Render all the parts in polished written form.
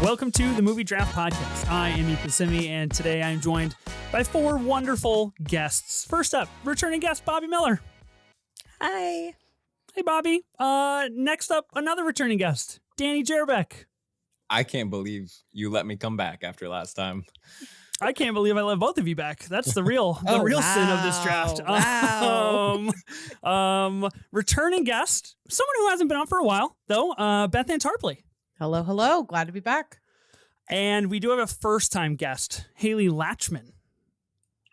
Welcome to the Movie Draft Podcast. I am Ethan Simi, and today I am joined by four wonderful guests. First up, returning guest Bobbi Miller. Hi. Hey, Bobbi. Next up, another returning guest, Danny Jarabek. I can't believe you let me come back after last time. I can't believe I let both of you back. That's the real sin of this draft. Wow. Returning guest, someone who hasn't been on for a while, though, Bethanne Tarpley. Hello, hello. Glad to be back. And we do have a first-time guest, Hailey Lachman.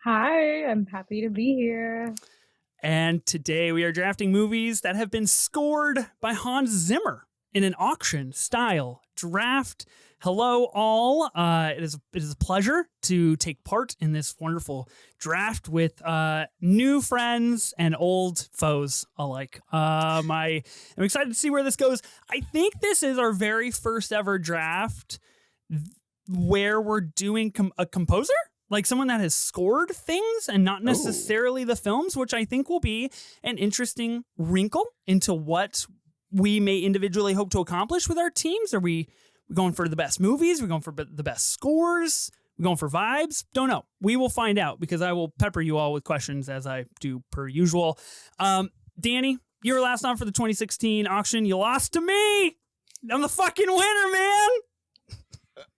Hi, I'm happy to be here. And today we are drafting movies that have been scored by Hans Zimmer in an auction-style draft. Hello, all. It is a pleasure to take part in this wonderful draft with new friends and old foes alike. I'm excited to see where this goes. I think this is our very first ever draft where we're doing a composer, like someone that has scored things and not necessarily the films, which I think will be an interesting wrinkle into what we may individually hope to accomplish with our teams. Are we going for the best movies? We're going for the best scores? We're going for vibes? Don't know. We will find out because I will pepper you all with questions as I do per usual. Danny, you were last on for the 2016 auction. You lost to me. I'm the fucking winner, man.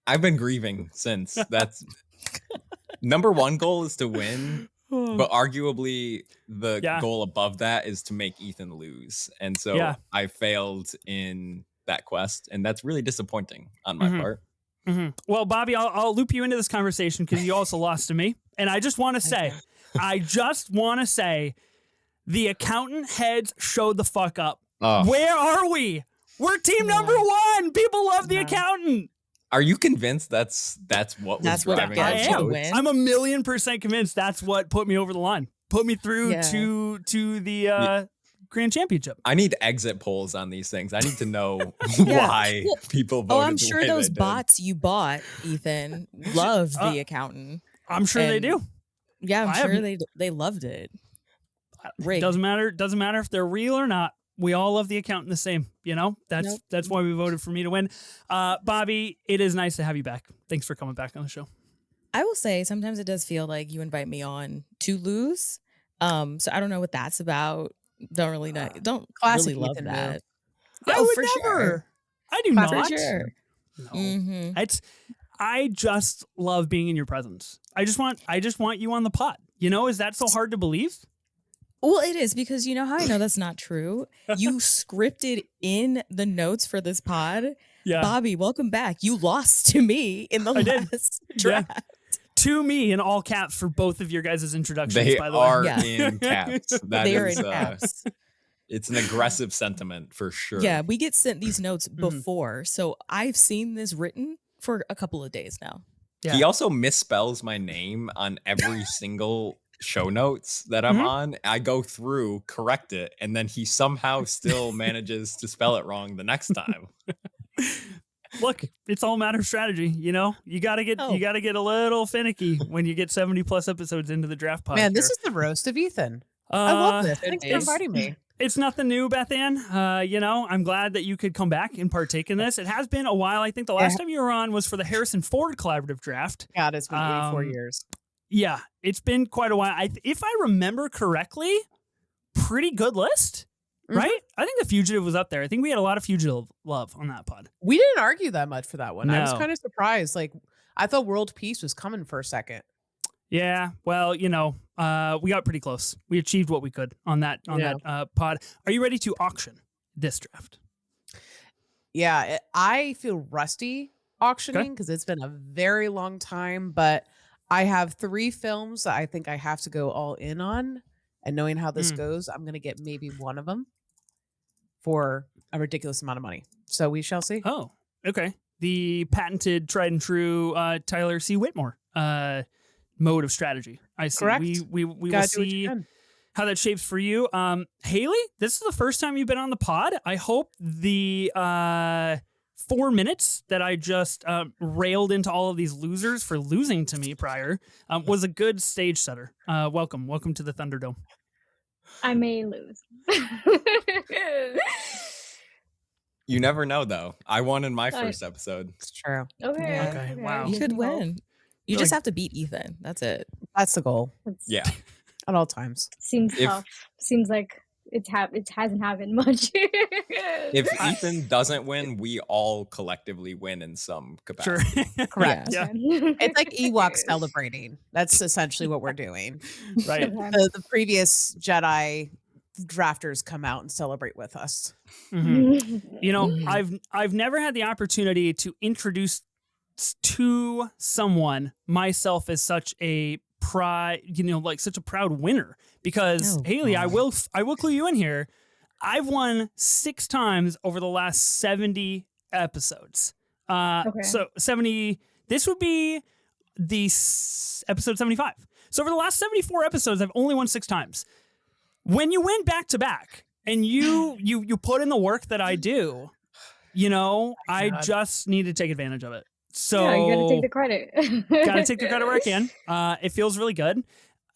I've been grieving since. That's number one goal is to win, but arguably the goal above that is to make Ethan lose. And so I failed in that quest, and that's really disappointing on my part. Mm-hmm. Well, Bobbi, I'll loop you into this conversation because you also lost to me. And I just want to say, the accountant heads showed the fuck up. Where are we? We're team number one. People love the accountant. Are you convinced that's what was driving our votes? I'm 1,000,000% convinced that's what put me over the line. Put me through to the Grand Championship. I need exit polls on these things. I need to know why people voted. Oh, I'm sure those bots you bought, Ethan, loved the accountant. I'm sure they do. Yeah, I'm sure they loved it. Rigged. Doesn't matter if they're real or not. We all love the accountant the same, you know? That's why we voted for me to win. Bobbi, it is nice to have you back. Thanks for coming back on the show. I will say sometimes it does feel like you invite me on to lose. So I don't know what that's about. Don't really know. Don't really love that. I would never. Sure. I do not. For sure. No. Mm-hmm. I just love being in your presence. I just want you on the pot. You know, is that so hard to believe? Well, it is, because you know how I know that's not true? You scripted in the notes for this pod. Yeah. Bobbi, welcome back. You lost to me in the last draft. Yeah. To me in all caps for both of your guys' introductions, by the way. They are in caps. They are in caps. It's an aggressive sentiment for sure. Yeah, we get sent these notes before, so I've seen this written for a couple of days now. Yeah. He also misspells my name on every single show notes that I'm on. I go through, correct it, and then he somehow still manages to spell it wrong the next time. Look, it's all a matter of strategy, you know. You gotta get a little finicky when you get 70+ episodes into the draft pod. Man, this is the roast of Ethan. I love this. Thanks for inviting me. It's nothing new, Bethanne. You know, I'm glad that you could come back and partake in this. It has been a while. I think the last time you were on was for the Harrison Ford collaborative draft. God, it's been 84 years. Yeah, it's been quite a while. If I remember correctly, pretty good list, right? I think The Fugitive was up there. I think we had a lot of Fugitive love on that pod. We didn't argue that much for that one. No. I was kind of surprised. Like, I thought World Peace was coming for a second. Yeah, well, you know, we got pretty close. We achieved what we could on that pod. Are you ready to auction this draft? Yeah, I feel rusty auctioning because it's been a very long time, but I have 3 films that I think I have to go all in on. And knowing how this goes, I'm going to get maybe one of them for a ridiculous amount of money. So we shall see. Oh, okay. The patented, tried and true Tyler C. Whitmore mode of strategy. I see. Correct. We will see how that shapes for you. Hailey, this is the first time you've been on the pod. I hope the 4 minutes that I just railed into all of these losers for losing to me prior was a good stage setter. Welcome to the Thunderdome. I may lose. You never know, though. I won in my first episode. It's true. Okay. Yeah. Okay, wow. You could win. You Really- just have to beat Ethan. That's it. That's the goal Yeah. at all times. Seems If- tough. Seems like it hasn't happened much. If Ethan doesn't win, we all collectively win in some Sure. capacity. Correct. Yeah. It's like Ewoks celebrating. That's essentially what we're doing. Right. Okay. The previous Jedi drafters come out and celebrate with us. Mhm. You know, Mhm. I've never had the opportunity to introduce to someone myself as such a such a proud winner, because Oh, Hailey, I God. will clue you in here. I've won 6 times over the last 70 episodes. Okay. So 70. This would be episode 75. So over the last 74 episodes, I've only won 6 times. When you win back to back and you put in the work that I do, I God. just need to take advantage of it. So yeah, you gotta take the credit. gotta take the credit where I can. It feels really good.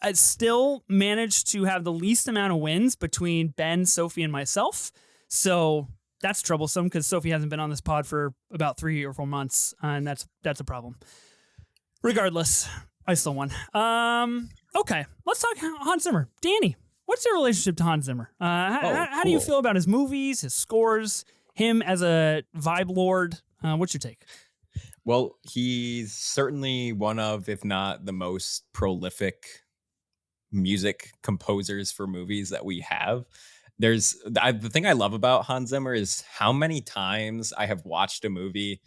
I still managed to have the least amount of wins between Ben, Sophie, and myself. So that's troublesome because Sophie hasn't been on this pod for about 3 or 4 months, and that's a problem. Regardless, I still won. Okay, let's talk Hans Zimmer. Danny, what's your relationship to Hans Zimmer? How do you cool. feel about his movies, his scores, him as a vibe lord? What's your take? Well, he's certainly one of, if not the most prolific music composers for movies that we have. The thing I love about Hans Zimmer is how many times I have watched a movie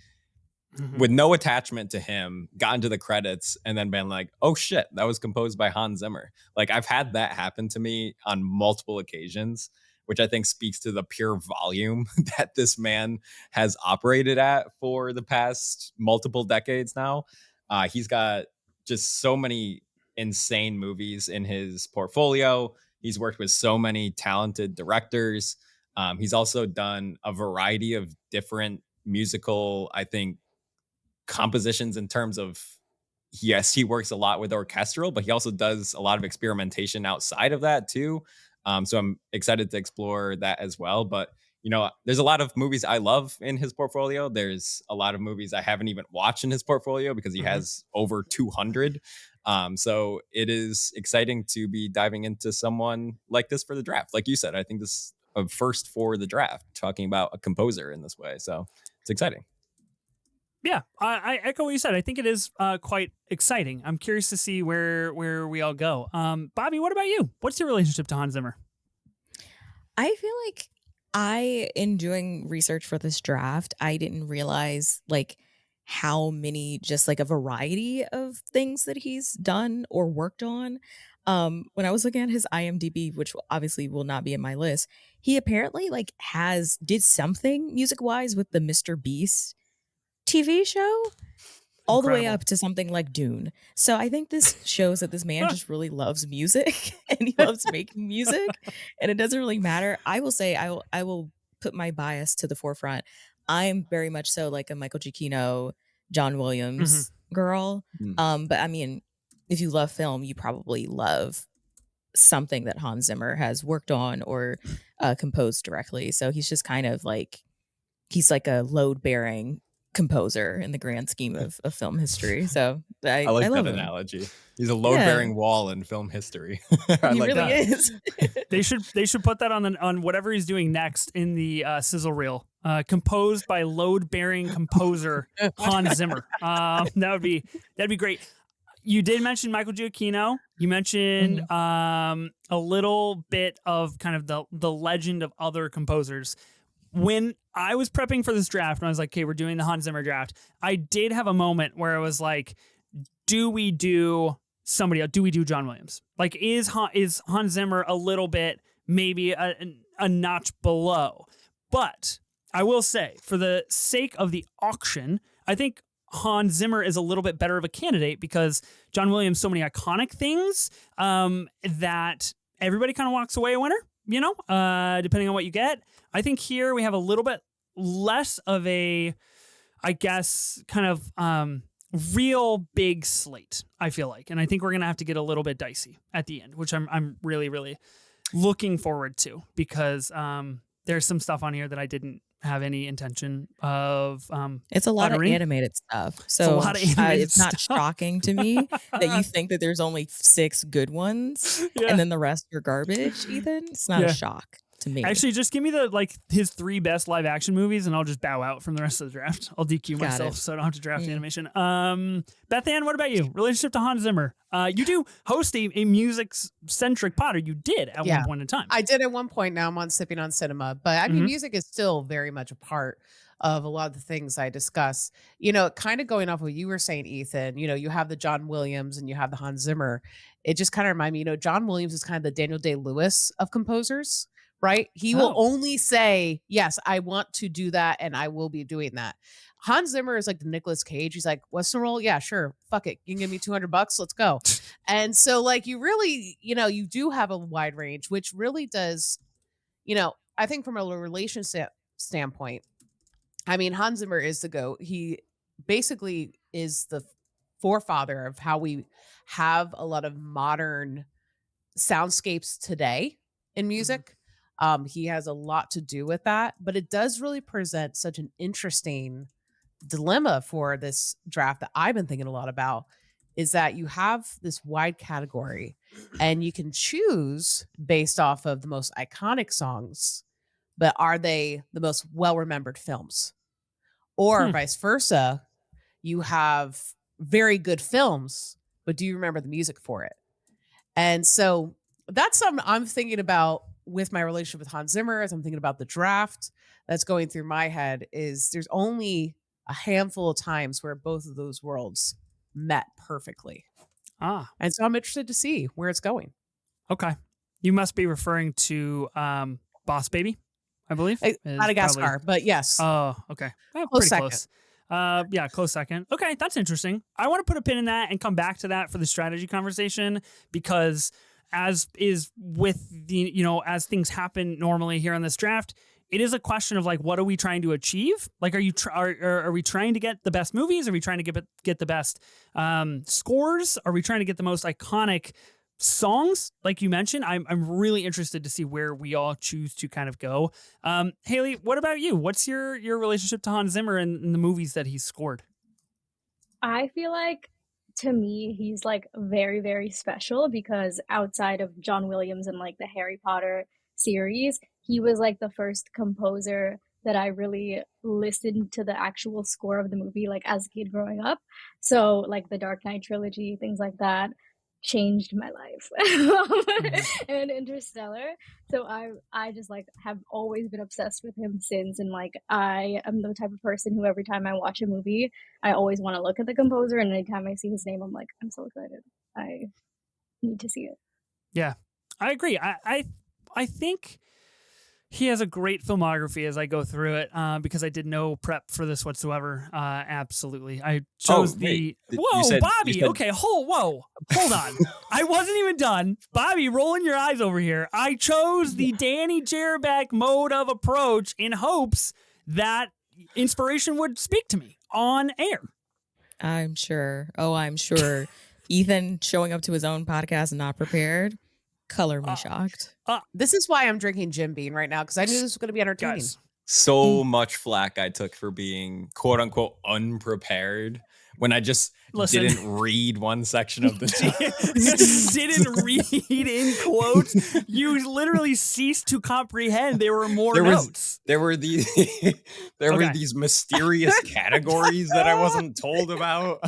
with no attachment to him, gotten to the credits, and then been like, oh shit, that was composed by Hans Zimmer. Like, I've had that happen to me on multiple occasions, which I think speaks to the pure volume that this man has operated at for the past multiple decades now. He's got just so many insane movies in his portfolio. He's worked with so many talented directors. He's also done a variety of different musical, I think, compositions in terms of, yes, he works a lot with orchestral, but he also does a lot of experimentation outside of that too. So I'm excited to explore that as well. But there's a lot of movies I love in his portfolio. There's a lot of movies I haven't even watched in his portfolio because he has over 200. So it is exciting to be diving into someone like this for the draft. Like you said, I think this is a first for the draft, talking about a composer in this way. So it's exciting. Yeah, I echo what you said. I think it is quite exciting. I'm curious to see where we all go. Bobbi, what about you? What's your relationship to Hans Zimmer? I feel like in doing research for this draft, I didn't realize how many, just a variety of things that he's done or worked on. When I was looking at his IMDb, which obviously will not be in my list, he apparently did something music wise with the Mr. Beast TV show, all the way Incredible. up to something like Dune. So I think this shows that this man just really loves music and he loves making music, and it doesn't really matter. I will say I will put my bias to the forefront. I'm very much so a Michael Giacchino, John Williams girl. But I mean, if you love film, you probably love something that Hans Zimmer has worked on or composed directly. So he's just kind of he's a load-bearing composer in the grand scheme of film history. So I like love that him. analogy. He's a load-bearing wall in film history. I He like really that. is. They should put that on whatever he's doing next in the sizzle reel. Composed by load-bearing composer Hans Zimmer. That'd be great. You did mention Michael Giacchino. You mentioned a little bit of kind of the legend of other composers. When I was prepping for this draft, and I was like, okay, we're doing the Hans Zimmer draft, I did have a moment where I was like, do we do somebody else? Do we do John Williams? Is Hans Zimmer a little bit maybe a notch below? But I will say, for the sake of the auction, I think Hans Zimmer is a little bit better of a candidate because John Williams, so many iconic things that everybody kind of walks away a winner, depending on what you get. I think here we have a little bit less of a, I guess, kind of real big slate, I feel like. And I think we're going to have to get a little bit dicey at the end, which I'm really, really looking forward to because there's some stuff on here that I didn't have any intention of it's a lot uttering. of animated stuff. So it's not shocking to me that you think that there's only 6 good ones and then the rest are garbage, Ethan. It's not a shock to me. Actually, just give me his 3 best live action movies and I'll just bow out from the rest of the draft. I'll DQ myself so I don't have to draft animation. Bethanne, what about you? Relationship to Hans Zimmer. You do host a music-centric pod, or you did at one point in time. I did at one point. Now I'm on Sipping on Cinema. But I mean, music is still very much a part of a lot of the things I discuss. Kind of going off what you were saying, Ethan, you have the John Williams and you have the Hans Zimmer. It just kind of reminded me, John Williams is kind of the Daniel Day-Lewis of composers. Right? He will only say, yes, I want to do that and I will be doing that. Hans Zimmer is like the Nicolas Cage. He's like, Western roll? Yeah, sure. Fuck it. You can give me $200. Let's go. And so you really, you do have a wide range, which really does, I think from a relationship standpoint, I mean, Hans Zimmer is the GOAT. He basically is the forefather of how we have a lot of modern soundscapes today in music. He has a lot to do with that, but it does really present such an interesting dilemma for this draft that I've been thinking a lot about, is that you have this wide category and you can choose based off of the most iconic songs, but are they the most well-remembered films? Or vice versa, you have very good films, but do you remember the music for it? And so that's something I'm thinking about with my relationship with Hans Zimmer, as I'm thinking about the draft that's going through my head, is there's only a handful of times where both of those worlds met perfectly. And so I'm interested to see where it's going. Okay. You must be referring to Boss Baby, I believe. Madagascar, but yes. Oh, okay. Close pretty second. Close. Close second. Okay, that's interesting. I want to put a pin in that and come back to that for the strategy conversation, because as is with the, as things happen normally here on this draft, it is a question of what are we trying to achieve? Are we trying to get the best movies? Are we trying to get the best scores? Are we trying to get the most iconic songs? Like you mentioned, I'm really interested to see where we all choose to kind of go. Hailey, what about you? What's your relationship to Hans Zimmer and the movies that he's scored? I feel like, to me, he's very, very special, because outside of John Williams and the Harry Potter series, he was the first composer that I really listened to the actual score of the movie as a kid growing up. So the Dark Knight trilogy, things like that, changed my life. And Interstellar. So I just have always been obsessed with him since, and I am the type of person who every time I watch a movie, I always want to look at the composer, and anytime I see his name, I'm I'm so excited. I need to see it. Yeah, I agree. I think he has a great filmography as I go through it, because I did no prep for this whatsoever. Absolutely. I chose Whoa, Bobby. Okay, hold on. I wasn't even done. Bobby, rolling your eyes over here. I chose the Danny Jarabek mode of approach in hopes that inspiration would speak to me on air. I'm sure. I'm sure. Ethan showing up to his own podcast and not prepared. Color me shocked. This is why I'm drinking Jim Beam right now, because I knew this was going to be entertaining. Guys. So much flack I took for being quote unquote unprepared when I just didn't read one section of the didn't read in quotes. You literally ceased to comprehend. There were more notes. There were these mysterious categories that I wasn't told about.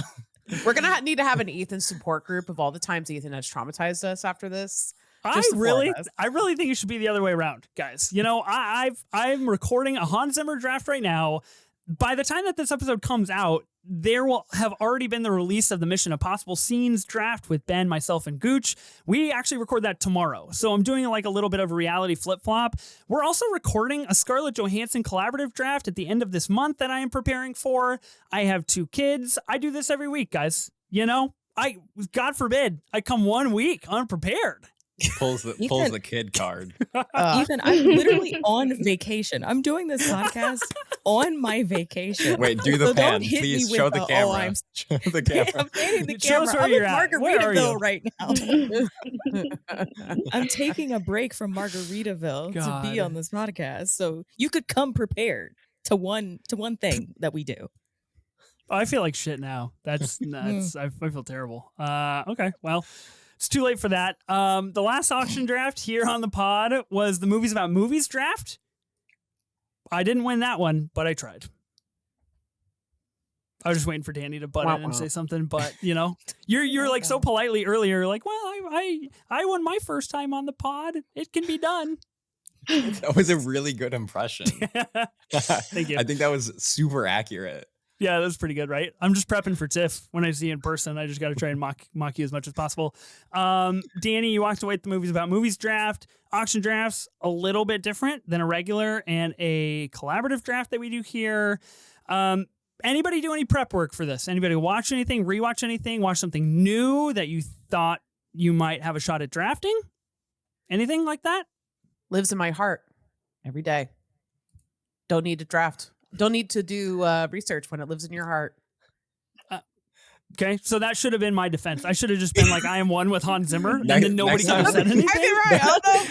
We're gonna need to have an Ethan support group of all the times Ethan has traumatized us after this. I really think it should be the other way around, guys. I'm recording a Hans Zimmer draft right now. By the time that this episode comes out, there will have already been the release of the Mission Impossible Scenes draft with Ben, myself, and Gooch. We actually record that tomorrow. So I'm doing a little bit of a reality flip-flop. We're also recording a Scarlett Johansson collaborative draft at the end of this month that I am preparing for. I have 2 kids. I do this every week, guys. God forbid, I come 1 week unprepared. Pulls the kid card. Ethan, I'm literally on vacation. I'm doing this podcast on my vacation. Wait, do the pan. Please show the camera. Show the camera. I'm panning the camera. I'm in Margaritaville right now. I'm taking a break from Margaritaville to be on this podcast, so you could come prepared. to one thing that we do. I feel like shit now. That's nuts. I feel terrible. Okay, well, it's too late for that. The last auction draft here on the pod was the Movies About Movies draft. I didn't win that one, but I tried. I was just waiting for Danny to butt in and say something, but you're like so politely earlier, like, well, I won my first time on the pod. It can be done. That was a really good impression. Thank you. I think that was super accurate. Yeah, that was pretty good, right? I'm just prepping for TIFF. When I see you in person, I just got to try and mock you as much as possible. Danny, you walked away with the Movies About Movies draft. Auction drafts, a little bit different than a regular and a collaborative draft that we do here. Anybody do any prep work for this? Anybody watch anything, rewatch anything, watch something new that you thought you might have a shot at drafting? Anything like that? Lives in my heart every day. Don't need to draft. Don't need to do research when it lives in your heart. Okay, so that should have been my defense. I should have just been like, I am one with Hans Zimmer, and then nobody could have said anything.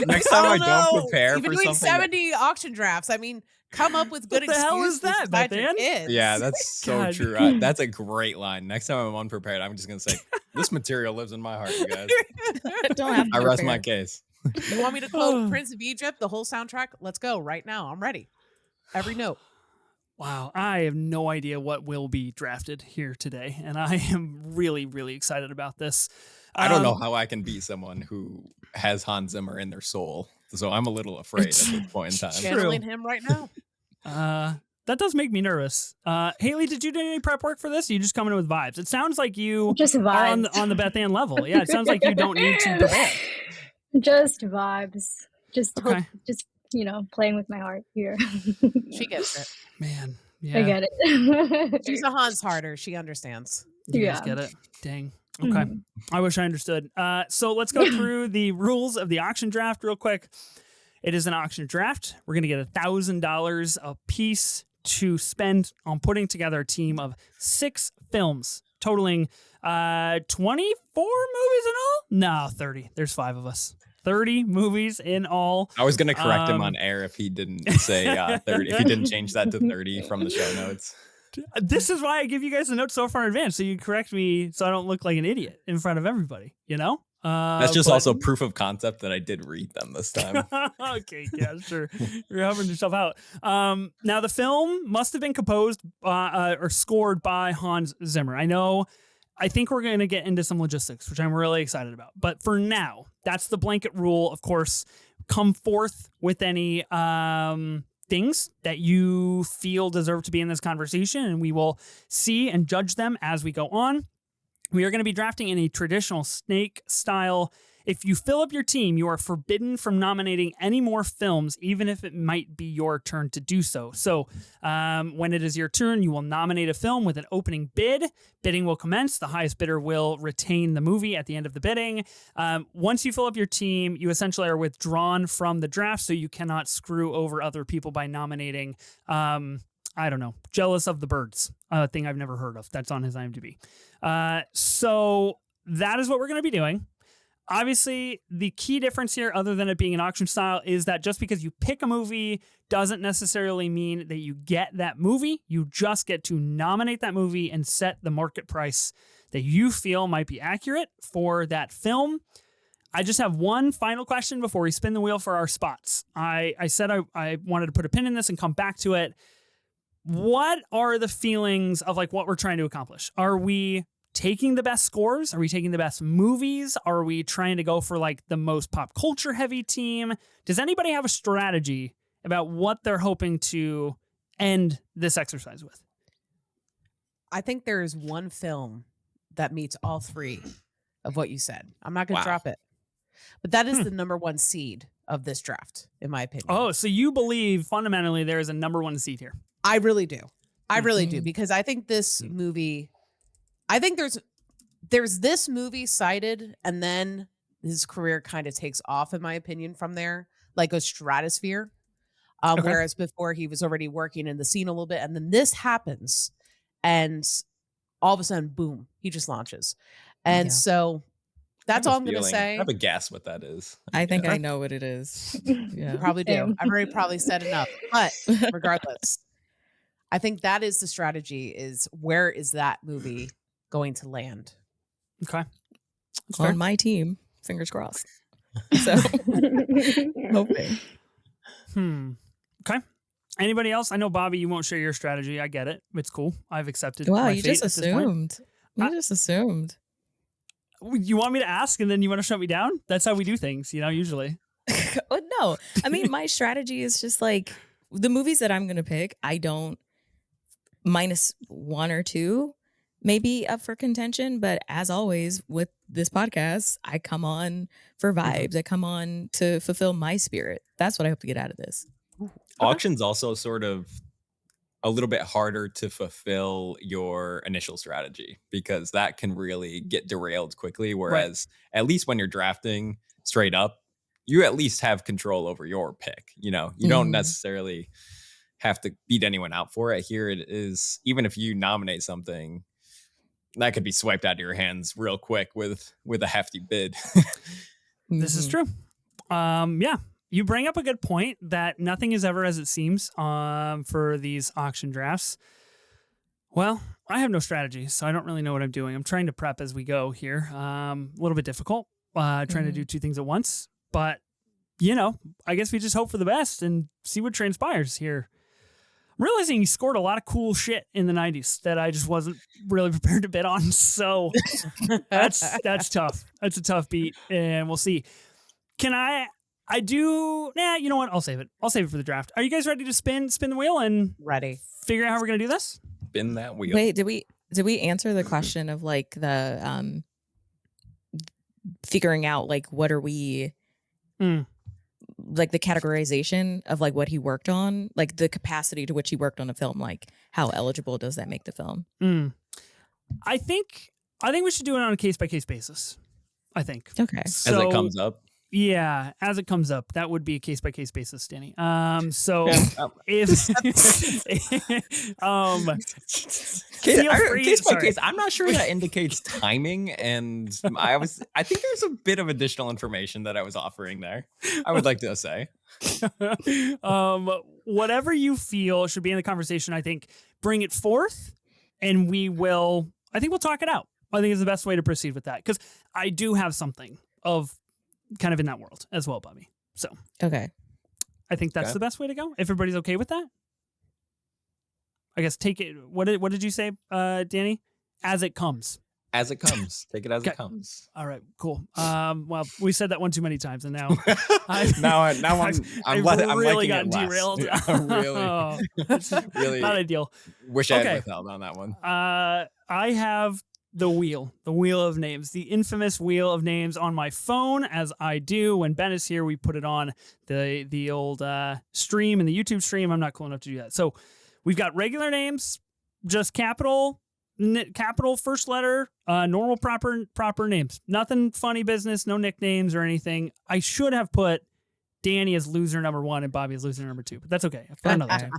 Next time I don't prepare You've been for doing something. 70 auction drafts. I mean, come up with good excuses. What the hell is that, Bethanne? Yeah, that's so God. true. That's a great line. Next time I'm unprepared, I'm just going to say, this material lives in my heart, you guys. Don't have to I rest prepare. my case. You want me to quote Prince of Egypt, the whole soundtrack? Let's go right now. I'm ready. Every note. Wow, I have no idea what will be drafted here today, and I am really, really excited about this. I don't know how I can beat someone who has Hans Zimmer in their soul, so I'm a little afraid at this point in time. Channeling him right now. That does make me nervous. Hailey, did you do any prep work for this? Or you just coming in with vibes? It sounds like you Just are vibes. on the Bethanne level. Yeah, it sounds like you don't need to prepare. Just vibes. Just Okay. playing with my heart here. She gets it. Man, yeah. I get it. She's a Hans Harder. She understands. You guys Yeah. get it? Dang. Okay. Mhm. I wish I understood. So let's go through the rules of the auction draft real quick. It is an auction draft. We're going to get $1,000 a piece to spend on putting together a team of 6 films, totaling 24 movies in all? No, 30. There's 5 of us. 30 movies in all. I was going to correct him on air if he didn't say 30, if he didn't change that to 30 from the show notes. This is why I give you guys the notes so far in advance, so you correct me so I don't look like an idiot in front of everybody, That's just also proof of concept that I did read them this time. Okay, yeah, sure. You're helping yourself out. Now, the film must have been composed or scored by Hans Zimmer. I think we're going to get into some logistics, which I'm really excited about. But for now, that's the blanket rule. Of course, come forth with any things that you feel deserve to be in this conversation, and we will see and judge them as we go on. We are going to be drafting in a traditional snake style. If you fill up your team, you are forbidden from nominating any more films, even if it might be your turn to do so. So when it is your turn, you will nominate a film with an opening bid. Bidding will commence. The highest bidder will retain the movie at the end of the bidding. Once you fill up your team, you essentially are withdrawn from the draft, so you cannot screw over other people by nominating I don't know, Jealous of the Birds, a thing I've never heard of. That's on his IMDb. So that is what we're going to be doing. Obviously, the key difference here, other than it being an auction style, is that just because you pick a movie doesn't necessarily mean that you get that movie. You just get to nominate that movie and set the market price that you feel might be accurate for that film. I just have one final question before we spin the wheel for our spots. I said I wanted to put a pin in this and come back to it. What are the feelings of like what we're trying to accomplish? Are we taking the best scores? Are we taking the best movies? Are we trying to go for like the most pop culture heavy team? Does anybody have a strategy about what they're hoping to end this exercise with? I think there is one film that meets all 3 of what you said. I'm not going to drop it. But that is the number 1 seed of this draft, in my opinion. Oh, so you believe fundamentally there is a number 1 seed here? I really do. I really do, because I think this movie, I think there's this movie cited, and then his career kind of takes off, in my opinion, from there, like a stratosphere. Whereas before he was already working in the scene a little bit, and then this happens, and all of a sudden, boom, he just launches. And so that's all I'm going to say. I have a guess what that is. I think I know what it is. You probably do. I've already probably said enough, but regardless. I think that is the strategy, is where is that movie going to land? Okay. On my team, fingers crossed. So hoping. Okay. Anybody else? I know, Bobbi, you won't share your strategy. I get it. It's cool. I've accepted. Wow, my you fate just at this assumed. point. You just assumed. You want me to ask and then you want to shut me down? That's how we do things, usually. Oh, no. I mean, my strategy is just like the movies that I'm going to pick, I don't minus one or two maybe up for contention. But as always with this podcast, I come on for vibes. I come on to fulfill my spirit. That's what I hope to get out of this. Auction's also sort of a little bit harder to fulfill your initial strategy because that can really get derailed quickly. Whereas at least when you're drafting straight up, you at least have control over your pick. You don't necessarily have to beat anyone out for it. Here it is, even if you nominate something, that could be swiped out of your hands real quick with a hefty bid. This is true. Yeah. You bring up a good point that nothing is ever as it seems for these auction drafts. Well, I have no strategy, so I don't really know what I'm doing. I'm trying to prep as we go here. A little bit difficult, trying to do two things at once. But, I guess we just hope for the best and see what transpires here. I'm realizing he scored a lot of cool shit in the 90s that I just wasn't really prepared to bid on. So that's tough. That's a tough beat, and we'll see. I do. You know what? I'll save it. I'll save it for the draft. Are you guys ready to spin the wheel and ready? Figure out how we're gonna do this? Spin that wheel. Wait, did we answer the question of like the figuring out like what are we like the categorization of like what he worked on, like the capacity to which he worked on a film, like how eligible does that make the film? I think we should do it on a case by case basis. I think. Okay. As it comes up. Yeah, as it comes up, that would be a case by case basis, Danny. So if case by case, I'm not sure that indicates timing, and I think there's a bit of additional information that I was offering there. I would like to say, whatever you feel should be in the conversation. I think bring it forth, and we'll talk it out. I think it's the best way to proceed with that because I do have something of kind of in that world as well, Bobbi. So okay, I think that's the best way to go. If everybody's okay with that, I guess take it. What did you say, Danny? As it comes. As it comes. Take it as it comes. All right, cool. Well, we said that one too many times, and now I'm really gotten derailed. Yeah, really not ideal. Wish I had withheld on that one. I have the wheel of names, the infamous wheel of names on my phone, as I do. When Ben is here, we put it on the old stream and the YouTube stream. I'm not cool enough to do that. So we've got regular names, just capital first letter, normal proper names. Nothing funny business, no nicknames or anything. I should have put Danny as loser number 1 and Bobbi as loser number 2, but that's okay. For another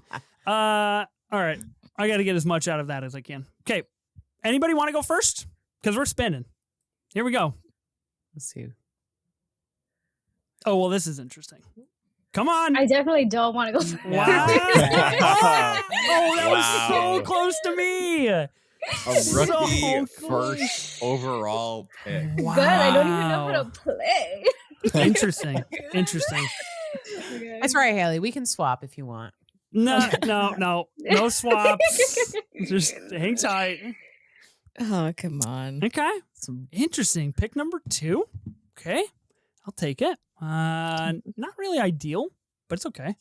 time. All right. I got to get as much out of that as I can. Okay. Anybody want to go first? Because we're spinning. Here we go. Let's see. Oh, well, this is interesting. Come on. I definitely don't want to go first. Wow. That was so close to me. A rookie first overall pick. Wow. Good. I don't even know how to play. Interesting. Okay. That's right, Hailey. We can swap if you want. No swaps. Just hang tight. Oh, come on. Okay. Interesting. Pick number 2. Okay. I'll take it. Not really ideal, but it's okay.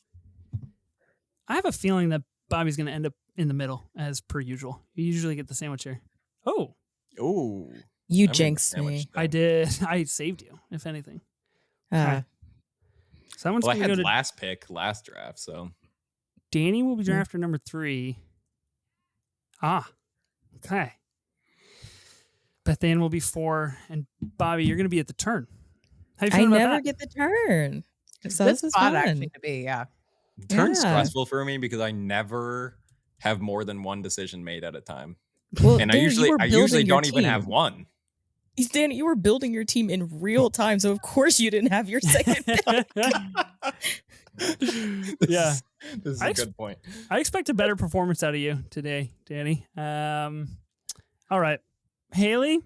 I have a feeling that Bobby's going to end up in the middle as per usual. You usually get the sandwich here. Oh. You jinxed me. I did. I saved you, if anything. Someone's I had go to last pick, last draft, so. Danny will be drafted number 3. Okay. Bethanne will be 4, and Bobbi, you're going to be at the turn. How you feeling about never that? get the turn. So This this is spot fun. actually to be, Turn's stressful for me because I never have more than one decision made at a time. Well, and Dan, I usually don't even team. have one. Dan, you were building your team in real time, so of course you didn't have your second pick. Yeah. This is a good point. I expect a better performance out of you today, Danny. All right, Hailey,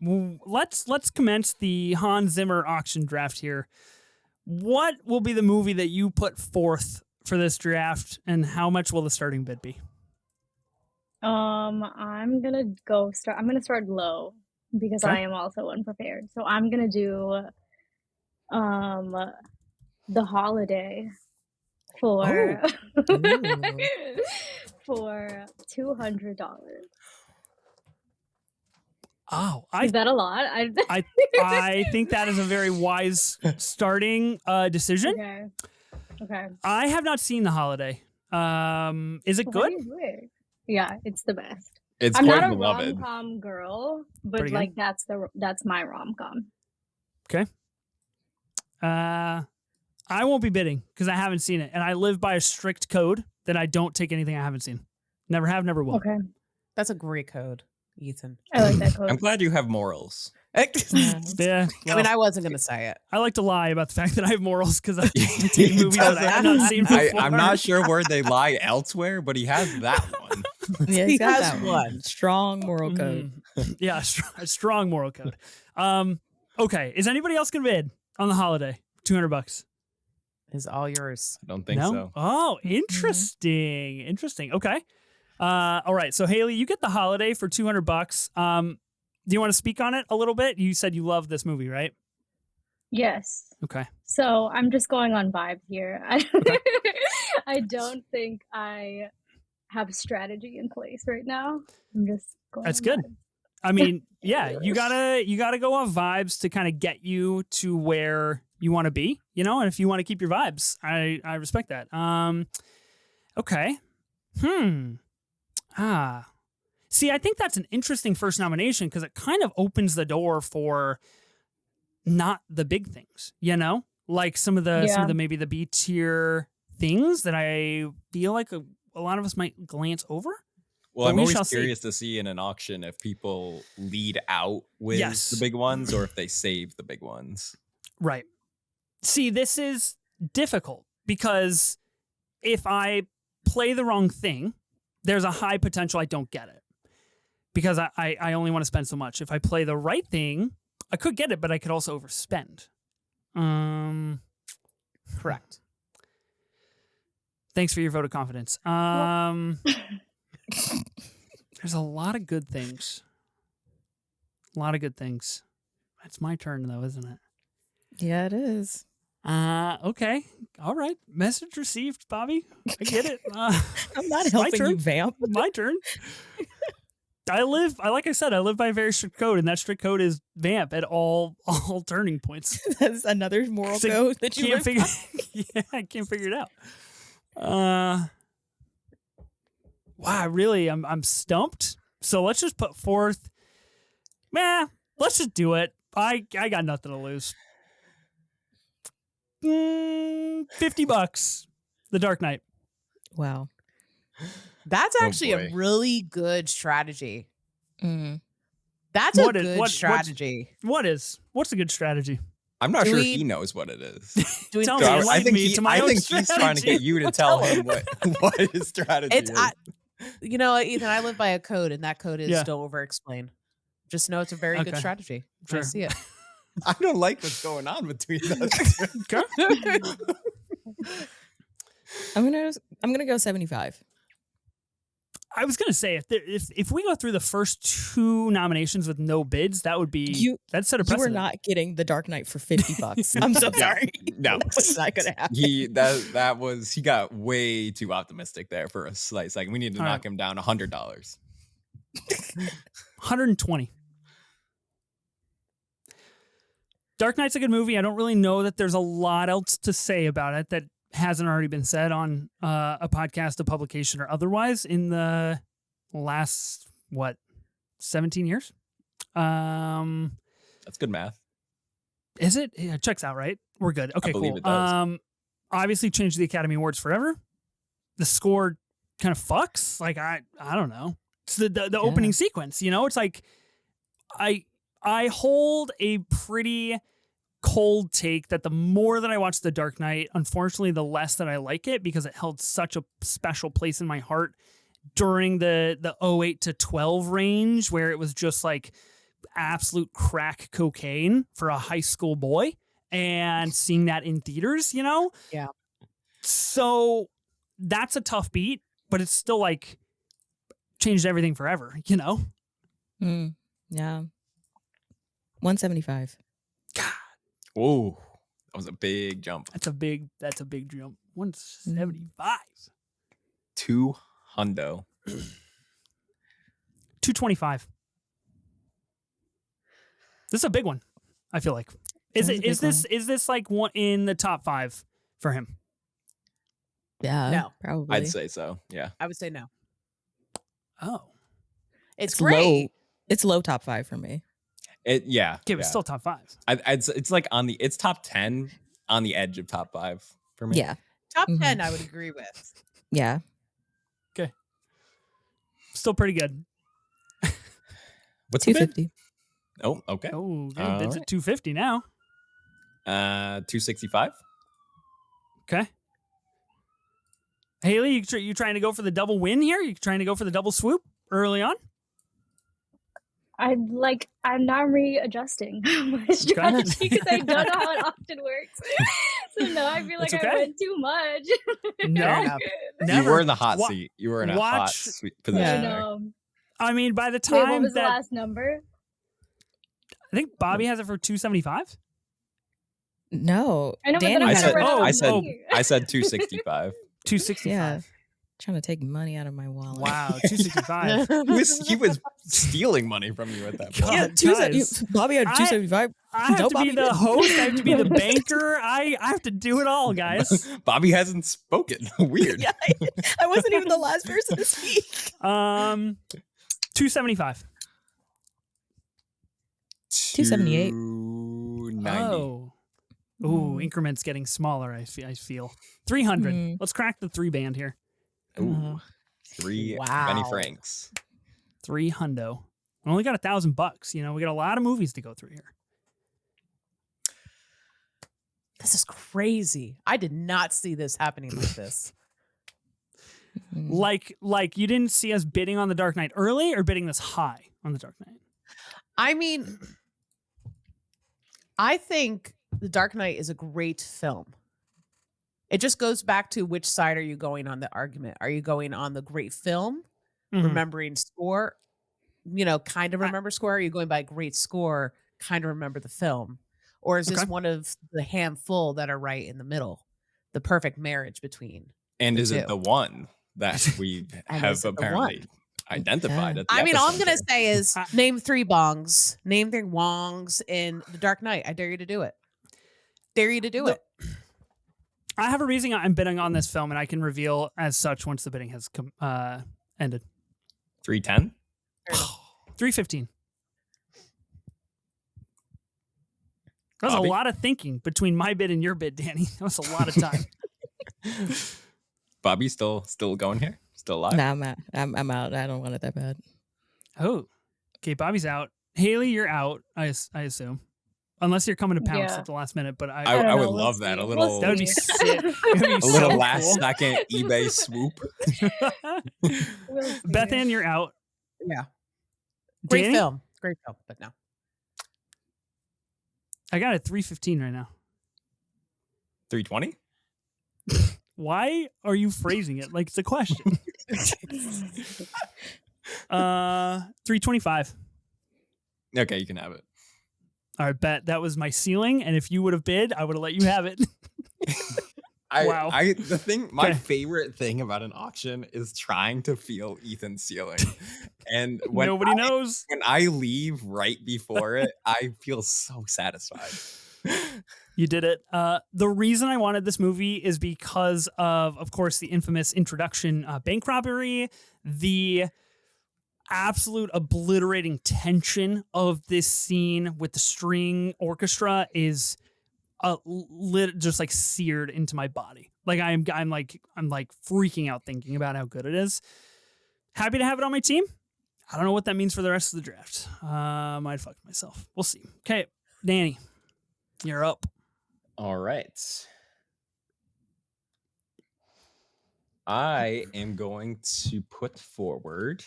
let's commence the Hans Zimmer auction draft here. What will be the movie that you put forth for this draft, and how much will the starting bid be? I'm gonna start low because I am also unprepared. So I'm gonna do The Holiday for for $200. Oh, is that a lot? I think that is a very wise starting decision. Okay. I have not seen The Holiday. Is it good? Yeah, it's the best. It's I'm quite not a beloved. rom-com girl, but like that's my rom-com. Okay. I won't be bidding because I haven't seen it, and I live by a strict code that I don't take anything I haven't seen. Never have, never will. Okay. That's a great code, Ethan. I like that code. I'm glad you have morals. Yeah. Well, I mean, I wasn't going to say it. I like to lie about the fact that I have morals because I take movies that I have not seen before. I'm not sure where they lie elsewhere, but he has that one. Yeah, He got has that one. Strong moral code. Yeah, a strong moral code. Okay, is anybody else going to bid on The Holiday? $200. Is all yours. I don't think so. Oh, interesting. Interesting. Okay. All right. So Hailey, you get The Holiday for $200. Do you want to speak on it a little bit? You said you love this movie, right? Yes. Okay. So I'm just going on vibe here. I don't think I have strategy in place right now. I'm just going. That's good. Vibes. I mean, yeah, you gotta go on vibes to kind of get you to where you want to be, and if you want to keep your vibes, I respect that. Okay. See, I think that's an interesting first nomination because it kind of opens the door for not the big things, like some of the maybe the B tier things that I feel like a lot of us might glance over. Well, I'm always curious to see in an auction if people lead out with the big ones or if they save the big ones. Right. See, this is difficult because if I play the wrong thing, there's a high potential I don't get it because I only want to spend so much. If I play the right thing, I could get it, but I could also overspend. Correct. Thanks for your vote of confidence. There's a lot of good things. It's my turn, though, isn't it? Yeah, it is. Okay. All right. Message received, Bobbi. I get it. I'm not helping you, Vamp. My turn. Like I said, I live by a very strict code, and that strict code is Vamp at all turning points. That's another moral code that you can't figure. Yeah, I can't figure it out. Wow, really, I'm stumped. So let's just put forth. Let's just do it. I got nothing to lose. $50. The Dark Knight. Wow. That's actually a really good strategy. That's a good strategy. What's a good strategy? I'm not sure he knows what it is. Tell me, I think he's trying to get you to tell him what his strategy is. You know, Ethan, I live by a code, and that code is don't over-explain. Just know it's a very good strategy. Sure. I see it. I don't like what's going on between us. I'm gonna go 75. I was gonna say if we go through the first two nominations with no bids, that would be that set a precedent. You are not getting The Dark Knight for $50. I'm so sorry. No, it's not gonna happen. He got way too optimistic there for a slight second. We need to knock him down $100. 120. Dark Knight's a good movie. I don't really know that there's a lot else to say about it that hasn't already been said on a podcast, a publication, or otherwise in the last 17 years. That's good math. Is it? Yeah, checks out, right? We're good. Okay, cool. It does. Obviously changed the Academy Awards forever. The score kind of fucks. Like I don't know. It's the opening sequence. It's like I hold a pretty cold take that the more that I watch The Dark Knight, unfortunately, the less that I like it because it held such a special place in my heart during the 08 to 12 range where it was just like absolute crack cocaine for a high school boy, and seeing that in theaters, you know? Yeah. So that's a tough beat, but it's still like changed everything forever, you know? Yeah. 175. God. Whoa. That was a big jump. That's a big jump. 175. 2 hundo. 225. This is a big one, I feel like. Is this like one in the top 5 for him? Yeah. No. Probably. I'd say so. Yeah. I would say no. Oh. It's great. Low. It's low top 5 for me. Yeah. Okay, but still top 5. It's like it's top 10 on the edge of top 5 for me. Yeah. Top 10, I would agree with. Yeah. Okay. Still pretty good. What's the bid? 250. Oh, okay. Oh, good. Bid's at 250 now. 265. Okay. Hailey, you trying to go for the double win here? You trying to go for the double swoop early on? I'm not readjusting my strategy because I don't know how an auction works. So no, I feel like okay. I went too much. No, You were in the hot seat. You were in a hot sweet position. Yeah. I mean, by the Wait, time what was the last number? I think Bobby has it for 275. No. I know, Danny but had then it. I said 265. 265. Yeah. Trying to take money out of my wallet. Wow, 265. he was stealing money from you at that point. Yeah, Guys, Bobby had 275. I have to Bobby be the host. I have to be the banker. I have to do it all, guys. Bobby hasn't spoken. Weird. Yeah, I wasn't even the last person to speak. 275. 278. 290. Oh. Ooh, increments getting smaller, I feel. 300. Let's crack the 3 band here. Ooh. 3 Benny Franks. 3 hundo. We only got $1,000. You know, we got a lot of movies to go through here. This is crazy. I did not see this happening like this. Like you didn't see us bidding on The Dark Knight early or bidding this high on The Dark Knight? I mean, I think The Dark Knight is a great film. It just goes back to which side are you going on the argument? Are you going on the great film, remembering score, kind of remember score? Are you going by great score, kind of remember the film? Or is this one of the handful that are right in the middle, the perfect marriage between? And is it the one that we have apparently identified? At the all I'm going to say is name 3 bongs, name 3 wongs in The Dark Knight. I dare you to do it. Dare you to do it. I have a reason I'm bidding on this film, and I can reveal as such once the bidding has ended. 310? 315. That was a lot of thinking between my bid and your bid, Danny. That was a lot of time. Bobby still going here? Still alive? No, I'm out. I don't want it that bad. Oh. Okay, Bobby's out. Hailey, you're out, I assume. Unless you're coming to pounce at the last minute, but I would love that. A little that would be sick. A little last second eBay swoop. Bethanne, you're out. Yeah. Great Danny? film, but no. I got it 315 right now. 320? Why are you phrasing it like it's a question? 325. Okay, you can have it. All right, bet that was my ceiling, and if you would have bid, I would have let you have it. Wow. My favorite thing about an auction is trying to feel Ethan's ceiling. And when nobody knows. When I leave right before it, I feel so satisfied. You did it. The reason I wanted this movie is because of course, the infamous introduction bank robbery, the absolute obliterating tension of this scene with the string orchestra is just like seared into my body. Like I'm freaking out thinking about how good it is. Happy to have it on my team. I don't know what that means for the rest of the draft. Might fuck myself. We'll see. Okay, Danny. You're up. All right. I am going to put forward,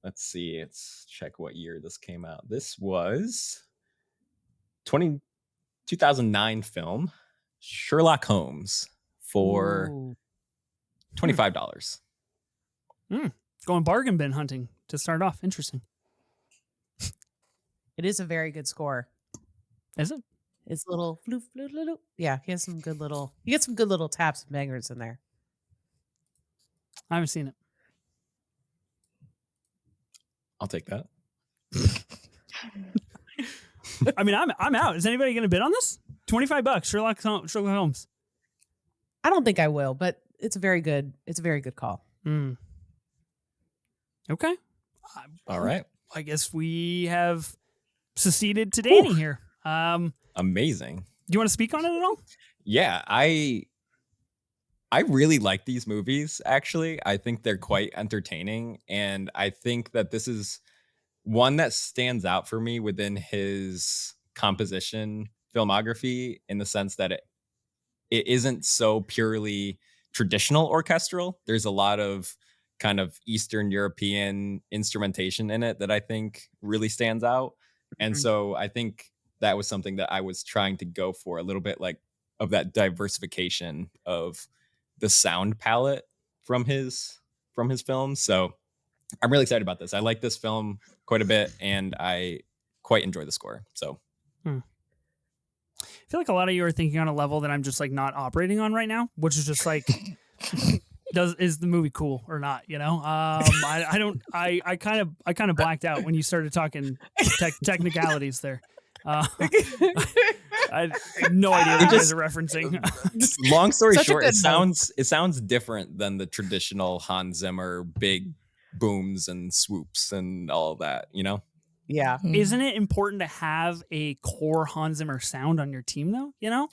let's see, let's check what year this came out. This was 2009 film, Sherlock Holmes, for $25. Going bargain bin hunting to start off. Interesting. It is a very good score. Is it? It's little floof, floof, floof. Yeah, he has some good little. You get some good little taps and bangers in there. I haven't seen it. I'll take that. I mean, I'm out. Is anybody going to bid on this? $25. Sherlock Holmes. I don't think I will, but it's a very good call. Okay. All right. I guess we have succeeded to Danny here. Amazing. Do you want to speak on it at all? Yeah, I really like these movies, actually. I think they're quite entertaining. And I think that this is one that stands out for me within his composition filmography, in the sense that it isn't so purely traditional orchestral. There's a lot of kind of Eastern European instrumentation in it that I think really stands out. And so I think that was something that I was trying to go for, a little bit like of that diversification of the sound palette from his films. So I'm really excited about this. I like this film quite a bit, and I quite enjoy the score. So I feel like a lot of you are thinking on a level that I'm just like not operating on right now, which is just like, is the movie cool or not? You know, I kind of blacked out when you started talking technicalities there. I have no idea what you guys are referencing. Long story short, it sounds different than the traditional Hans Zimmer big booms and swoops and all of that, you know? Yeah. Isn't it important to have a core Hans Zimmer sound on your team, though? You know?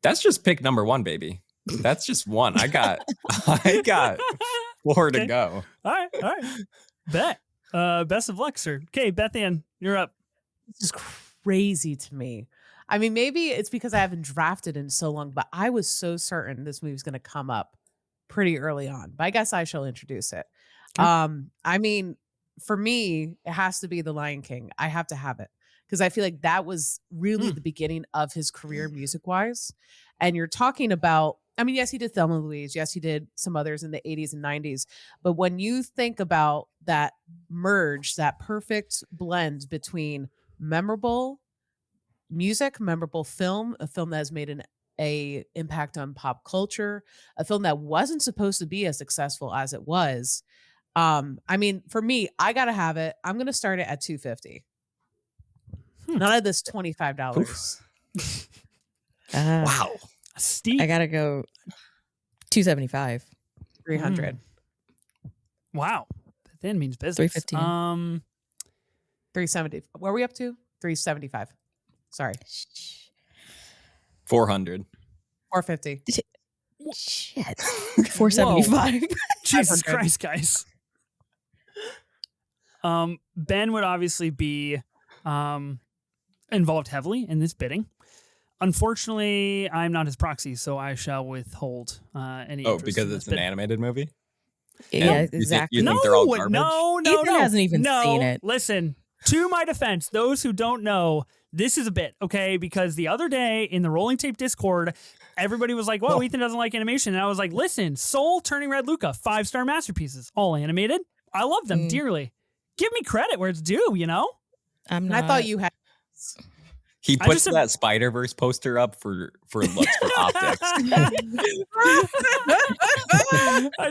That's just pick number one, baby. That's just one. I got 4 to go. All right. Bet. Best of luck, sir. Okay, Bethanne, you're up. This is crazy to me. I mean, maybe it's because I haven't drafted in so long, but I was so certain this movie's going to come up pretty early on. But I guess I shall introduce it. Okay. I mean, for me, it has to be The Lion King. I have to have it because I feel like that was really the beginning of his career music-wise. And you're talking about, I mean, yes, he did Thelma and Louise. Yes, he did some others in the 80s and 90s. But when you think about that merge, that perfect blend between memorable music, memorable film, a film that has made an impact on pop culture, a film that wasn't supposed to be as successful as it was. I mean, for me, I gotta have it. I'm gonna start it at $250. None of this $25. Wow, steep. I gotta go $275. $300. Wow, that then means business. $315. $370. Where are we up to? $375. Sorry. $400. $450. Shit. $475. Jesus Christ, guys. Ben would obviously be involved heavily in this bidding. Unfortunately, I'm not his proxy, so I shall withhold any interest because it's an animated movie? Yeah, exactly. You think they're all garbage? No. Ethan hasn't even seen it. Listen, to my defense, those who don't know, this is a bit, okay? Because the other day in the Rolling Tape Discord, everybody was like, whoa, Ethan doesn't like animation. And I was like, listen, Soul, Turning Red, Luca, 5-star masterpieces, all animated. I love them dearly. Give me credit where it's due, you know? I'm not. I thought you had. He puts that Spider-Verse poster up for looks for optics. I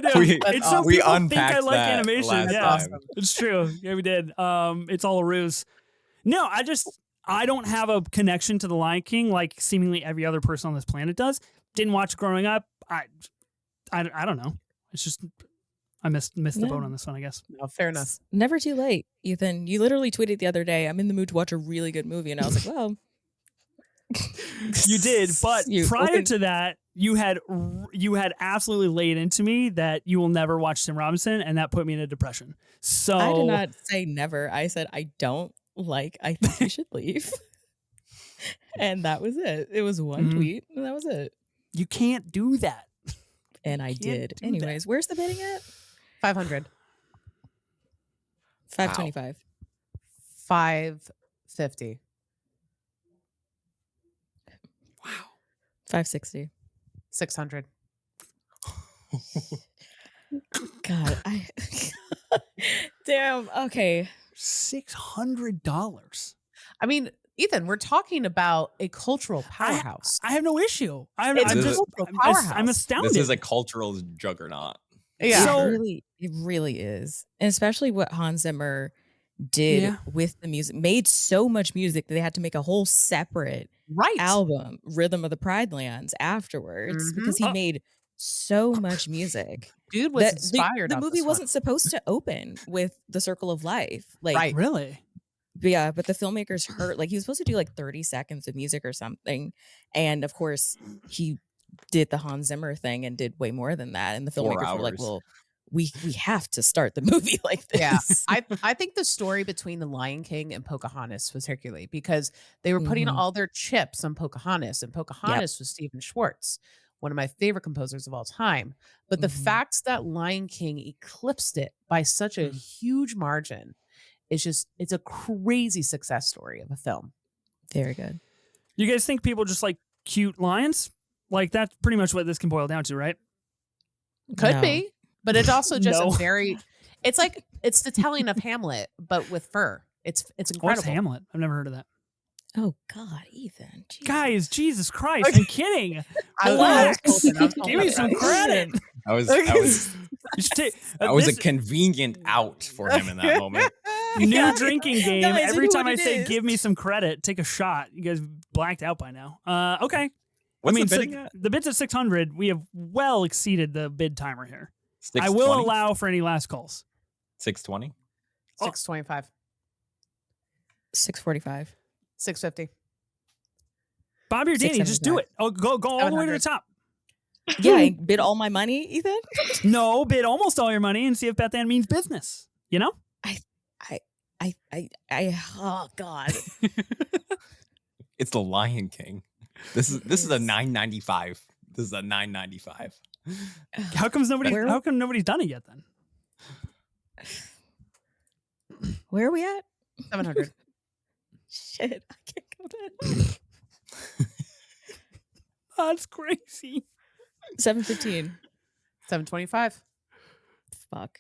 know. It's so we people think unpacked I like animation. Yeah, time. It's true. Yeah, we did. It's all a ruse. No, I don't have a connection to The Lion King like seemingly every other person on this planet does. Didn't watch it growing up. I don't know. It's just I missed the boat on this one, I guess. No, fair enough. Never too late, Ethan. You literally tweeted the other day, I'm in the mood to watch a really good movie. And I was like, well. You did. But prior to that, you had absolutely laid into me that you will never watch Tim Robinson. And that put me in a depression. So I did not say never. I said, I don't like, I think you should leave. And that was it. It was one tweet, and that was it. You can't do that. And I did. Anyways, where's the bidding at? 500. 525. 550. Wow. 560. 600. God, damn. Okay. $600. I mean, Ethan, we're talking about a cultural powerhouse. I have no issue. It's a cultural powerhouse. I'm astounded. This is a cultural juggernaut. Yeah. So, it really is. And especially what Hans Zimmer did with the music, made so much music that they had to make a whole separate album, Rhythm of the Pride Lands, afterwards, because he made so much music. Dude was inspired. The movie wasn't supposed to open with The Circle of Life. Like, really? Yeah, but the filmmakers heard, like, he was supposed to do like 30 seconds of music or something. And of course, he did the Hans Zimmer thing and did way more than that. And the filmmakers were like, well, we have to start the movie like this. Yeah, I think the story between The Lion King and Pocahontas was Hercules, because they were putting all their chips on Pocahontas, and Pocahontas was Stephen Schwartz, one of my favorite composers of all time. But the fact that Lion King eclipsed it by such a huge margin, it's a crazy success story of a film. Very good. You guys think people just like cute lions? Like, that's pretty much what this can boil down to, right? Could be, but it's also just a very, it's like, it's the telling of Hamlet, but with fur. It's incredible. What's Hamlet? I've never heard of that. Oh God, Ethan. Jesus. Guys, Jesus Christ, I'm kidding. Relax. Give me some credit. I was You should take, that was a convenient out for him in that moment. New drinking game. Guys, Every you know time what I it say is. give me some credit, take a shot. You guys blacked out by now. Okay. What's the bidding at? The bid's at 600. We have well exceeded the bid timer here. 620? I will allow for any last calls. 620? 625. 645. 650. Bobby or Danny, just do it. Oh, go all the way to the top. Yeah, I bid all my money, Ethan. No, bid almost all your money and see if Bethanne means business. You know? Oh God. It's The Lion King. This is a $9.95. This is a $9.95. How come nobody's done it yet then? Where are we at? 700. Shit, I can't go there. That's crazy. 715. 725. Fuck.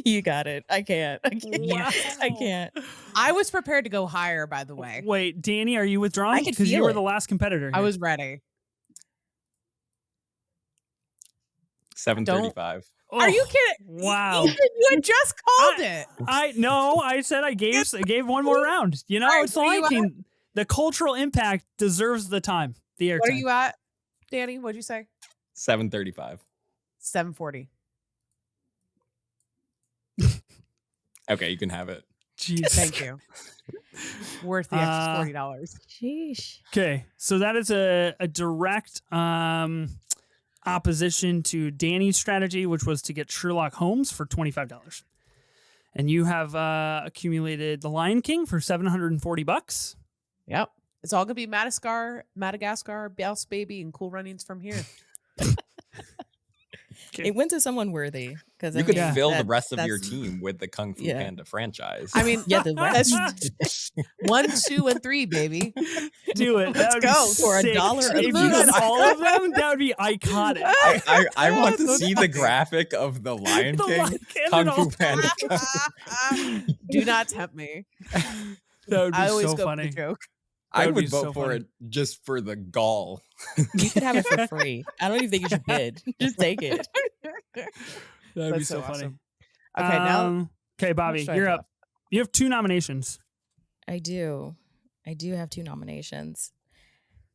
You got it. I can't. Wow. I can't. I was prepared to go higher, by the way. Wait, Danny, are you withdrawing? I could Because you feel were it. the last competitor. I here. was ready. 735. Are you kidding? Wow. Ethan, you had just called it. I said I gave one more round. You know, All right, it's where the you Lion King. The cultural impact deserves the time. The airtime. What are you at, Danny? What'd you say? 735. 740. Okay, you can have it. Jeez. Thank you. Worth the extra $40. Sheesh. Okay, so that is a direct opposition to Danny's strategy, which was to get Sherlock Holmes for $25. And you have accumulated The Lion King for $740. Yep. It's all gonna be Madagascar, Bounce Baby, and Cool Runnings from here. Okay. It went to someone worthy because You could fill the rest of your team with the Kung Fu Panda franchise. I mean, Yeah, the rest. that's 1, 2, and 3, baby. Do it. That would be go. For sick. $1 If you had all of them, that would be iconic. I want to see the graphic of the Lion The King Lion King Kung and all- Fu Panda. Do not tempt me. That would be I always so go funny. for the joke. I would be would vote so for funny. it just for the gall. You could have it for free. I don't even think you should bid. Just take it. That would be That's so so funny. awesome. Okay, now Okay, Bobby, much do I you're have up. You have 2 nominations. I do have 2 nominations.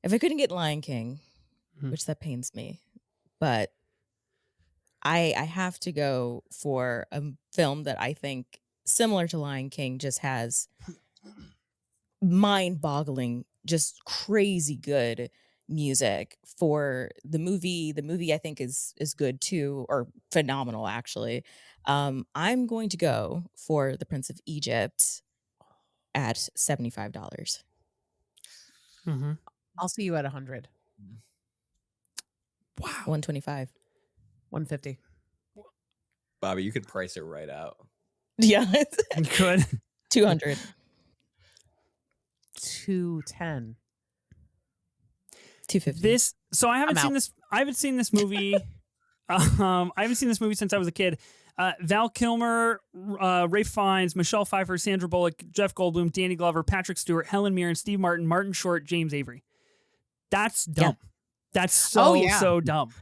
If I couldn't get Lion King, which that pains me, but I have to go for a film that I think, similar to Lion King, just has mind-boggling, just crazy good music for the movie. The movie I think is good too, or phenomenal actually. I'm going to go for The Prince of Egypt. at $75. Mm-hmm. I'll see you at 100. Wow. 125. 150. Bobbi, you could price it right out. Yeah. Good. 200. 210. 250. So I haven't seen this. I haven't seen this movie. I haven't seen this movie since I was a kid. Val Kilmer, Ralph Fiennes, Michelle Pfeiffer, Sandra Bullock, Jeff Goldblum, Danny Glover, Patrick Stewart, Helen Mirren, Steve Martin, Martin Short, James Avery. That's dumb. Yeah. That's so dumb.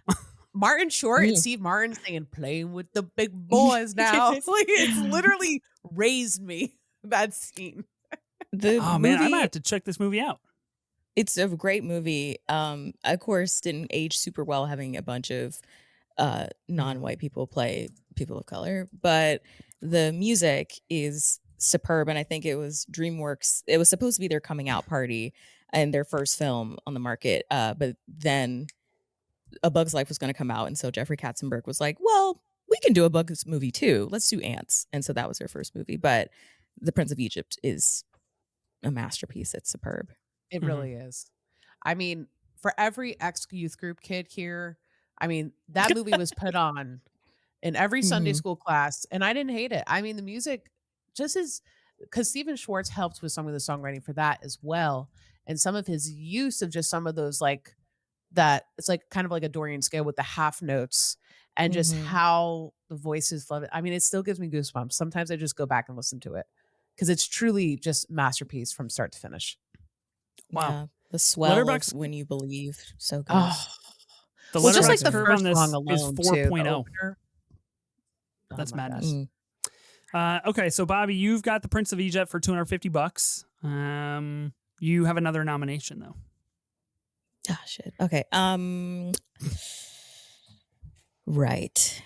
Martin Short and Steve Martin saying "Playing with the big boys" now. Like, it's literally raised me, that scene. The man, I might have to check this movie out. It's a great movie. Of course, didn't age super well, having a bunch of non-white people play people of color, but the music is superb. And I think it was DreamWorks. It was supposed to be their coming out party and their first film on the market. But then A Bug's Life was going to come out. And so Jeffrey Katzenberg was like, well, we can do a Bug's movie too. Let's do Ants. And so that was their first movie. But The Prince of Egypt is a masterpiece. It's superb. It really is. I mean, for every ex-youth group kid here, I mean, that movie was put on in every Sunday school class, and I didn't hate it. I mean, the music just is, because Stephen Schwartz helped with some of the songwriting for that as well. And some of his use of just some of those, like, that it's like kind of like a Dorian scale with the half notes and just how the voices love it. I mean, it still gives me goosebumps. Sometimes I just go back and listen to it because it's truly just masterpiece from start to finish. Wow. Yeah, the swell of When You Believe. So good. Oh. The Well, just like Letterboxd the curve first on this song alone, is too, 4.0. Oh That's my madness. gosh. Okay, so Bobbi, you've got The Prince of Egypt for $250. You have another nomination though. Oh shit. Okay. Right.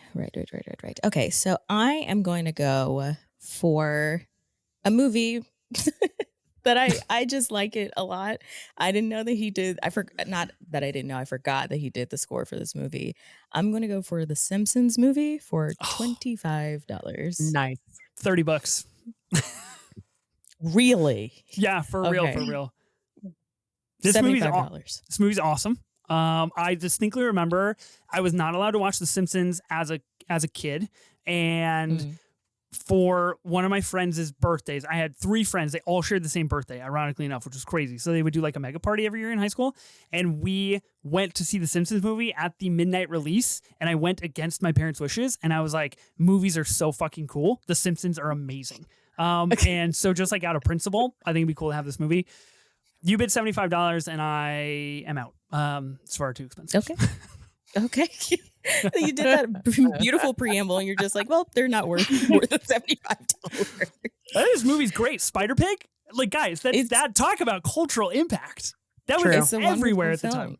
Okay, so I am going to go for a movie that I just like it a lot. I didn't know that he did. I forgot. Not that I didn't know. I forgot that he did the score for this movie. I'm going to go for the Simpsons movie for $25. Nice. $30. Really? Yeah, for real. This $75. This movie's awesome. I distinctly remember I was not allowed to watch The Simpsons as a kid, and for one of my friends' birthdays, I had 3 friends. They all shared the same birthday, ironically enough, which was crazy. So they would do like a mega party every year in high school, and we went to see the Simpsons movie at the midnight release, and I went against my parents' wishes, and I was like, movies are so fucking cool. The Simpsons are amazing. And so just like out of principle, I think it'd be cool to have this movie. You bid $75 and I am out. It's far too expensive. Okay. You did that beautiful preamble and you're just like, well, they're not worth more than $75. This movie's great. Spider Pig? Like, guys, that talk about cultural impact. That was everywhere at the time.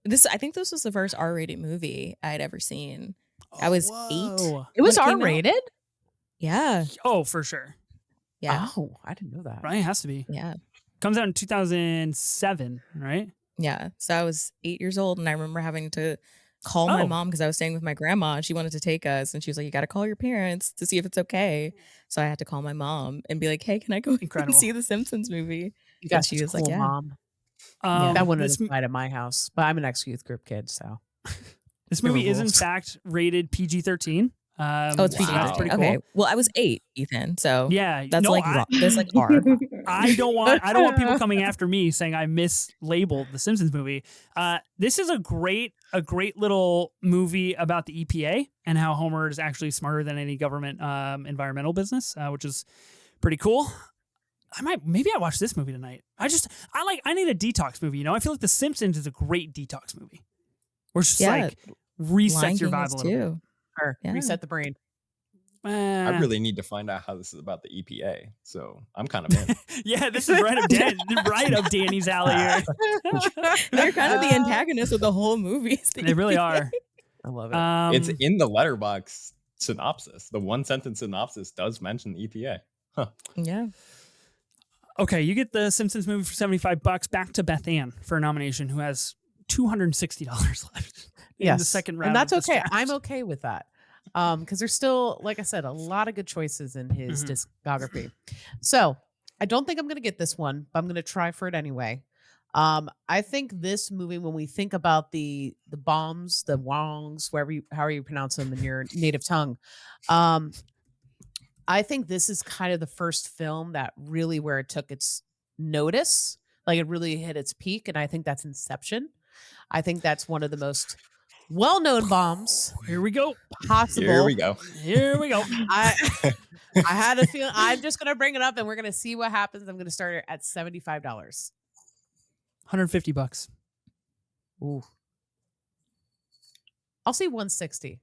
I think this was the first R-rated movie I had ever seen. I was 8. It was R-rated? Yeah. Oh, for sure. Yeah. Oh, I didn't know that. Right? It has to be. Yeah. Comes out in 2007, right? Yeah. So I was 8 years old and I remember having to call my mom because I was staying with my grandma and she wanted to take us and she was like, you got to call your parents to see if it's okay. So I had to call my mom and be like, hey, can I go and see the Simpsons movie? You got she was like, yeah. Mom. That wouldn't have applied at my house, but I'm an ex-youth group kid, so. This movie is in fact rated PG-13. It's PG-13. Pretty okay. cool. Well, I was 8, Ethan. So yeah, that's that's like R. I don't want people coming after me saying I mislabeled the Simpsons movie. This is a great little movie about the EPA and how Homer is actually smarter than any government environmental business, which is pretty cool. Maybe I watch this movie tonight. I need a detox movie. You know, I feel like The Simpsons is a great detox movie. Where it's just like resets your vibe a little bit. Reset the brain. I really need to find out how this is about the EPA, so I'm kind of in. Yeah, this is right up Danny's alley here. They're kind of the antagonists of the whole movie. They really are. I love it. It's in the Letterboxd synopsis. The 1-sentence synopsis does mention the EPA. Huh. Yeah. Okay, you get the Simpsons movie for $75. Back to Bethanne for a nomination, who has $260 left. In the second round. And that's okay. I'm okay with that. Because there's still, like I said, a lot of good choices in his discography. So I don't think I'm going to get this one, but I'm going to try for it anyway. I think this movie, when we think about the bombs, the wongs, however you pronounce them in your native tongue, I think this is kind of the first film that really where it took its notice, like it really hit its peak, and I think that's Inception. I think that's one of the most well-known bombs. Here we go. Possible. Here we go. Here we go. I had a feeling. I'm just gonna bring it up, and we're gonna see what happens. I'm gonna start it at $75. $150. Ooh. I'll say 160.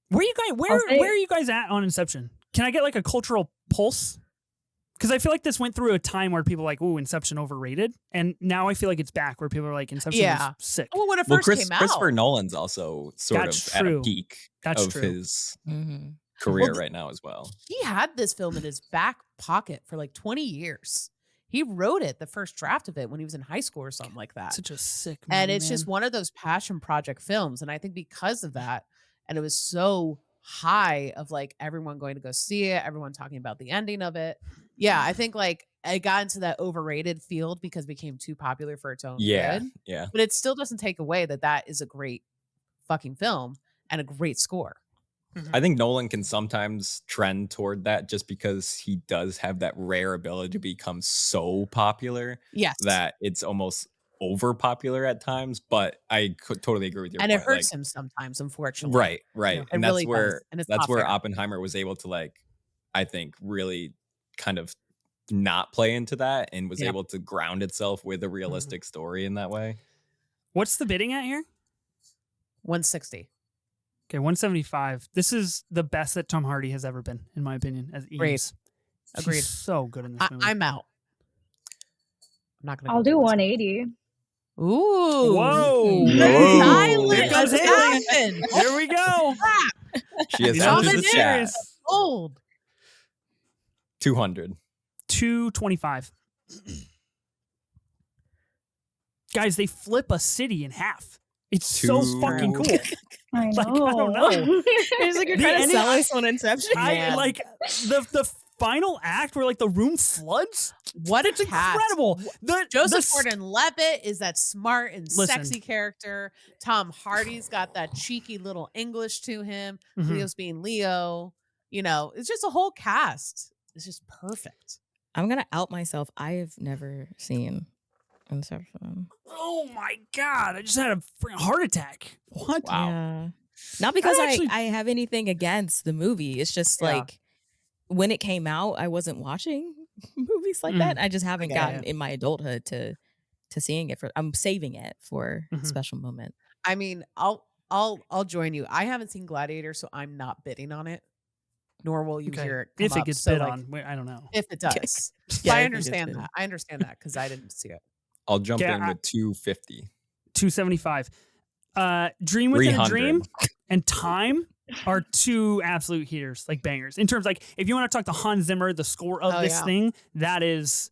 Where are you guys at on Inception? Can I get like a cultural pulse? Because I feel like this went through a time where people were like, ooh, Inception overrated. And now I feel like it's back where people are like, Inception is sick. Well, when it first came out. Christopher Nolan's also sort of at a peak of his career right now as well. He had this film in his back pocket for like 20 years. He wrote it, the first draft of it, when he was in high school or something like that. Such a sick movie, and it's just one of those passion project films. And I think because of that, and it was so high of like everyone going to go see it, everyone talking about the ending of it. Yeah, I think like it got into that overrated field because it became too popular for its own good. Yeah. But it still doesn't take away that is a great fucking film and a great score. I think Nolan can sometimes trend toward that just because he does have that rare ability to become so popular that it's almost over popular at times, but I could totally agree with your point. And it hurts him sometimes, unfortunately. Right. Yeah, and that's really where that's where fair. Oppenheimer was able to like, I think, really kind of not play into that and was able to ground itself with a realistic story in that way. What's the bidding at here? 160. Okay, 175. This is the best that Tom Hardy has ever been, in my opinion, as Eames. Agreed. He's so good in this movie. I'm out. I'm not gonna. I'll do 180. Ooh! Whoa! Here goes Hailey. Here we go. She has entered the chat. Old. 200. 225. Guys, they flip a city in half. It's so fucking cool. I know. Like, I don't know. It's like you're trying to sell us on Inception. I like the final act where like the room floods. What it's incredible. Joseph Gordon-Levitt is that smart and sexy character. Tom Hardy's got that cheeky little English to him. Leo's being Leo. You know, it's just a whole cast. It's just perfect. I'm gonna out myself. I have never seen Inception. Oh my god! I just had a freaking heart attack. What? Wow. Yeah. Not because I have anything against the movie. It's just like when it came out, I wasn't watching movies like that. I just haven't gotten in my adulthood to seeing it. I'm saving it for a special moment. I mean, I'll join you. I haven't seen Gladiator, so I'm not bidding on it. Nor will you hear it come if it up. gets So, bid like, on. I don't know. If it does. Yeah, I understand that. I understand that because I didn't see it. I'll jump in with 250. 275. Dream Within a Dream and Time are two absolute heaters, like bangers. In terms like if you want to talk to Hans Zimmer, the score of this thing, that is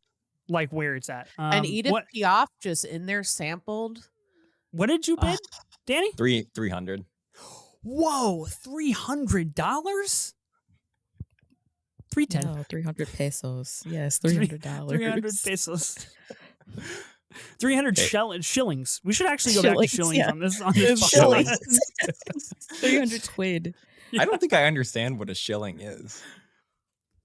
like where it's at. And Edith Piaf just in there sampled. What did you bid, Danny? 300. Whoa, $300? 310. No, 300 pesos. Yes, $300. 300 pesos. 300 shillings. We should actually go back to shillings on this. Shillings. 300 quid. I don't think I understand what a shilling is.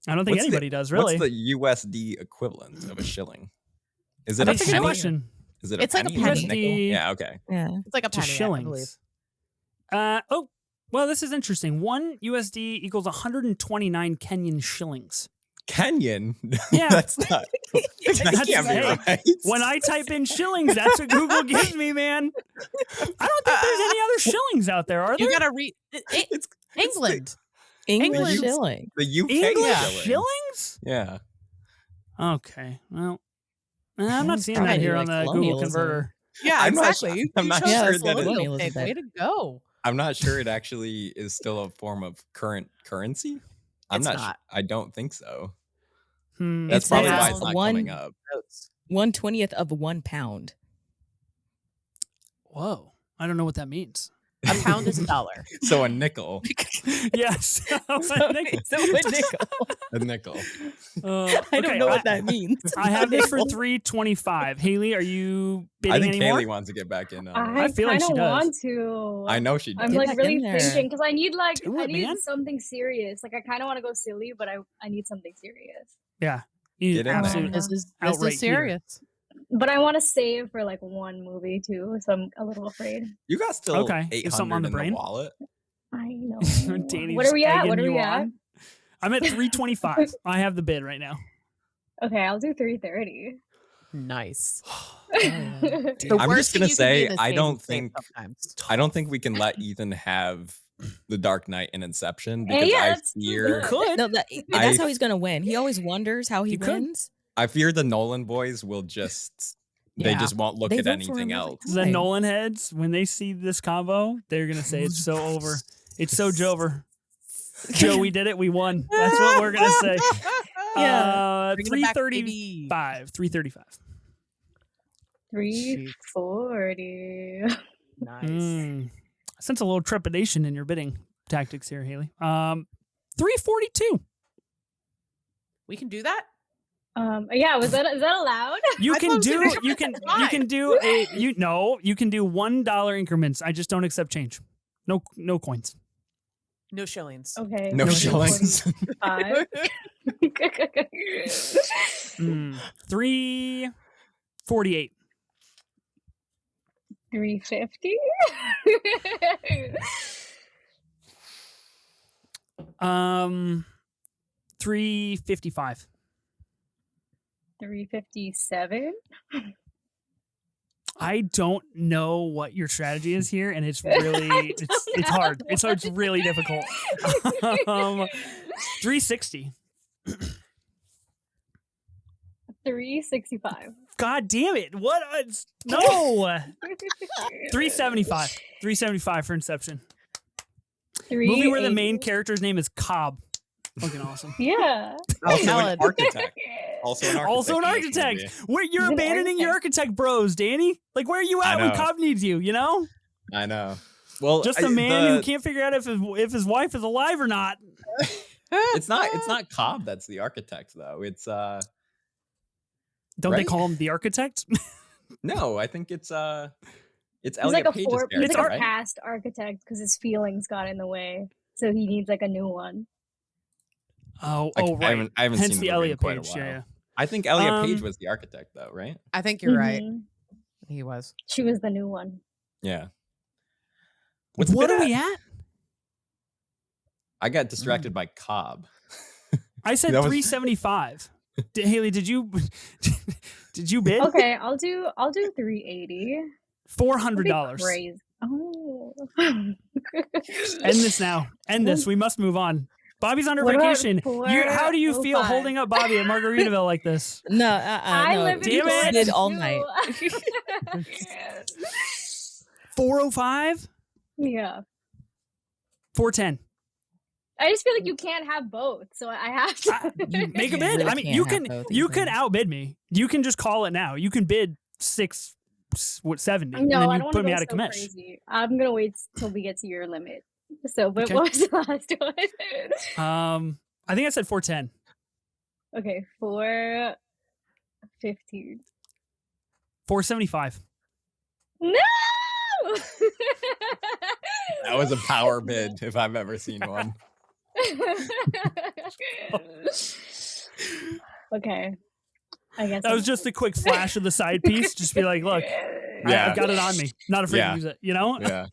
I don't think anybody does, really. What's the USD equivalent of a shilling? Is it That's a penny? A good question. Is it it's a penny? Like a penny. Nickel? Yeah, okay. Yeah. It's like a penny, shillings. I believe. Well, this is interesting. 1 USD equals 129 Kenyan shillings. Kenyan? Yeah. That's not. That can't be right. When I type in shillings, that's what Google gives me, man. I don't think there's any other shillings out there, are there? You gotta read England. English shilling. The UK English shillings? Yeah. Okay. Well, I'm not seeing that here on the Google converter. Yeah, exactly. I'm not sure that it's way to go. I'm not sure it actually is still a form of current currency. I'm not. I don't think so. That's probably why it's not coming up. 1/20th of £1. Whoa. I don't know what that means. A pound is $1. So a nickel. Yes. So a nickel. A nickel. I don't know what that means. I have this for $3.25. Haley, are you bidding I think anymore? Haley wants to get back in on it. I feel like she does. want to. I know she does. I'm Get like back really in there. thinking because I need man. something serious. Like I kind of want to go silly, but I need something serious. Yeah. Get in there. Absolutely. This Outright is serious. But I want to save for like one movie too, so I'm a little afraid. You got still Okay. You have something on 800 the in brain? the wallet. I know. Danny's What are we at? egging What are you we at? on. I'm at $3.25. I have the bid right now. Okay, I'll do $3.30. Nice. I'm worst just gonna thing you can be say in this I game don't is safe think sometimes. we can let Ethan have The Dark Knight and Inception Hey, because yeah, I that's fear Could. No, that's how he's gonna win. He always wonders how he wins. I fear the Nolan boys will just they Yeah. just won't look They at vote for anything him every else. time. The Nolan heads, when they see this combo, they're gonna say it's so over. It's so Jover. Joe, we did it. We won. That's what we're gonna say. Yeah. Bring it back, 335. 335. 340. Nice. I sense a little trepidation in your bidding tactics here, Haley. 342. We can do that. Yeah, is that allowed? You I can thought do it was you can do you can do $1 increments. I just don't accept change. No coins. No shillings. Okay. No shillings. 5. 348. 350. 355. 357. I don't know what your strategy is here, and it's really it's hard. It's really difficult. 360. 365. God damn it! What? No. 375. 375 for Inception. Movie where the main character's name is Cobb. Fucking awesome. Yeah. Also an Valid. architect. Also an architect. Where you're He's an abandoning your architect bros, Danny. Like, where are you at when know. Cobb needs you? You know, I know. Well, just a man who can't figure out if his wife is alive or not. It's not Cobb that's the architect though. It's Don't they Right? call him the architect? no. I think it's He's Elliot like a Page's he's like character, a right? past architect because his feelings got in the way, so he needs like a new one. Oh, I right. haven't Hence seen the movie in Elliot quite a Page. while. Yeah. I think Elliot Page Um, was the architect though, right? I think you're right. Mhm. He was. She was the new one. Yeah. What the bid are we at? I got distracted by Cobb. I said That was- 375. Haley, did you bid? Okay, I'll do 380. $400. Crazy. Oh. End this now. End this. We must move on. Bobby's on her What about vacation. How do you feel 405? holding up Bobby at Margaritaville like this? No, I no. live in Damn it. Florida Did all too. night. 405? Yeah. 410. I just feel like you can't have both, so I have to. Make a bid. really I mean, can't you have can both, you Ethan. can outbid me. You can just call it now. You can bid 670, and No, then I you don't put want me to out go of so commish. crazy. I'm gonna wait till we get to your limit. So, but Okay. what was the last one? I think I said 410. Okay, 415. 475. No. That was a power bid if I've ever seen one. Okay. I guess That was just a quick flash of the side piece. Just be like, look, Yeah. I've got it on me. Not afraid Yeah. to use it. You know? Yeah.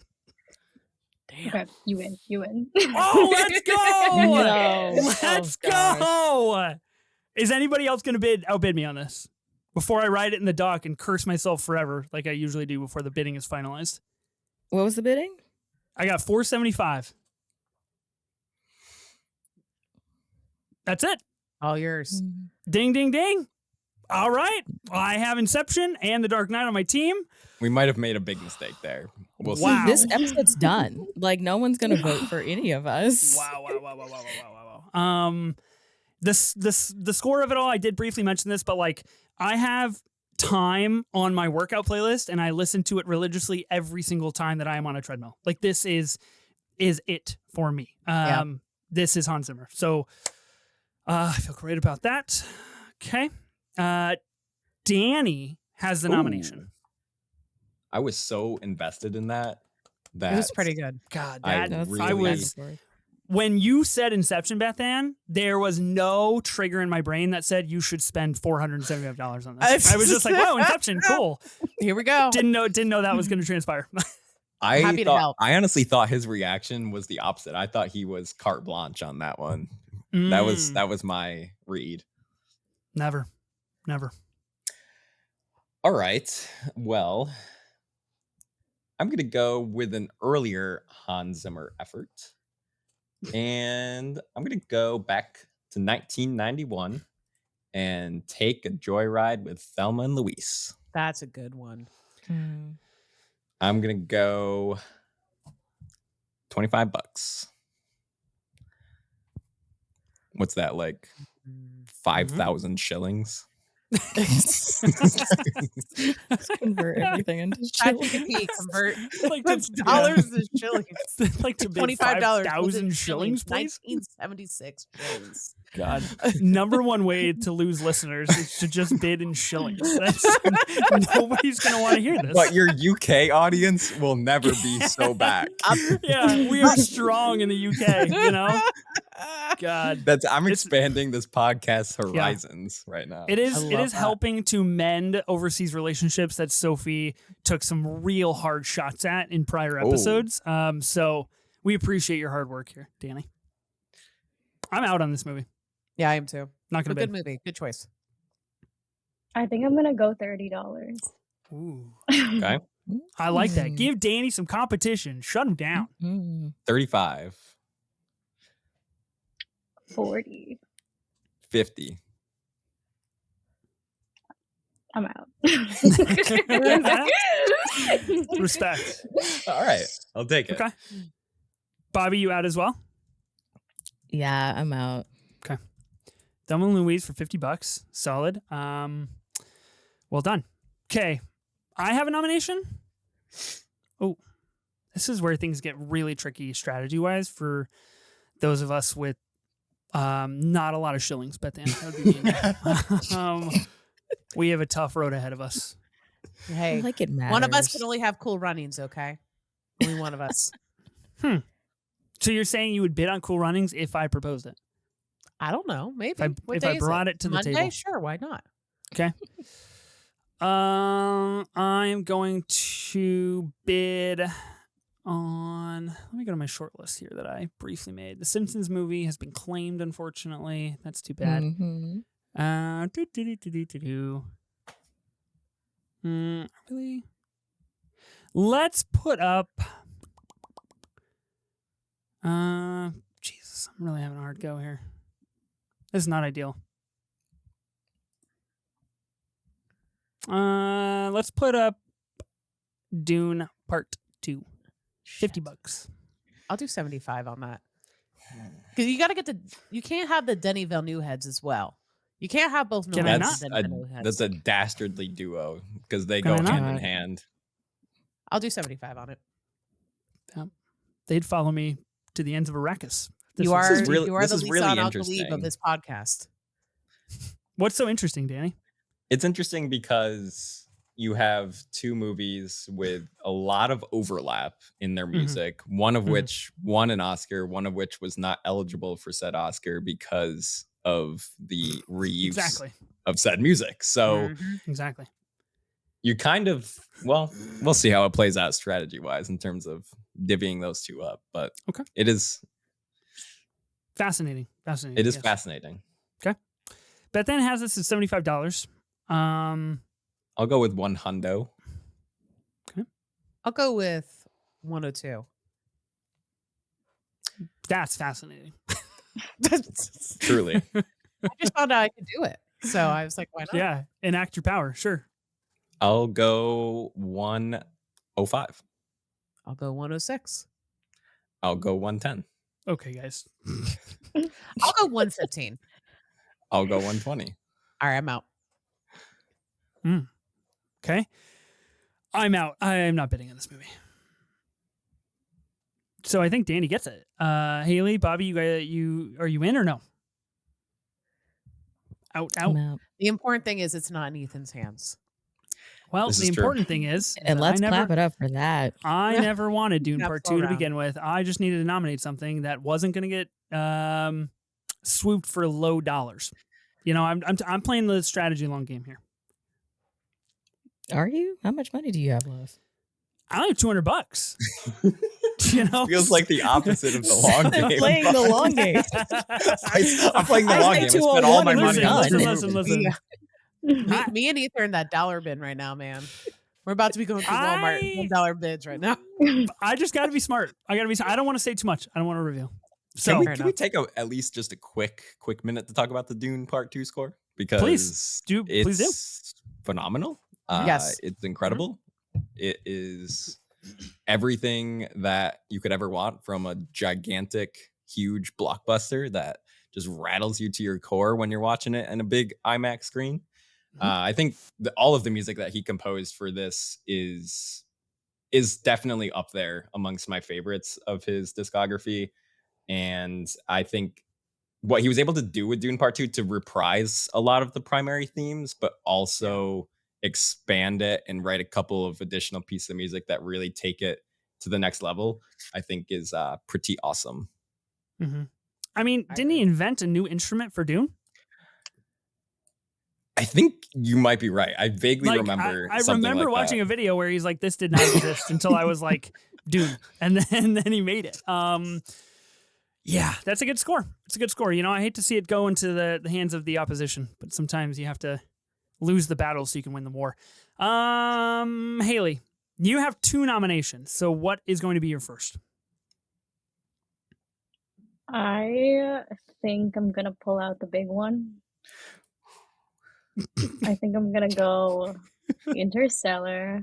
Okay, you win. You win. Oh, let's go! No. Let's Oh, gosh. go! Is anybody else going to outbid me on this before I write it in the doc and curse myself forever, like I usually do before the bidding is finalized? What was the bidding? I got 475. That's it. All yours. Ding, ding, ding. All right. I have Inception and The Dark Knight on my team. We might have made a big mistake there. We'll Wow. see. This episode's done. Like, no one's gonna vote for any of us. Wow. The score of it all, I did briefly mention this, but like I have time on my workout playlist, and I listen to it religiously every single time that I am on a treadmill. Like, this is it for me. This is Hans Zimmer. So I feel great about that. Okay. Danny has the nomination. I was so invested in that. It was pretty good. God, I was. When you said Inception, Bethanne, there was no trigger in my brain that said you should spend $475 on this. I was just like, "Whoa, Inception, cool." Here we go. Didn't know that was going to transpire. Happy to help. I honestly thought his reaction was the opposite. I thought he was carte blanche on that one. That was my read. Never. All right. Well, I'm going to go with an earlier Hans Zimmer effort. And I'm going to go back to 1991 and take a joyride with Thelma and Louise. That's a good one. I'm going to go $25. What's that, like 5,000 shillings? Convert everything into shillings. Convert dollars to shillings. Like to $25 1,000 shillings, please. 1976 shillings. God, number one way to lose listeners is to just bid in shillings. Nobody's gonna want to hear this. But your UK audience will never be so back. Yeah, we are strong in the UK. You know. God, I'm expanding this podcast's horizons right now. It is helping to mend overseas relationships that Sophie took some real hard shots at in prior episodes. So we appreciate your hard work here, Danny. I'm out on this movie. Yeah, I am too. Not gonna good movie. Good choice. I think I'm gonna go $30. Ooh. Okay. I like that. Give Danny some competition. Shut him down. 35. 40. 50. I'm out. Respect. All right. I'll take it. Okay. Bobby, you out as well? Yeah, I'm out. Okay. Thelma and Louise for $50. Solid. Well done. Okay. I have a nomination. Oh, this is where things get really tricky strategy-wise for those of us with not a lot of shillings, but then that would be mean. We have a tough road ahead of us. Hey, like it matters. One of us can only have Cool Runnings, okay? Only one of us. So you're saying you would bid on Cool Runnings if I proposed it? I don't know. Maybe. If I brought it to the table. Sure, why not? Okay. I'm going to bid on. Let me go to my short list here that I briefly made. The Simpsons movie has been claimed, unfortunately. That's too bad. Really? Let's put up. Jesus, I'm really having a hard go here. This is not ideal. Let's put up Dune Part 2. $50. I'll do 75 on that. Because you got to get you can't have the Denis Villeneuve heads as well. You can't have both. That's a dastardly duo because they go hand in hand. I'll do 75 on it. Yeah. They'd follow me to the ends of Arrakis. You are the Lisan Al-Khalib of this podcast. What's so interesting, Danny? It's interesting because you have two movies with a lot of overlap in their music, one of which won an Oscar, one of which was not eligible for said Oscar because of the reuse of said music. So exactly. You kind of, well, we'll see how it plays out strategy-wise in terms of divvying those two up, but it is fascinating. It is fascinating. Okay. Bethanne has this at $75. I'll go with 100. Okay. I'll go with 102. That's fascinating. Truly. I just found out I could do it. So I was like, why not? Yeah. Enact your power. Sure. I'll go 105. I'll go 106. I'll go 110. Okay, guys. I'll go 115. I'll go 120. All right, I'm out. Okay. I'm out. I am not bidding on this movie. So I think Danny gets it. Hailey, Bobby, are you in or no? Out. The important thing is it's not in Ethan's hands. Well, the important thing is, and let's clap it up for that. I never wanted Dune Part 2 to begin with. I just needed to nominate something that wasn't going to get swooped for low dollars. You know, I'm playing the strategy long game here. Are you? How much money do you have left? I only have $200. You know, feels like the opposite of the long game. I'm playing the long game. I'm playing the long game. I spent all my money on Listen. Me and Ethan are in that dollar bin right now, man. We're about to be going through Walmart $1 bids right now. I just got to be smart. I don't want to say too much. I don't want to reveal. So can we take at least just a quick minute to talk about the Dune Part 2 score? Because please do. Phenomenal. Yes. It's incredible. It is everything that you could ever want from a gigantic, huge blockbuster that just rattles you to your core when you're watching it in a big IMAX screen. I think all of the music that he composed for this is definitely up there amongst my favorites of his discography. And I think what he was able to do with Dune Part 2 to reprise a lot of the primary themes, but also expand it and write a couple of additional pieces of music that really take it to the next level, I think is pretty awesome. Mm-hmm. I mean, didn't he invent a new instrument for Dune? I think you might be right. I vaguely remember. I remember watching a video where he's like, "This did not exist until I was like Dune," and then he made it. Yeah, that's a good score. It's a good score. You know, I hate to see it go into the hands of the opposition, but sometimes you have to lose the battle so you can win the war. Hailey, you have 2 nominations. So what is going to be your first? I think I'm going to pull out the big one. I think I'm going to go Interstellar.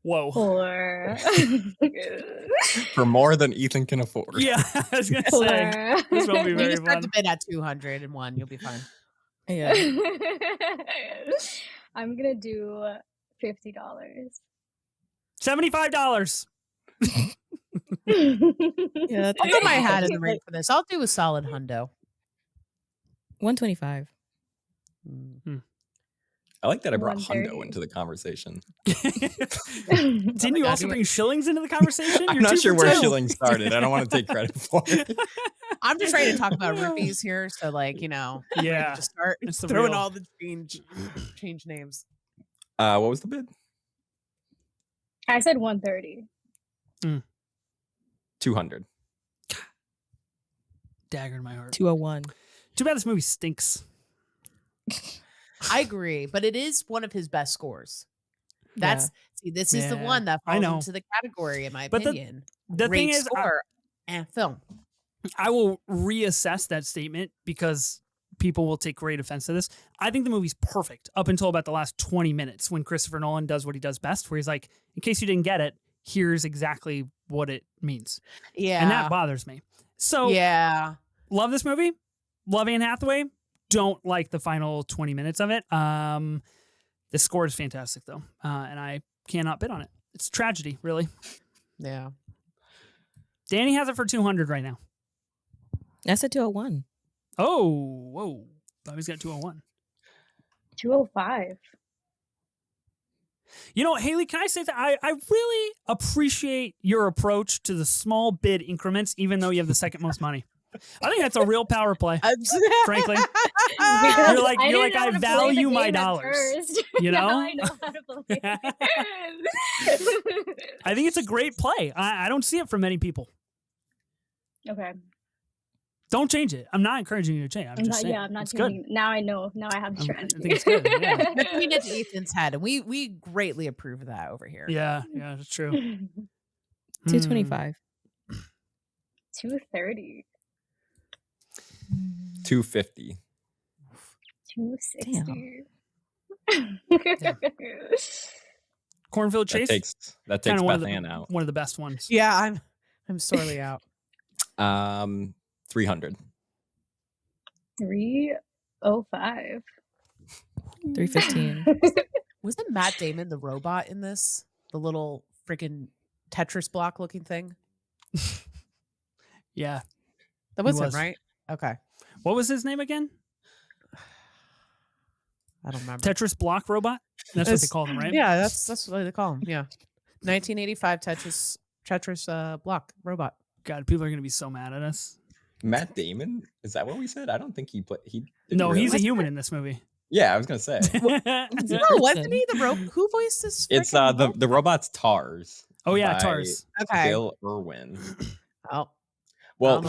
Whoa. For more than Ethan can afford. Yeah, I was going to say. This won't be very fun. Start the bid at 201. You'll be fine. Yeah. I'm going to do $50. $75. Yeah, I'll throw my hat in the ring for this. I'll do a solid hundo. 125. I like that I brought hundo into the conversation. Didn't you also bring shillings into the conversation? I'm not sure where shillings started. I don't want to take credit for it. I'm just ready to talk about rupees here. So, like, you know, yeah, just start throwing all the change names. What was the bid? I said 130. 200. Dagger in my heart. 201. Too bad this movie stinks. I agree, but it is one of his best scores. This is the one that falls into the category, in my opinion. The thing is, score and film. I will reassess that statement because people will take great offense to this. I think the movie's perfect up until about the last 20 minutes when Christopher Nolan does what he does best, where he's like, in case you didn't get it, here's exactly what it means. Yeah. And that bothers me. So, love this movie. Love Anne Hathaway. Don't like the final 20 minutes of it. The score is fantastic, though. And I cannot bid on it. It's a tragedy, really. Yeah. Danny has it for 200 right now. I said 201. Oh, whoa. Bobby's got 201. 205. You know, Hailey, can I say that I really appreciate your approach to the small bid increments, even though you have the second most money. I think that's a real power play, frankly. You're like, I value my dollars. You know? Now I know how to play. I think it's a great play. I don't see it from many people. Okay. Don't change it. I'm not encouraging you to change. I'm just saying. Yeah, I'm not it's changing. Good. Now I know. Now I have the strategy. I think it's good. Yeah. We get to Ethan's head, and we greatly approve of that over here. Yeah, that's true. 225. 230. 250. 260. Cornfield Chase. That takes Bethanne out. One of the best ones. Yeah, I'm sorely out. 300. 305. 315. Wasn't Matt Damon the robot in this? The little freaking Tetris block looking thing? Yeah. That was him, right? Okay. What was his name again? I don't remember. Tetris block robot? That's what they call him, right? Yeah, that's what they call him. Yeah. 1985 Tetris block robot. God, people are going to be so mad at us. Matt Damon? Is that what we said? I don't think he played. No, he's a human in this movie. Yeah, I was gonna say. No, wasn't he the robot? Who voiced this? It's the robot's Tars. Oh yeah, Tars. Okay. Bill Irwin. Oh. Well,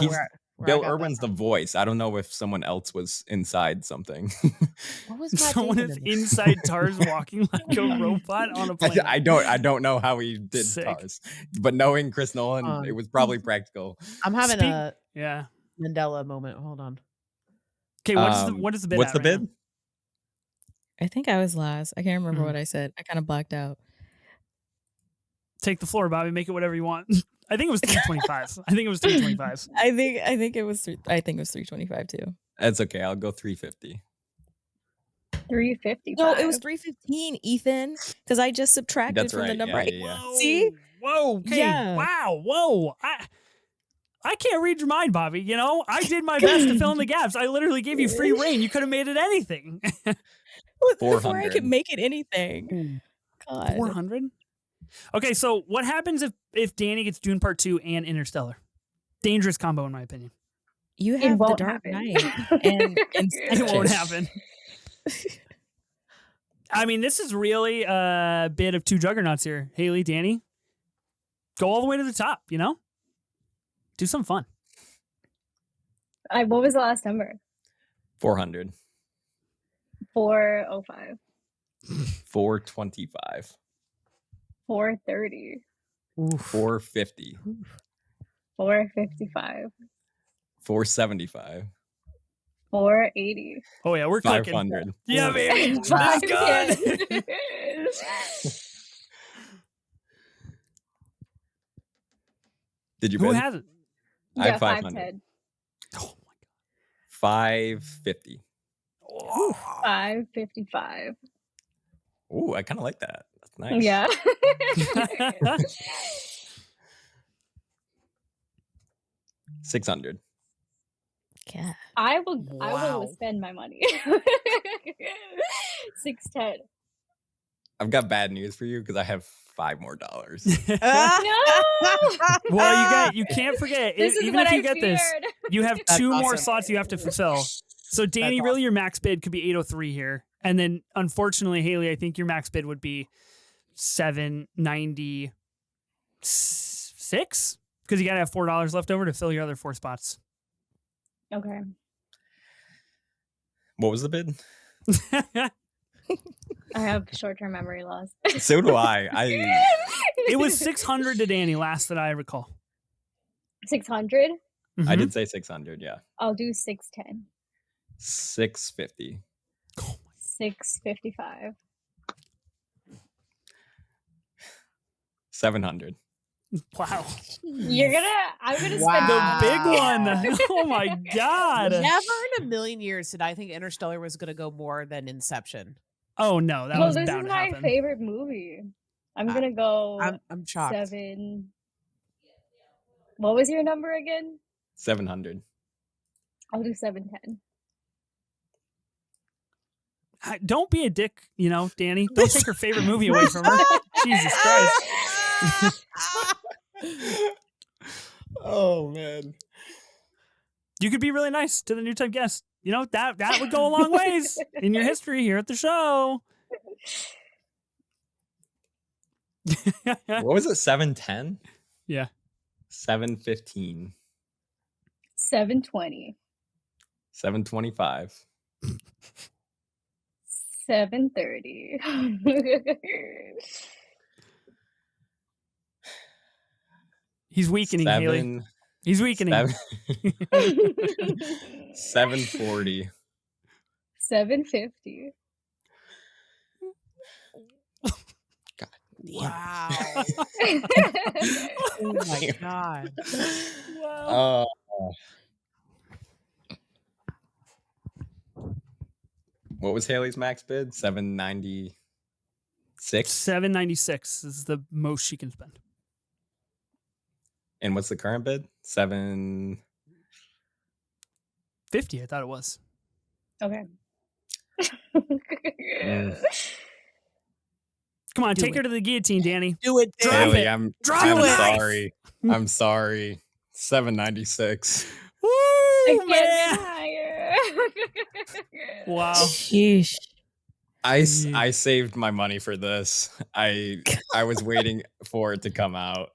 Bill Irwin's the voice. I don't know if someone else was inside something. What was Matt someone Damon is in this? inside Tars walking like a robot on a plane. I don't know how he did Sick. Tars, but knowing Chris Nolan, it was probably practical. I'm having a yeah Mandela moment. Hold on. Okay, what is the bid? What's the bid? Now? I think I was last. I can't remember what I said. I kind of blacked out. Take the floor, Bobby. Make it whatever you want. I think it was 325. I think it was 325. I think it was 325 too. That's okay. I'll go 350. 355. No, it was 315, Ethan, because I just subtracted That's from right. the number. Yeah. See? Whoa. Okay. Yeah. Wow. Whoa. I can't read your mind, Bobby. You know, I did my best to fill in the gaps. I literally gave you free reign. You could have made it anything. Before I could make it anything. God. 400? Okay, so what happens if Danny gets Dune Part 2 and Interstellar? Dangerous combo, in my opinion. You have The Dark Knight. And it won't happen. I mean, this is really a bit of two juggernauts here. Hailey, Danny, go all the way to the top, you know? Do something fun. What was the last number? 400. 405. 425. 430. 450. 455. 475. 480. Oh yeah, we're cooking. 500. Yeah, baby. That's good. Did you Who bid? has it? I Yeah, have 500. 510. Oh my 550. god. 555. Ooh, I kind of like that. That's nice. Yeah. 600. Yeah. I will Wow. spend my money. 610. I've got bad news for you because I have $5 more. No. Well, you can't forget. This is Even what if you I get this, feared. you have That's two more awesome. slots you have to fulfill. So, Danny, That's really your max bid could be 803 here. And then, unfortunately, Hailey, I think your max bid would be 796 because you got to have $4 left over to fill your other 4 spots. Okay. What was the bid? I have short-term memory loss. So do I. It was 600 to Danny last that I recall. 600. I did say 600. Yeah. I'll do 610. 650. 655. 700. Wow. I'm gonna Wow. spend The big one. Oh my God. Never in a million years did I think Interstellar was going to go more than Inception. Oh no, that Well, was this is bound to my happen. favorite movie. I'm gonna go I'm shocked. 7. What was your number again? 700. I'll do 710. Don't be a dick, you know, Danny. Don't take her favorite movie away from her. Jesus Christ. Oh man. You could be really nice to the new time guest. You know, that would go a long ways in your history here at the show. What was it? 710? Yeah. 715. 720. 725. 730. He's weakening, Hailey. He's weakening. 740. 750. God. Wow. Oh my God. Wow. What was Haley's max bid? 790. $796 is the most she can spend. And what's the current bid? $750. I thought it was. Okay. Come on, take her to the guillotine, Danny. Do it, Drop Hailey, it. I'm Drop it. sorry. I'm sorry. $796. Woo, I can't man. get higher. Wow. Sheesh. I saved my money for this. I was waiting for it to come out.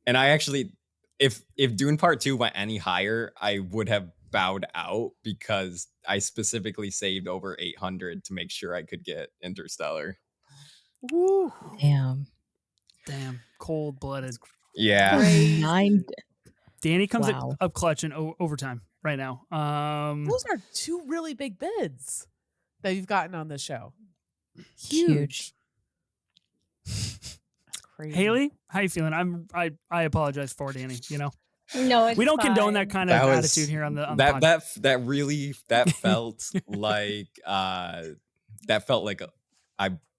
And I actually, if Dune Part 2 went any higher, I would have bowed out because I specifically saved over $800 to make sure I could get Interstellar. Woo. Damn. Cold-blooded. Yeah. Danny comes Wow. up clutch in overtime right now. Those are two really big bids that you've gotten on this show. Huge. That's crazy. Hailey, how you feeling? I apologize for Danny. You know, No, it's we don't fine. condone that kind of attitude here on the pod. that really felt like that felt like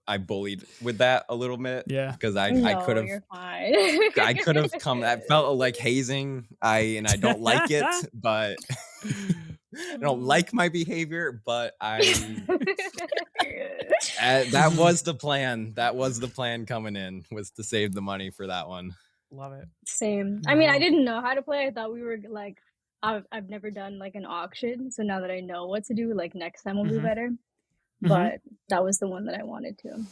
I bullied with that a little bit. Yeah, because I No, could have you're fine. I could have come. That felt like hazing. I don't like it, but I don't like my behavior. But that was the plan. That was the plan coming in, was to save the money for that one. Love it. Same. I mean, I didn't know how to play. I thought we were like, I've never done like an auction, so now that I know what to do, like next time will be better. But that was the one that I wanted to.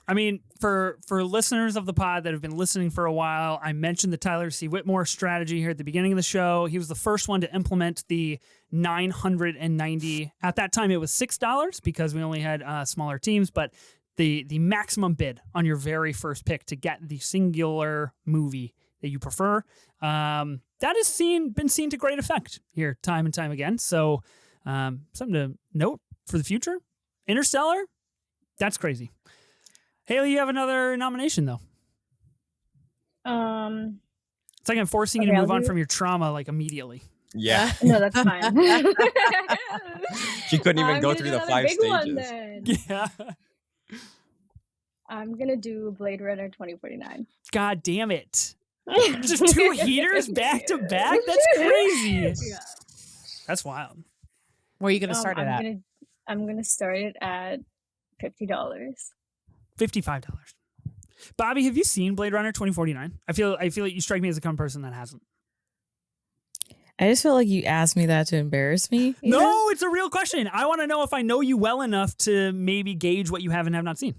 I mean, for listeners of the pod that have been listening for a while, I mentioned the Tyler C. Whitmore strategy here at the beginning of the show. He was the first one to implement the 990. At that time, it was $6 because we only had smaller teams, but the maximum bid on your very first pick to get the singular movie that you prefer, that has been seen to great effect here time and time again. So something to note for the future. Interstellar, that's crazy. Hailey, you have another nomination though. It's like I'm forcing you to move on from your trauma like immediately. Yeah. No, that's fine. She couldn't even go through the 5 stages. Yeah. I'm gonna do Blade Runner 2049. God damn it. Just 2 heaters back to back? That's crazy. Yeah. That's wild. Where are you gonna start it at? I'm gonna start it at $50. $55. Bobby, have you seen Blade Runner 2049? I feel like you strike me as a common person that hasn't. I just feel like you asked me that to embarrass me. No, it's a real question. I want to know if I know you well enough to maybe gauge what you have and have not seen.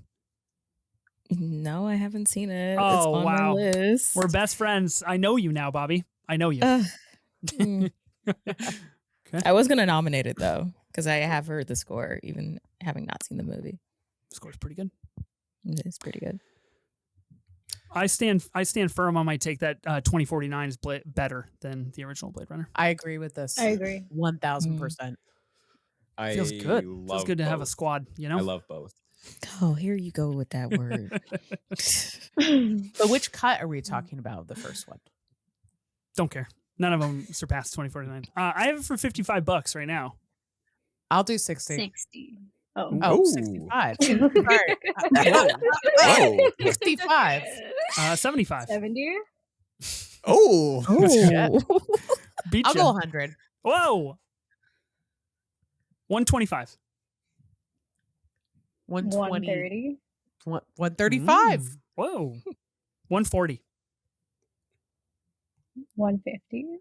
No, I haven't seen it. Oh, it's on wow. my list. We're best friends. I know you now, Bobby. I know you. Okay. I was going to nominate it, though, because I have heard the score, even having not seen the movie. Score's pretty good. It is pretty good. I stand firm on my take that 2049 is better than the original Blade Runner. I agree with this. I agree. 1000%. Feels good. Feels good to have a squad, you know? I love both. Oh, here you go with that word. But which cut are we talking about? The first one. Don't care. None of them surpassed 2049. I have it for $55 right now. I'll do 60. 60. Oh, 65. Sorry. Whoa. 65. 75. 70? Oh. Beat I'll ya. go 100. Whoa. 125. 120. 130? 135. Whoa. 140. 150?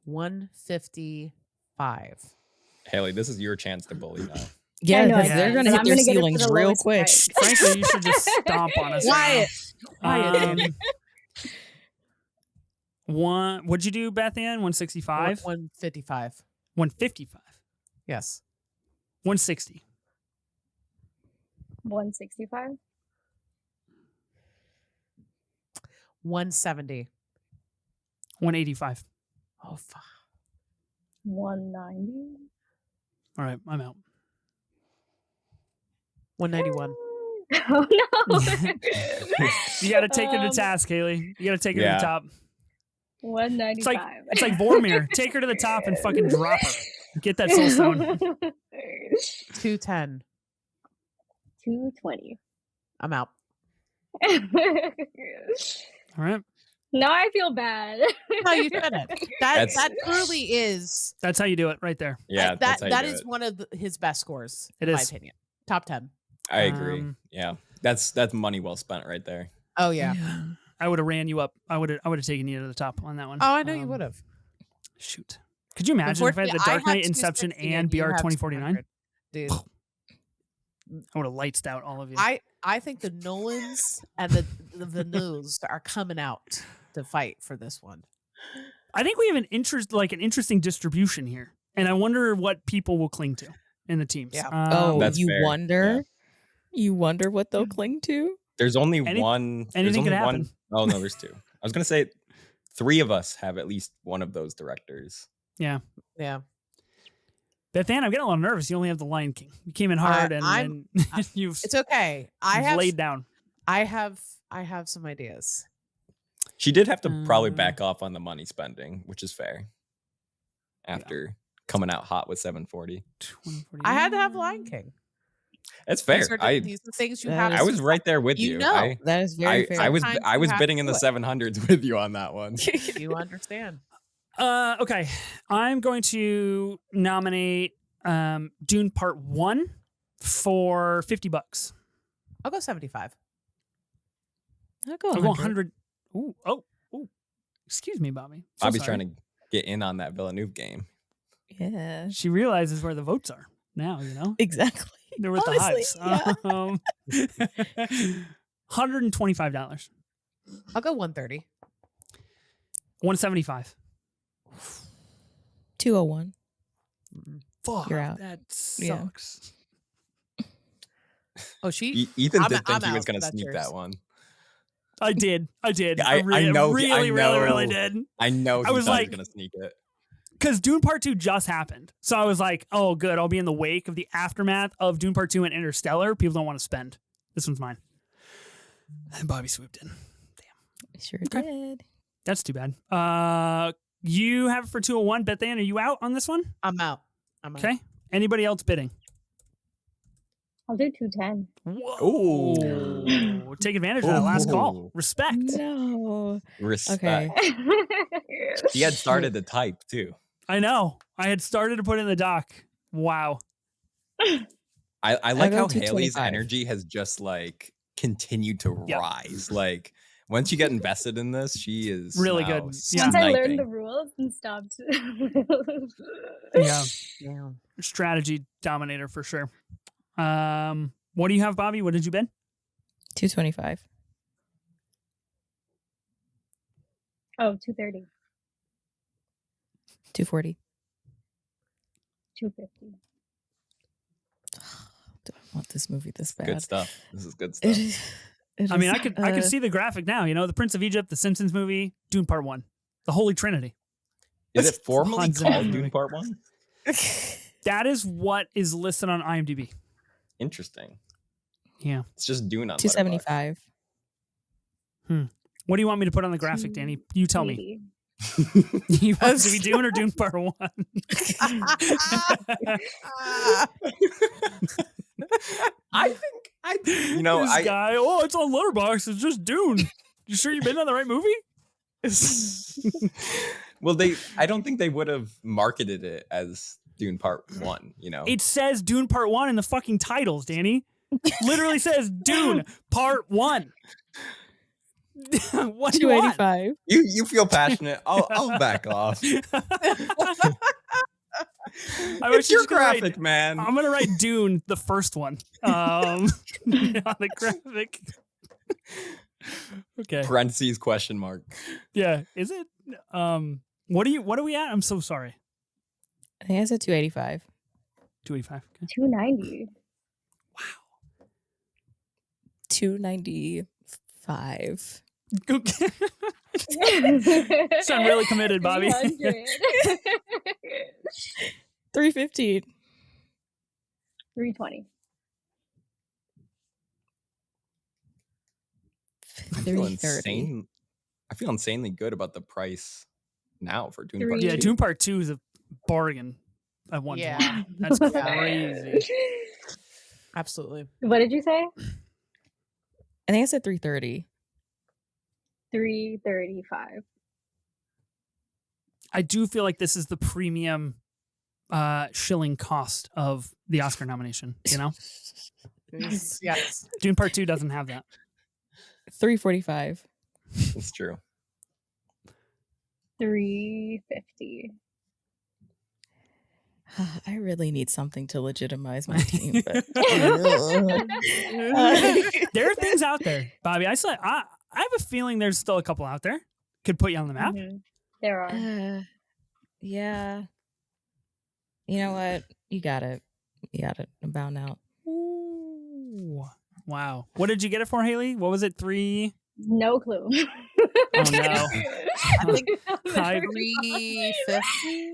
155. Hailey, this is your chance to bully now. Yeah, know, because I they're know. going to I'm hit their gonna get it for ceilings the real lowest quick. price. Frankly, you should just stomp on us. Quiet. What'd you do, Bethanne? 165? 155. 155. Yes. 160. 165? 170. 185. Oh, fuck. 190? All right, I'm out. 191. Oh no. You got to take her to task, Hailey. You got to take her to the top. 195. It's like Vormir. Take her to the top and fucking drop her. Get that soul stone. 210. 220. I'm out. All right. Now I feel bad. No, you shouldn't. That truly is. That's how you do it right there. Yeah, that is one of his best scores, in my opinion. Top 10. I agree. Yeah, that's money well spent right there. Oh yeah. I would have ran you up. I would have taken you to the top on that one. Oh, I know you would have. Shoot. Could you imagine if I had The Dark Knight, Inception, and BR 2049? Dude. I would have lightsed out all of you. I think the Nolans and the Villeneuves are coming out to fight for this one. I think we have an interesting distribution here, and I wonder what people will cling to in the teams. Yeah. That's you fair. Wonder. Yeah. You wonder what they'll cling to. There's only one. Anything could happen. Oh no, there's 2. I was gonna say 3 of us have at least one of those directors. Yeah. Yeah. Bethanne, I'm getting a little nervous. You only have The Lion King. You came in hard, and you've. It's okay. You've laid down. I have some ideas. She did have to probably back off on the money spending, which is fair. After coming out hot with 740, I had to have Lion King. That's fair. These are things you have. I was right there with you. Know, that is very fair. I was bidding in the 700s with you on that one. You understand. Okay, I'm going to nominate Dune Part 1 for $50. I'll go 75. I'll go 100. Ooh, excuse me, Bobby. Bobby's trying to get in on that Villeneuve game. Yeah, she realizes where the votes are now. Exactly. They're with the hives. $125. I'll go 130. 175. 201. Fuck, you're out. That sucks. Yeah. Oh, Ethan did think he was going to sneak that one. I did. Yeah, I really did. I know. I was like, going to sneak it because Dune Part 2 just happened, so I was like, "Oh, good. I'll be in the wake of the aftermath of Dune Part 2 and Interstellar. People don't want to spend. This one's mine." And Bobby swooped in. Damn. Sure did. That's too bad. You have it for 201. Bethanne, are you out on this one? I'm out. Okay. Anybody else bidding? I'll do 210. Whoa. Take advantage of that last call. Respect. No. Respect. Okay. He had started to type too. I know. I had started to put it in the doc. Wow. I like how Hailey's energy has just like continued to rise. Like once you get invested in this, she is really good. Yeah. Once I learned the rules and stopped. Yeah. Strategy dominator for sure. What do you have, Bobby? What did you bid? 225. Oh, 230. 240. 250. Do I want this movie this bad? Good stuff. This is good stuff. I mean, I could see the graphic now. The Prince of Egypt, the Simpsons movie, Dune Part 1, the Holy Trinity. Is it formally called Dune Part 1? That is what is listed on IMDb. Interesting. Yeah. It's just Dune on 275. What do you want me to put on the graphic, Danny? You tell me. You want it to be Dune or Dune Part 1? I think this guy, it's on Letterboxd. It's just Dune. You sure you've been on the right movie? Well, I don't think they would have marketed it as Dune Part 1, It says Dune Part 1 in the fucking titles, Danny. Literally says Dune Part 1. What do you want? 285. You feel passionate. I'll back off. It's your graphic, man. I'm gonna write Dune, the first one, on the graphic. Okay. Parentheses question mark. Yeah. Is it? What are we at? I'm so sorry. I think I said 285. 285. Okay. 290. Wow. 295. Okay. Sound really committed, Bobby. 315. 320. I feel insanely good about the price now for Dune Part 2. Yeah, Dune Part 2 is a bargain at one point. That's crazy. Absolutely. What did you say? I think I said 330. 335. I do feel like this is the premium shilling cost of the Oscar nomination, you know? Yes. Dune Part 2 doesn't have that. 345. It's true. 350. I really need something to legitimize my team. But there are things out there, Bobby. I have a feeling there's still a couple out there. Could put you on the map. Mm-hmm. There are. Yeah. You know what? You got it. I'm bound out. Ooh. Wow. What did you get it for, Hailey? What was it? 3? No clue. Oh no. I think 350.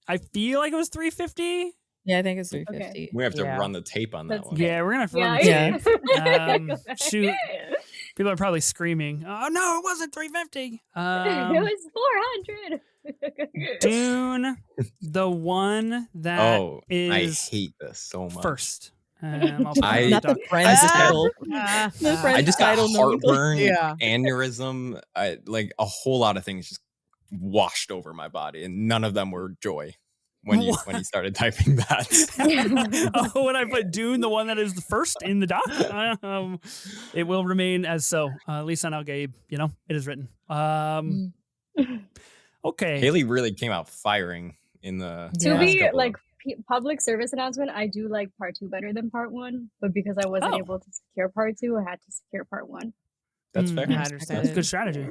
I feel like it was 350. Yeah, I think it's 350. Okay. We have to run the tape on that one. Yeah, we're gonna have to run the tape. Shoot. People are probably screaming, "Oh no, it wasn't 350." It was 400. Dune, the one that I hate this so much. First. Not the Friends title. I just got heartburn, aneurysm, like a whole lot of things just washed over my body, and none of them were joy when you started typing that. When I put Dune, the one that is the first in the doc, it will remain as so. At least on Al Gabe, you know, it is written. Okay. Hailey really came out firing in the to be like public service announcement. I do like part 2 better than part 1, but because I wasn't able to secure part 2, I had to secure part 1. That's fair. I understand. That's good strategy.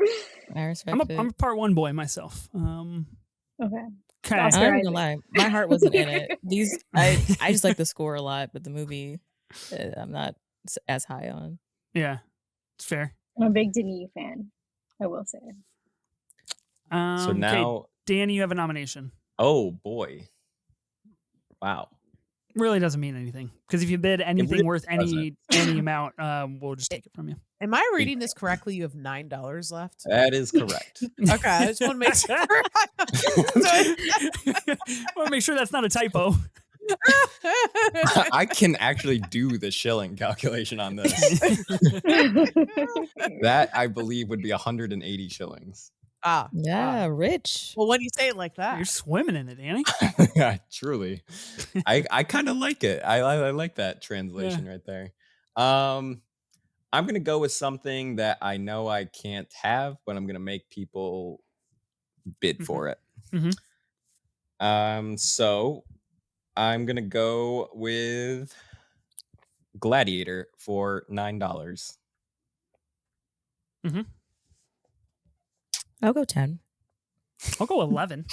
I respect it. I'm a part 1 boy myself. Okay. I'm not gonna lie, my heart wasn't in it. I just like the score a lot, but the movie, I'm not as high on. Yeah, it's fair. I'm a big Denis fan, I will say. So now, okay, Danny, you have a nomination. Oh boy! Wow. Really doesn't mean anything because if you bid anything worth any amount, we'll just take it from you. Am I reading this correctly? You have $9 left. That is correct. Okay, I just want to make sure. I want to make sure that's not a typo. I can actually do the shilling calculation on this. That I believe would be 180 shillings. Rich. Well, when you say it like that, You're swimming in it, Danny. Yeah, truly. I kind of like it. I like that translation right there. I'm gonna go with something that I know I can't have, but I'm gonna make people bid for it. So I'm gonna go with Gladiator for $9. I'll go 10. I'll go 11.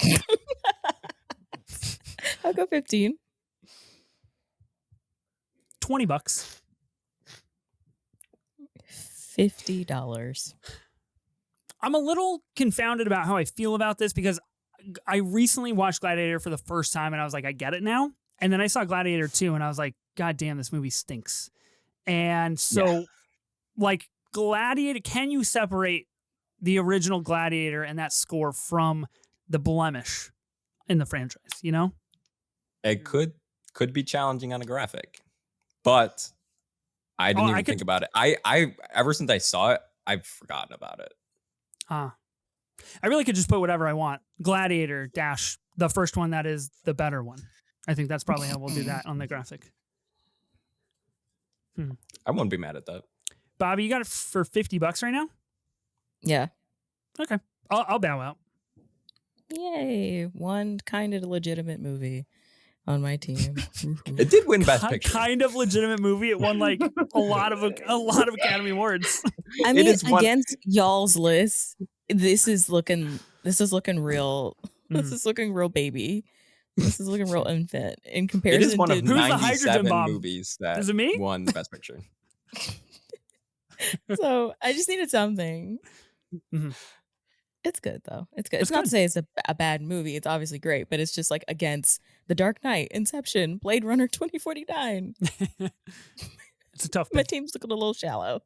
I'll go 15. $20. $50. I'm a little confounded about how I feel about this because I recently watched Gladiator for the first time and I was like, I get it now. And then I saw Gladiator 2 and I was like, God damn, this movie stinks. And so, like, Gladiator, can you separate the original Gladiator and that score from the blemish in the franchise, you know? It could be challenging on a graphic, but I didn't even think about it. I ever since I saw it, I've forgotten about it. I really could just put whatever I want. Gladiator dash the first one that is the better one. I think that's probably how we'll do that on the graphic. I wouldn't be mad at that. Bobby, you got it for $50 right now? Yeah. Okay. I'll bow out. Yay. One kind of legitimate movie on my team. It did win Best Picture. Kind of legitimate movie. It won like a lot of Academy Awards. I mean, against y'all's list, this is looking real. This is looking real baby. This is looking real infant in comparison. It is one of Who's the hydrogen 97 bomb? movies that Is it me? won Best Picture. So I just needed something. It's good though. It's good. It's not to say it's a bad movie. It's obviously great, but it's just like against The Dark Knight, Inception, Blade Runner 2049. It's a tough pick. My team's looking a little shallow.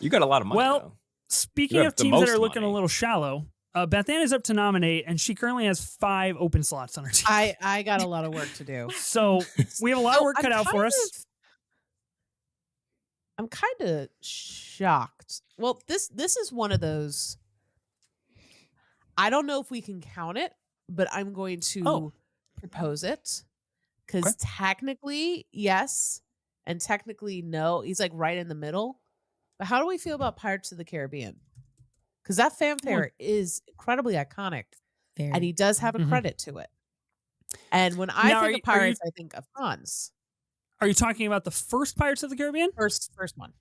You got a lot of money. Well, though. Speaking of teams that are looking a little shallow, Bethanne is up to nominate, and she currently has 5 open slots on her team. I got a lot of work to do. So we have a lot of work cut out for us. I'm kind of shocked. Well, this is one of those. I don't know if we can count it, but I'm going to propose it because technically yes, and technically no. He's like right in the middle. But how do we feel about Pirates of the Caribbean? Because that fanfare is incredibly iconic, and he does have a credit to it. And when I think of Pirates, I think of Hans. Are you talking about the first Pirates of the Caribbean? First one.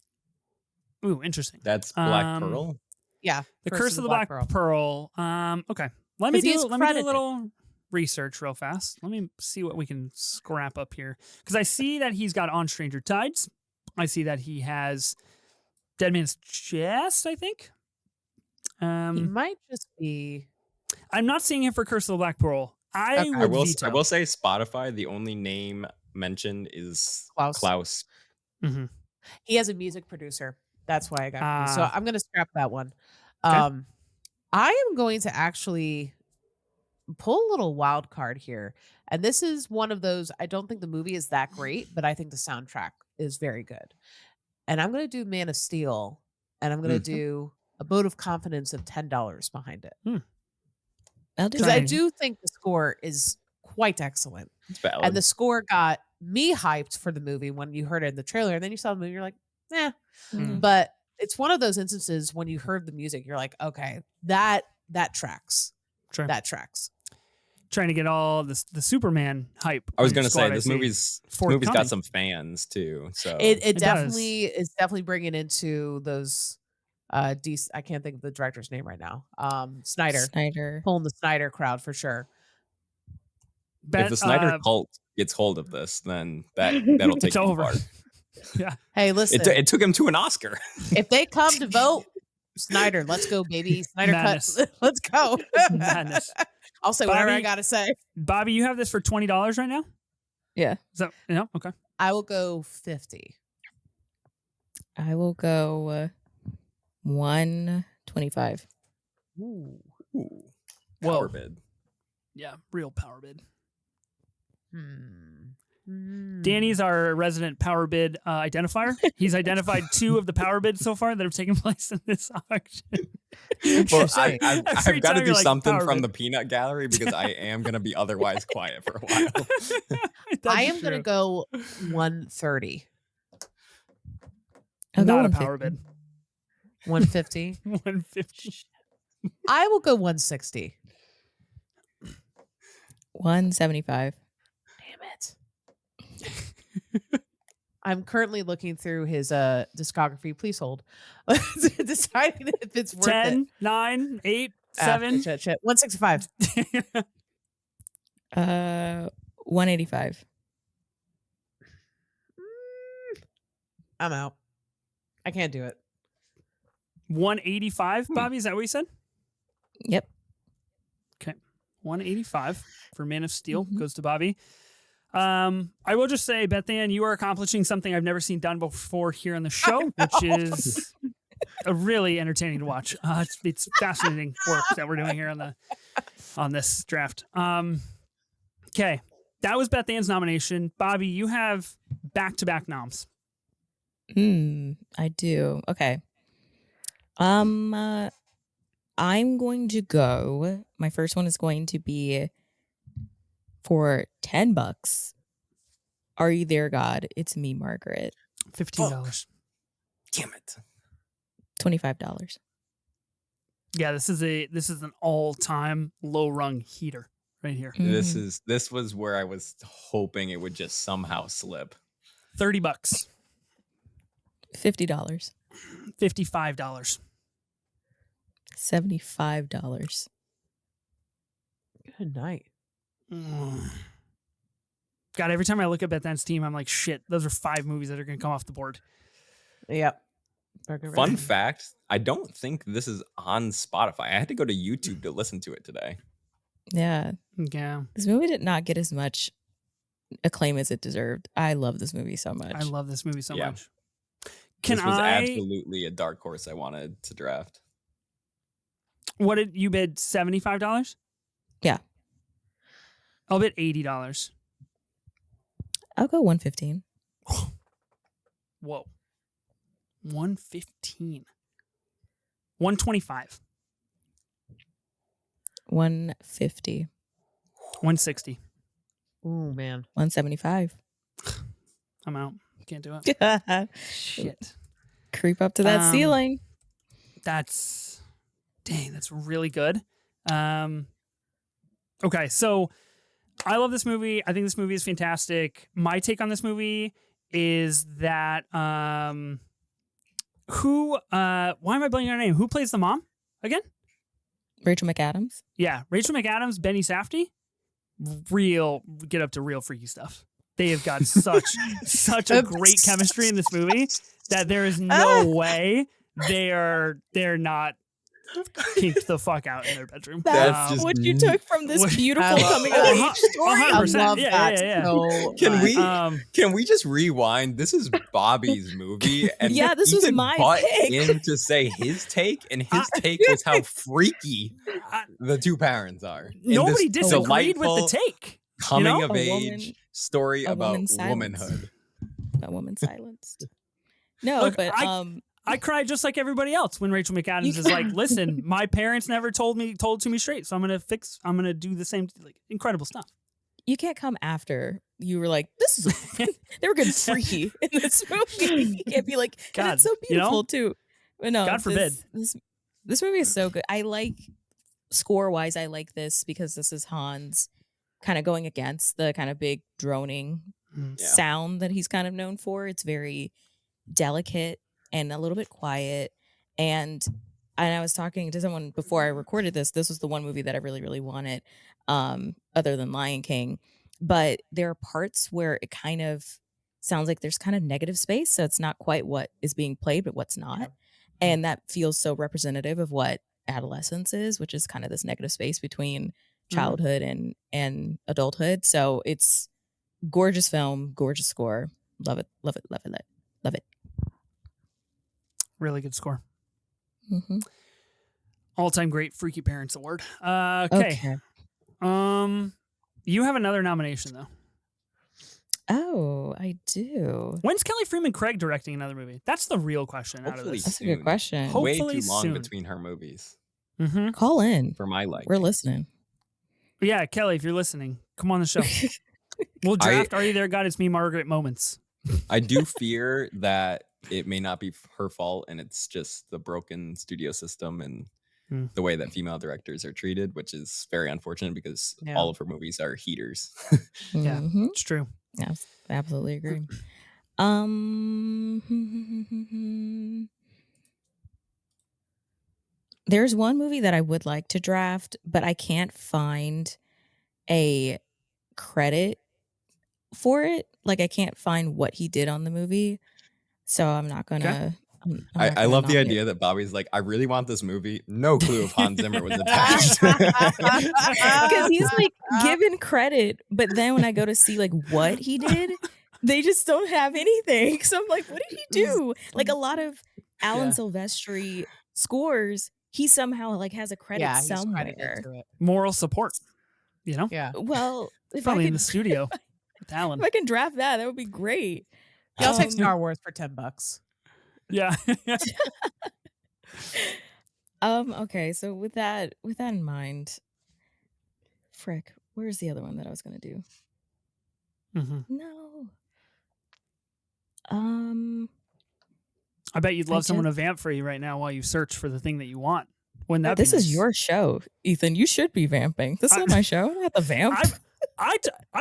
Ooh, interesting. That's Black Pearl. Yeah, The Curse of the Black Pearl. Okay, let me do a little research real fast. Let me see what we can scrap up here because I see that he's got On Stranger Tides. I see that he has Dead Man's Chest. I think. He might just be. I'm not seeing him for Curse of the Black Pearl. I will say Spotify. The only name mentioned is Klaus. Mm-hmm. He has a music producer. That's why I got confused. So I'm going to scrap that one. Okay. I am going to actually pull a little wild card here. And this is one of those, I don't think the movie is that great, but I think the soundtrack is very good. And I'm going to do Man of Steel, and I'm going to do a vote of confidence of $10 behind it. Because I do think the score is quite excellent. It's valid. And the score got me hyped for the movie when you heard it in the trailer, and then you saw the movie, you're like, eh. But it's one of those instances when you heard the music, you're like, okay, that tracks. Sure. That tracks. Trying to get all the Superman hype. I was going to say this movie's got some fans too. So it definitely is definitely bringing into those. I can't think of the director's name right now. Snyder pulling the Snyder crowd for sure. If the Snyder cult gets hold of this, then that'll take it over. Yeah. Hey, listen. It took him to an Oscar. If they come to vote, Snyder, let's go, baby. Snyder cut. Let's go. Madness. I'll say whatever I gotta say. Bobby, you have this for $20 right now? Yeah. So okay. I will go 50. I will go 125. Ooh. Power bid. Yeah, real power bid. Danny's our resident power bid identifier. He's identified 2 of the power bids so far that have taken place in this auction. Well, I've got to do something from the peanut gallery because I am going to be otherwise quiet for a while. I am going to go 130. Not a power bid. 150. 150. I will go 160. 175. Damn it. I'm currently looking through his discography. Please hold. Deciding if it's worth 10, it. 9, 8, 7. Shit. 165. 185. I'm out. I can't do it. 185, Bobby? Is that what you said? Yep. Okay. 185 for Man of Steel goes to Bobby. I will just say, Bethanne, you are accomplishing something I've never seen done before here on the show, which is really entertaining to watch. It's fascinating work that we're doing here on this draft. Okay, that was Bethanne's nomination. Bobby, you have back-to-back noms. I do. Okay. I'm going to go. My first one is going to be for $10. Are You There, God? It's Me, Margaret. $15. Damn it. $25. Yeah, this is an all-time low-rung heater right here. This was where I was hoping it would just somehow slip. $30. $50. $55. $75. Good night. God, every time I look at Bethanne's team, I'm like, shit, those are 5 movies that are going to come off the board. Yep. Fun fact, I don't think this is on Spotify. I had to go to YouTube to listen to it today. Yeah. Yeah. This movie did not get as much acclaim as it deserved. I love this movie so much. I love this movie so much. This was absolutely a dark horse I wanted to draft. What did you bid? $75? Yeah. I'll bid $80. I'll go 115. Whoa. 115. 125. 150. 160. Ooh, man. 175. I'm out. Can't do it. Shit. Creep up to that ceiling. That's really good. Okay, so I love this movie. I think this movie is fantastic. My take on this movie is that why am I blanking on her name? Who plays the mom again? Rachel McAdams. Yeah, Rachel McAdams, Benny Safdie. Get up to real freaky stuff. They have got such a great chemistry in this movie that there is no way they're not kinked the fuck out in their bedroom. That's just what you took from this beautiful coming of age story. 100%. I love that. Yeah. So Can we just rewind? This is Bobby's movie, and this Ethan was my bought pick. in to say his take, and his take was how freaky the two parents are. Nobody disagreed with the take. Coming of age story about womanhood. A woman silenced. No, Look, but I cried just like everybody else when Rachel McAdams is like, "Listen, my parents never told to me straight, so I'm gonna do the same." Like, incredible stuff. You can't come after you were like, "This is they were getting freaky in this movie." You can't be like, "God, it's so beautiful too." But no, God forbid. This movie is so good. I like score wise. I like this because this is Hans kind of going against the kind of big droning sound that he's kind of known for. It's very delicate and a little bit quiet. And I was talking to someone before I recorded this. This was the one movie that I really, really wanted, other than Lion King. But there are parts where it kind of sounds like there's kind of negative space. So it's not quite what is being played, but what's not. Yeah. And that feels so representative of what adolescence is, which is kind of this negative space between childhood and adulthood. So it's gorgeous film, gorgeous score. Love it, love it, love it, love it. Really good score. Mm-hmm. All-time great Freaky Parents Award. Okay. You have another nomination though. Oh, I do. When's Kelly Freeman Craig directing another movie? That's the real question. Hopefully out of this. That's a good question. Way Hopefully too long soon. between her movies. Mm-hmm. Call in for my life. We're listening. Yeah, Kelly, if you're listening, come on the show. We'll draft Are You There, God? It's Me, Margaret moments. I do fear that it may not be her fault, and it's just the broken studio system and the way that female directors are treated, which is very unfortunate because all of her movies are heaters. Yeah, it's true. Yeah, I absolutely agree. There's one movie that I would like to draft, but I can't find a credit for it. Like, I can't find what he did on the movie, so I'm not gonna. Okay. I love the idea that Bobby's like, I really want this movie. No clue if Hans Zimmer was attached. Because he's like given credit, but then when I go to see like what he did, they just don't have anything. So I'm like, what did he do? Like a lot of Alan Silvestri scores, he somehow like has a credit somewhere. Moral support, you know? Yeah. Well, if probably I in the studio with Alan. If I can draft that would be great. Yeah, I'll take Star Wars for $10. Yeah. Okay, so with that in mind, frick, where's the other one that I was gonna do? Mm-hmm. No. I bet you'd love someone to vamp for you right now while you search for the thing that you want. Wouldn't that this be is nice? Your show, Ethan. You should be vamping. This is not my show. I don't have to vamp. I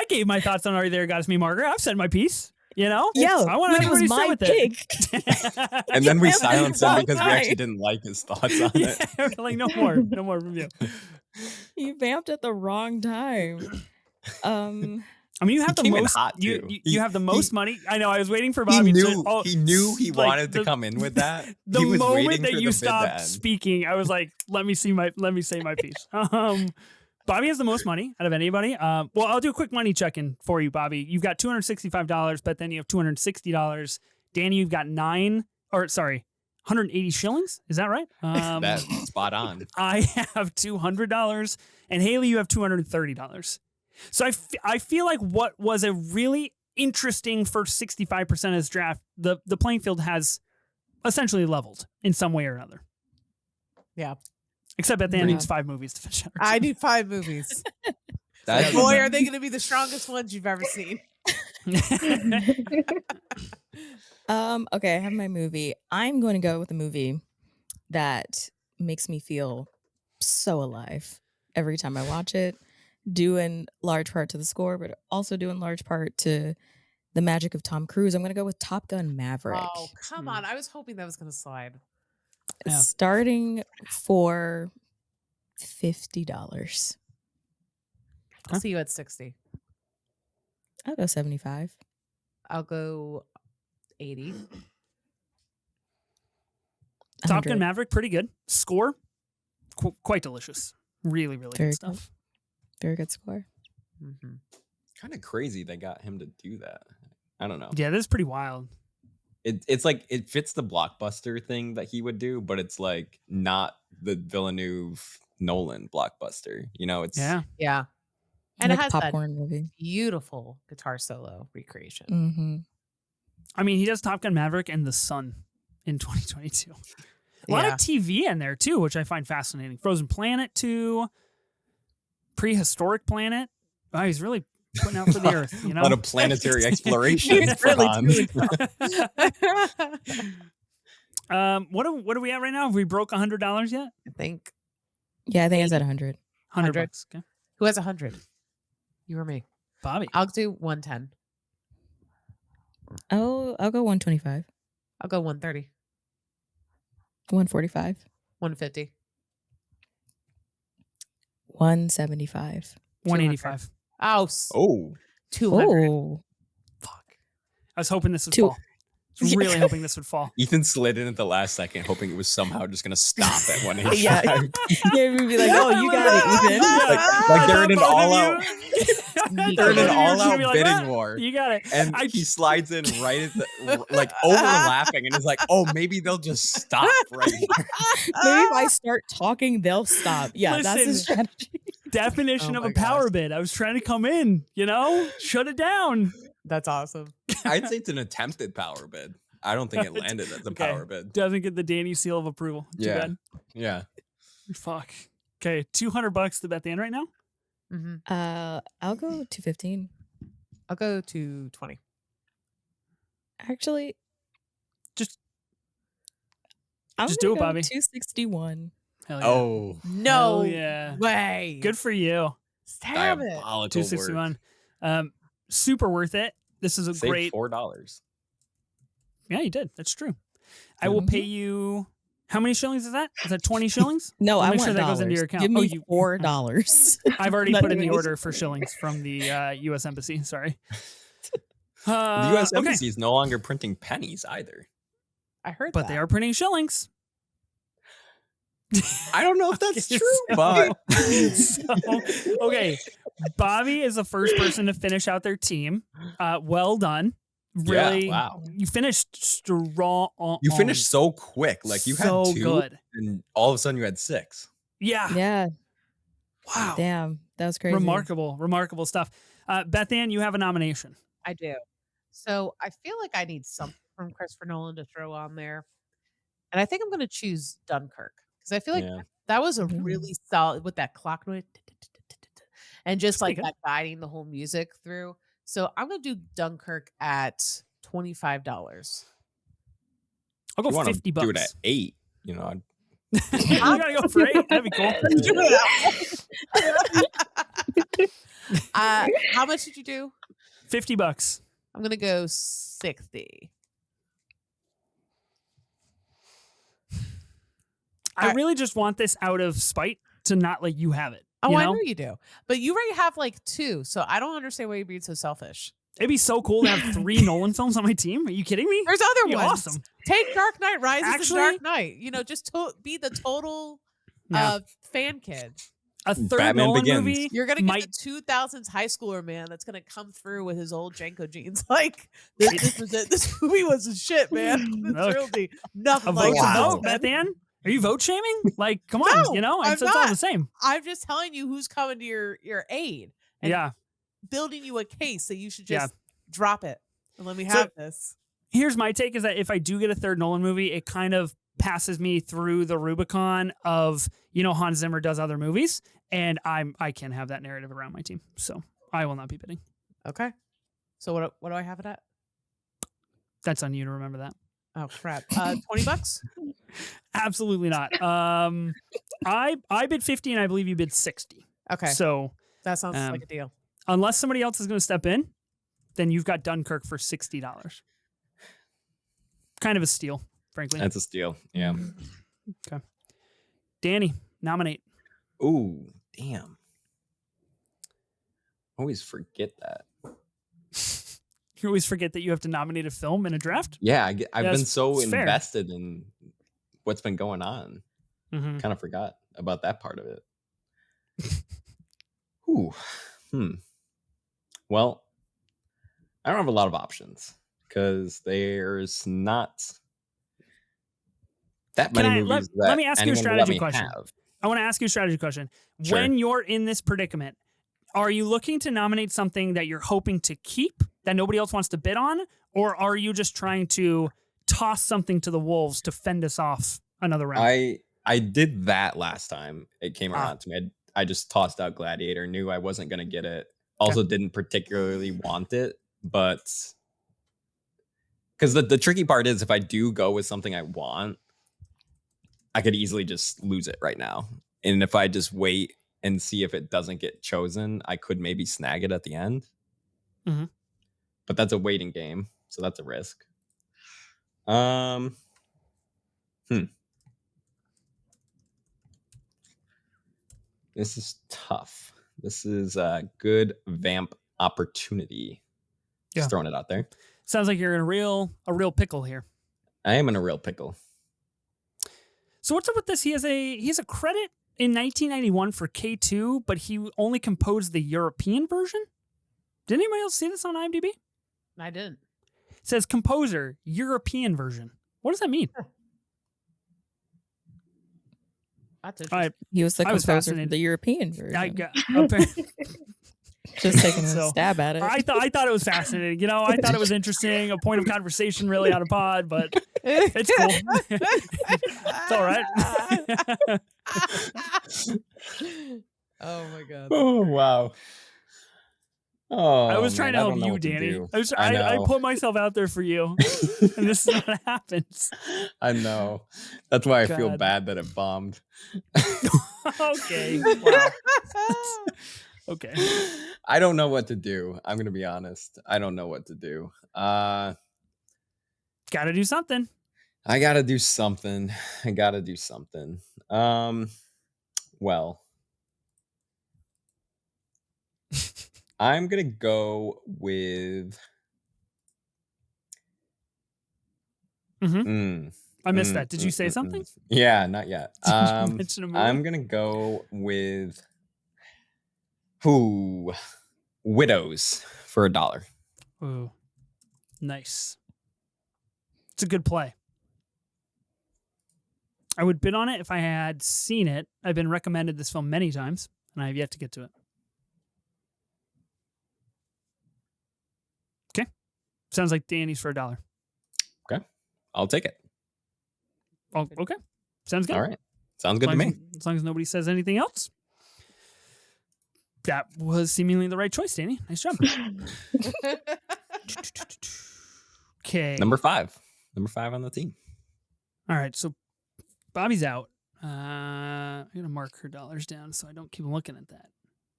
gave my thoughts on Are You There, God? It's Me, Margaret. I've said my piece. You know? Yeah, I want everybody to sit with pick. it. And then we silenced him because we actually didn't like his thoughts on it. Like, no more from you. You vamped at the wrong time. I mean, you have the most. You have the most money. I know. I was waiting for Bobby. He knew he wanted to come in with that. The moment that you stopped speaking, I was like, "Let me say my piece." Bobby has the most money out of anybody. Well, I'll do a quick money check-in for you, Bobby. You've got $265, but then you have $260. Danny, you've got 180 shillings. Is that right? That's spot on. I have $200, and Hailey, you have $230. So I feel like what was a really interesting first 65% of this draft, the playing field has essentially leveled in some way or another. Yeah. Except Bethanne needs 5 movies to finish out. I need 5 movies. Boy, are they going to be the strongest ones you've ever seen. Okay, I have my movie. I'm going to go with a movie that makes me feel so alive every time I watch it, due in large part to the score, but also due in large part to the magic of Tom Cruise. I'm going to go with Top Gun Maverick. Oh, come on. I was hoping that was going to slide. Yeah. Starting for $50. I'll see you at 60. I'll go 75. I'll go 80. Top Gun Maverick, pretty good. Score, quite delicious. Really, really Very good stuff. Very good score. Mm-hmm. Kind of crazy they got him to do that. I don't know. Yeah, this is pretty wild. It's like it fits the blockbuster thing that he would do, but it's like not the Villeneuve Nolan blockbuster. You know, it's Yeah. And like it has a popcorn movie. Beautiful guitar solo recreation. Mm-hmm. I mean, he does Top Gun Maverick and The Sun in 2022. A lot of TV in there too, which I find fascinating. Frozen Planet 2, Prehistoric Planet. Oh, he's really putting out for the Earth. You know, a lot of planetary exploration. It's really what are we at right now? Have we broke $100 yet? I think. Yeah, I think it's at 100. $100. Okay. Who has 100? You or me? Bobby. I'll do 110. Oh, I'll go 125. I'll go 130. 145. 150. 175. 185. Oh. 200. Oh. Fuck. I was hoping this would fall. I was really hoping this would fall. Ethan slid in at the last second, hoping it was somehow just going to stop at 185. Yeah, we'd be like, oh, you got it, Ethan. Like they're in an all-out... They're in an You're all-out like, bidding war. You got it. And he slides in right at the, like overlapping, and is like, "Oh, maybe they'll just stop right here." Maybe if I start talking, they'll stop. Yeah, that's his strategy. Definition of a power bid. I was trying to come in, shut it down. That's awesome. I'd say it's an attempted power bid. I don't think it landed as a power bid. Doesn't get the Danny seal of approval. Too bad. Yeah. Fuck. Okay, $200 to Bethanne right now. Mm-hmm. I'll go 215. I'll go 220. Actually, just I'm do it, Bobby. 261. Hell yeah. Oh no yeah. way! Good for you. Stab it. 261. Super worth it. This is a Saved great $4. Yeah, you did. That's true. I will pay you. How many shillings is that? Is that 20 shillings? No, I make want sure that dollars. goes into your account. Give me $4. I've already put in the order for shillings from the U.S. Embassy. Sorry. The U.S. Embassy is no longer printing pennies either. I heard but they are printing shillings. I don't know if that's true, but okay. Bobby is the first person to finish out their team. Well done. Really, wow. You finished strong. You finished so quick. Like you had 2, good. and all of a sudden you had 6. Yeah. Yeah. Wow. Damn, that was crazy. Remarkable stuff. Bethanne, you have a nomination. I do. So I feel like I need something from Christopher Nolan to throw on there, and I think I'm going to choose Dunkirk because I feel like that was a really solid with that clock noise, and just like that guiding the whole music through. So I'm going to do Dunkirk at $25. I'll go $50. Do it at 8. You gotta go for 8. That'd be cool. How much did you do? $50. I'm going to go 60. I really just want this out of spite to not let you have it. Oh, I know you do. But you already have like 2, so I don't understand why you're being so selfish. It'd be so cool to have 3 Nolan films on my team. Are you kidding me? There's other ones. Awesome. Take Dark Knight Rises and Dark Knight. Just be the total fan kid. A third Batman Nolan Begins. movie. You're going to get the 2000s high schooler man that's going to come through with his old Janko jeans. Like, this was it. This movie was a shit, man. It's really nothing like vote, Bethanne? Are you vote shaming? Like, come on, it's all the same. I'm just telling you who's coming to your aid. And building you a case that you should just drop it and let me have this. Here's my take: is that if I do get a third Nolan movie, it kind of passes me through the Rubicon of, Hans Zimmer does other movies, and I can't have that narrative around my team, so I will not be bidding. Okay. So what do I have it at? That's on you to remember that. Oh crap! $20? Absolutely not. I bid 50, and I believe you bid 60. Okay. So that sounds like a deal. Unless somebody else is going to step in, then you've got Dunkirk for $60. Kind of a steal, frankly. That's a steal. Yeah. Okay. Danny, nominate. Ooh, damn. Always forget that. You always forget that you have to nominate a film in a draft? Yeah, I've been so invested fair. in what's been going on. Mm-hmm. Kind of forgot about that part of it. Ooh. Well, I don't have a lot of options because there's not that many movies. Let me ask you a strategy question. I want to ask you a strategy question. Sure. When you're in this predicament, are you looking to nominate something that you're hoping to keep that nobody else wants to bid on? Or are you just trying to toss something to the wolves to fend us off another round? I did that last time it came around to me. I just tossed out Gladiator, knew I wasn't going to get it. Also didn't particularly want it, but because the tricky part is if I do go with something I want, I could easily just lose it right now. And if I just wait and see if it doesn't get chosen, I could maybe snag it at the end. Mm-hmm. But that's a waiting game, so that's a risk. This is tough. This is a good vamp opportunity. Just throwing it out there. Sounds like you're in a real pickle here. I am in a real pickle. So what's up with this? He has a credit in 1991 for K2, but he only composed the European version. Did anybody else see this on IMDb? I didn't. It says composer, European version. What does that mean? That's interesting. He was the composer of the European version. Just taking a stab at it. I thought it was fascinating. I thought it was interesting. A point of conversation really on a pod, but it's cool. It's all right. Oh my god. Oh wow. Oh, I was trying to help you, Danny. I put myself out there for you, and this is what happens. I know. That's why I feel bad that it bombed. Okay. Wow. Okay. I don't know what to do. I'm going to be honest. I don't know what to do. Gotta do something. I gotta do something. Well, I'm going to go with... I missed that. Did you say something? Yeah, not yet. I'm going to go with... Widows for $1. Ooh, nice. It's a good play. I would bid on it if I had seen it. I've been recommended this film many times, and I have yet to get to it. Okay. Sounds like Danny's for $1. Okay. I'll take it. Oh, okay. Sounds good. All right. Sounds good to me. As long as nobody says anything else. That was seemingly the right choice, Danny. Nice job. Okay. Number five on the team. All right. So Bobby's out. I'm going to mark her dollars down so I don't keep looking at that.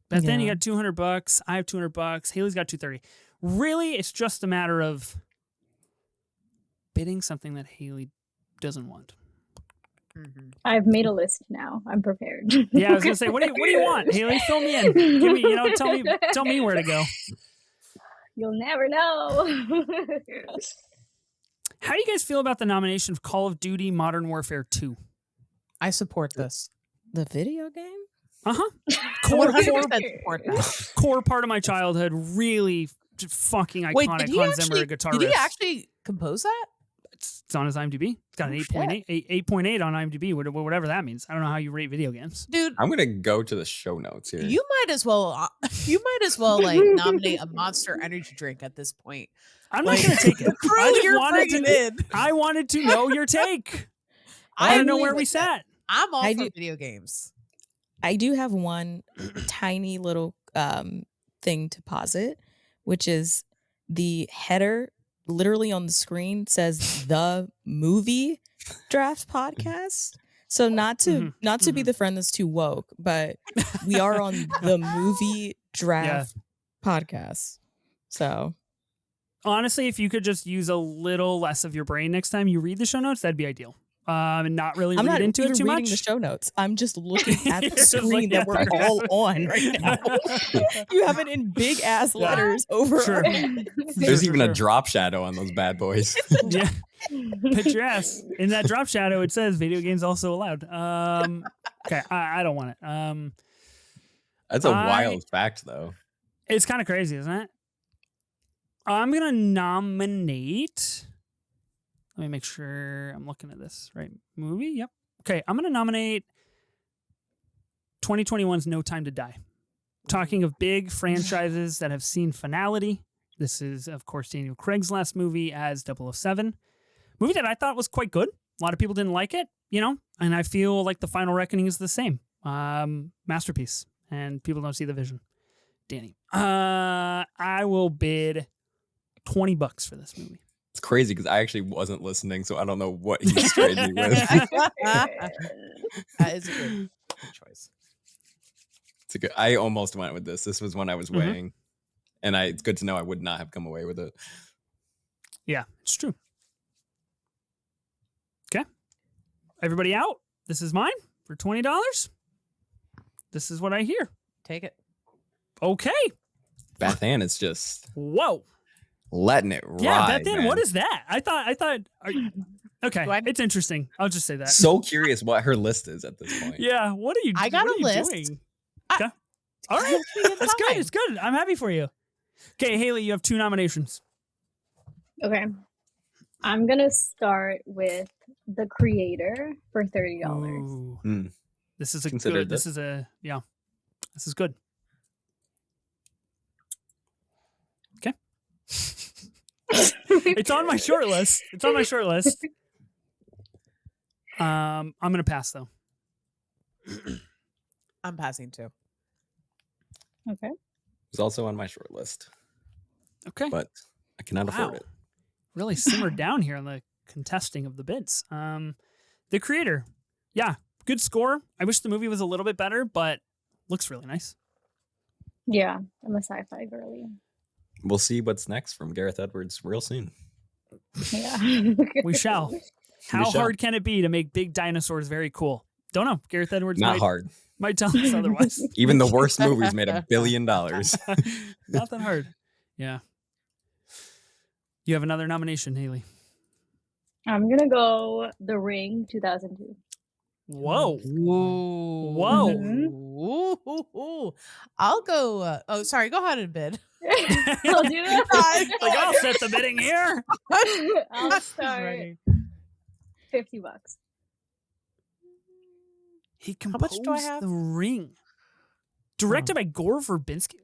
But then you got $200. I have $200. Hailey's got $230. Really, it's just a matter of bidding something that Hailey doesn't want. Mm-hmm. I've made a list now. I'm prepared. Yeah, I was gonna say, what do you want, Hailey? Fill me in. Give me, tell me where to go. You'll never know. How do you guys feel about the nomination of Call of Duty Modern Warfare 2? I support this. The video game? Core part of my childhood. Really fucking iconic Hans Zimmer guitar riff. Did he actually compose that? It's on his IMDb. It's got an 8.8 on IMDb, whatever that means. I don't know how you rate video games. Dude, I'm gonna go to the show notes here. You might as well like nominate a Monster Energy drink at this point. I'm not gonna take it. I wanted to know your take. I want to know where we sat. I'm all for video games. I do have one tiny little thing to posit, which is the header literally on the screen says the movie draft podcast. So not to be the friend that's too woke, but we are on the movie draft podcast. So honestly, if you could just use a little less of your brain next time you read the show notes, that'd be ideal. And not really read into it too much. I'm not reading the show notes. I'm just looking at the screen that we're all on right now. You have it in big ass letters over. Sure. There's even a drop shadow on those bad boys. Yeah. Picture ass. In that drop shadow, it says video games also allowed. Okay, I don't want it. That's a wild fact, though. It's kind of crazy, isn't it? I'm gonna nominate. Let me make sure I'm looking at this right movie. Yep. Okay, I'm gonna nominate 2021's No Time to Die. Talking of big franchises that have seen finality. This is, of course, Daniel Craig's last movie as 007. Movie that I thought was quite good. A lot of people didn't like it, and I feel like The Final Reckoning is the same. Masterpiece, and people don't see the vision. Danny. I will bid $20 for this movie. It's crazy because I actually wasn't listening, so I don't know what he strayed me with. That is a good choice. I almost went with this. This was when I was weighing, and it's good to know I would not have come away with it. Yeah, it's true. Okay. Everybody out? This is mine for $20. This is what I hear. Take it. Okay. Bethanne is just letting it ride. Yeah, Bethanne, man. What is that? I thought. Okay, it's interesting. I'll just say that. So curious what her list is at this point. Yeah, what are you? I got a list. Doing? Okay. All right, that's good. It's good. I'm happy for you. Okay, Hailey, you have 2 nominations. Okay, I'm gonna start with The Creator for $30. This is a Considered good. This is good. Okay. It's on my short list. I'm gonna pass though. I'm passing too. Okay. It's also on my short list. Okay. But I cannot afford it. Really simmered down here on the contesting of the bids. The Creator. Yeah, good score. I wish the movie was a little bit better, but looks really nice. Yeah, I'm a sci-fi girly. We'll see what's next from Gareth Edwards real soon. Yeah. We shall. How hard can it be to make big dinosaurs very cool? Don't know. Gareth Edwards hard. Might tell us otherwise. Even the worst movies made $1 billion. Not that hard. Yeah. You have another nomination, Hailey. I'm gonna go The Ring 2002. Whoa. Ooh. Whoa. Ooh. I'll go. Sorry. Go ahead and bid. I'll do that. I'll set the bidding here. I'll start $50. He composed The Ring. Directed by Gore Verbinski.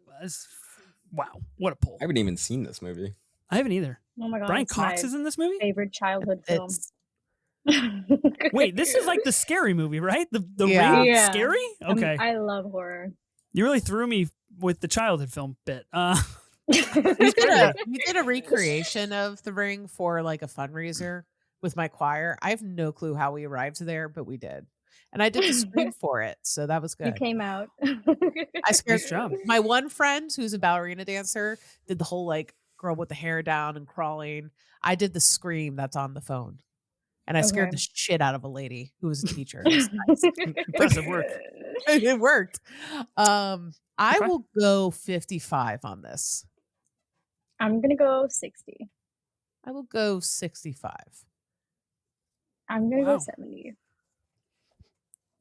Wow. What a pull. I haven't even seen this movie. I haven't either. Oh my god. Brian Cox is in this movie? Favorite childhood film. Wait, this is like the scary movie, right? The Yeah. Ring? Yeah. Scary? Okay. I love horror. You really threw me with the childhood film bit. We did a recreation of The Ring for like a fundraiser with my choir. I have no clue how we arrived there, but we did. And I did the scream for it, so that was good. You came out. I scared Nice job. my one friend who's a ballerina dancer did the whole like girl with the hair down and crawling. I did the scream that's on the phone. And I scared the shit out of a lady who was a teacher. It was nice. Impressive work. It worked. I will go 55 on this. I'm gonna go 60. I will go 65. I'm gonna go 70.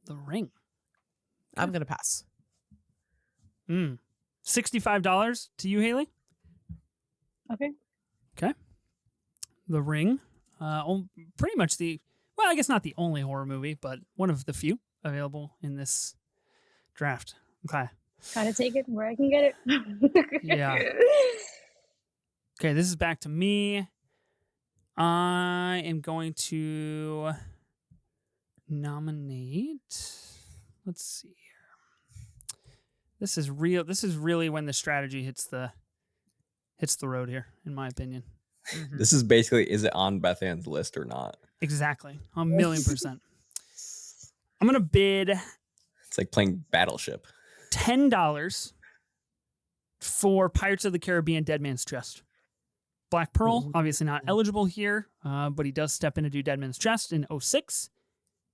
The Ring. I'm gonna pass. $65 to you, Hailey. Okay. The Ring. Pretty much well, I guess not the only horror movie, but one of the few available in this draft. Okay. Gotta take it where I can get it. Yeah. Okay, this is back to me. I am going to nominate. Let's see here. This is real. This is really when the strategy hits the road here, in my opinion. Mm-hmm. This is basically, is it on Bethanne's list or not? Exactly. 1,000,000%. I'm going to bid. It's like playing Battleship. $10 for Pirates of the Caribbean Dead Man's Chest. Black Pearl, obviously not eligible here, but he does step in to do Dead Man's Chest in 2006.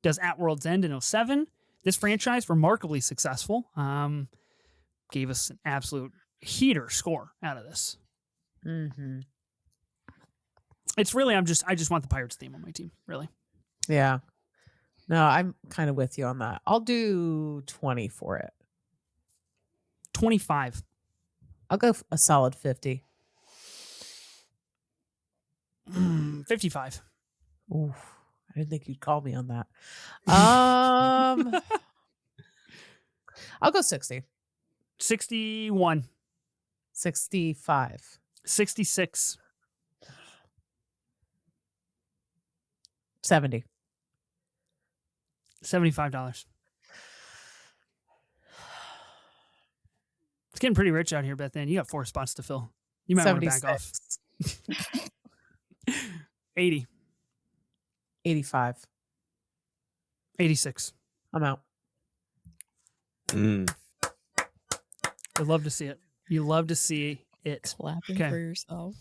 Does At World's End in 2007. This franchise, remarkably successful, gave us an absolute heater score out of this. Mm-hmm. It's really, I just want the Pirates theme on my team, really. Yeah. No, I'm kind of with you on that. I'll do 20 for it. 25. I'll go a solid 50. 55. Ooh, I didn't think you'd call me on that. I'll go 60. 61. 65. 66. 70. $75. It's getting pretty rich out here, Bethanne. You got 4 spots to fill. You might want to back off. 80. 85. 86. I'm out. I'd love to see it. You love to see it. Clapping for yourself.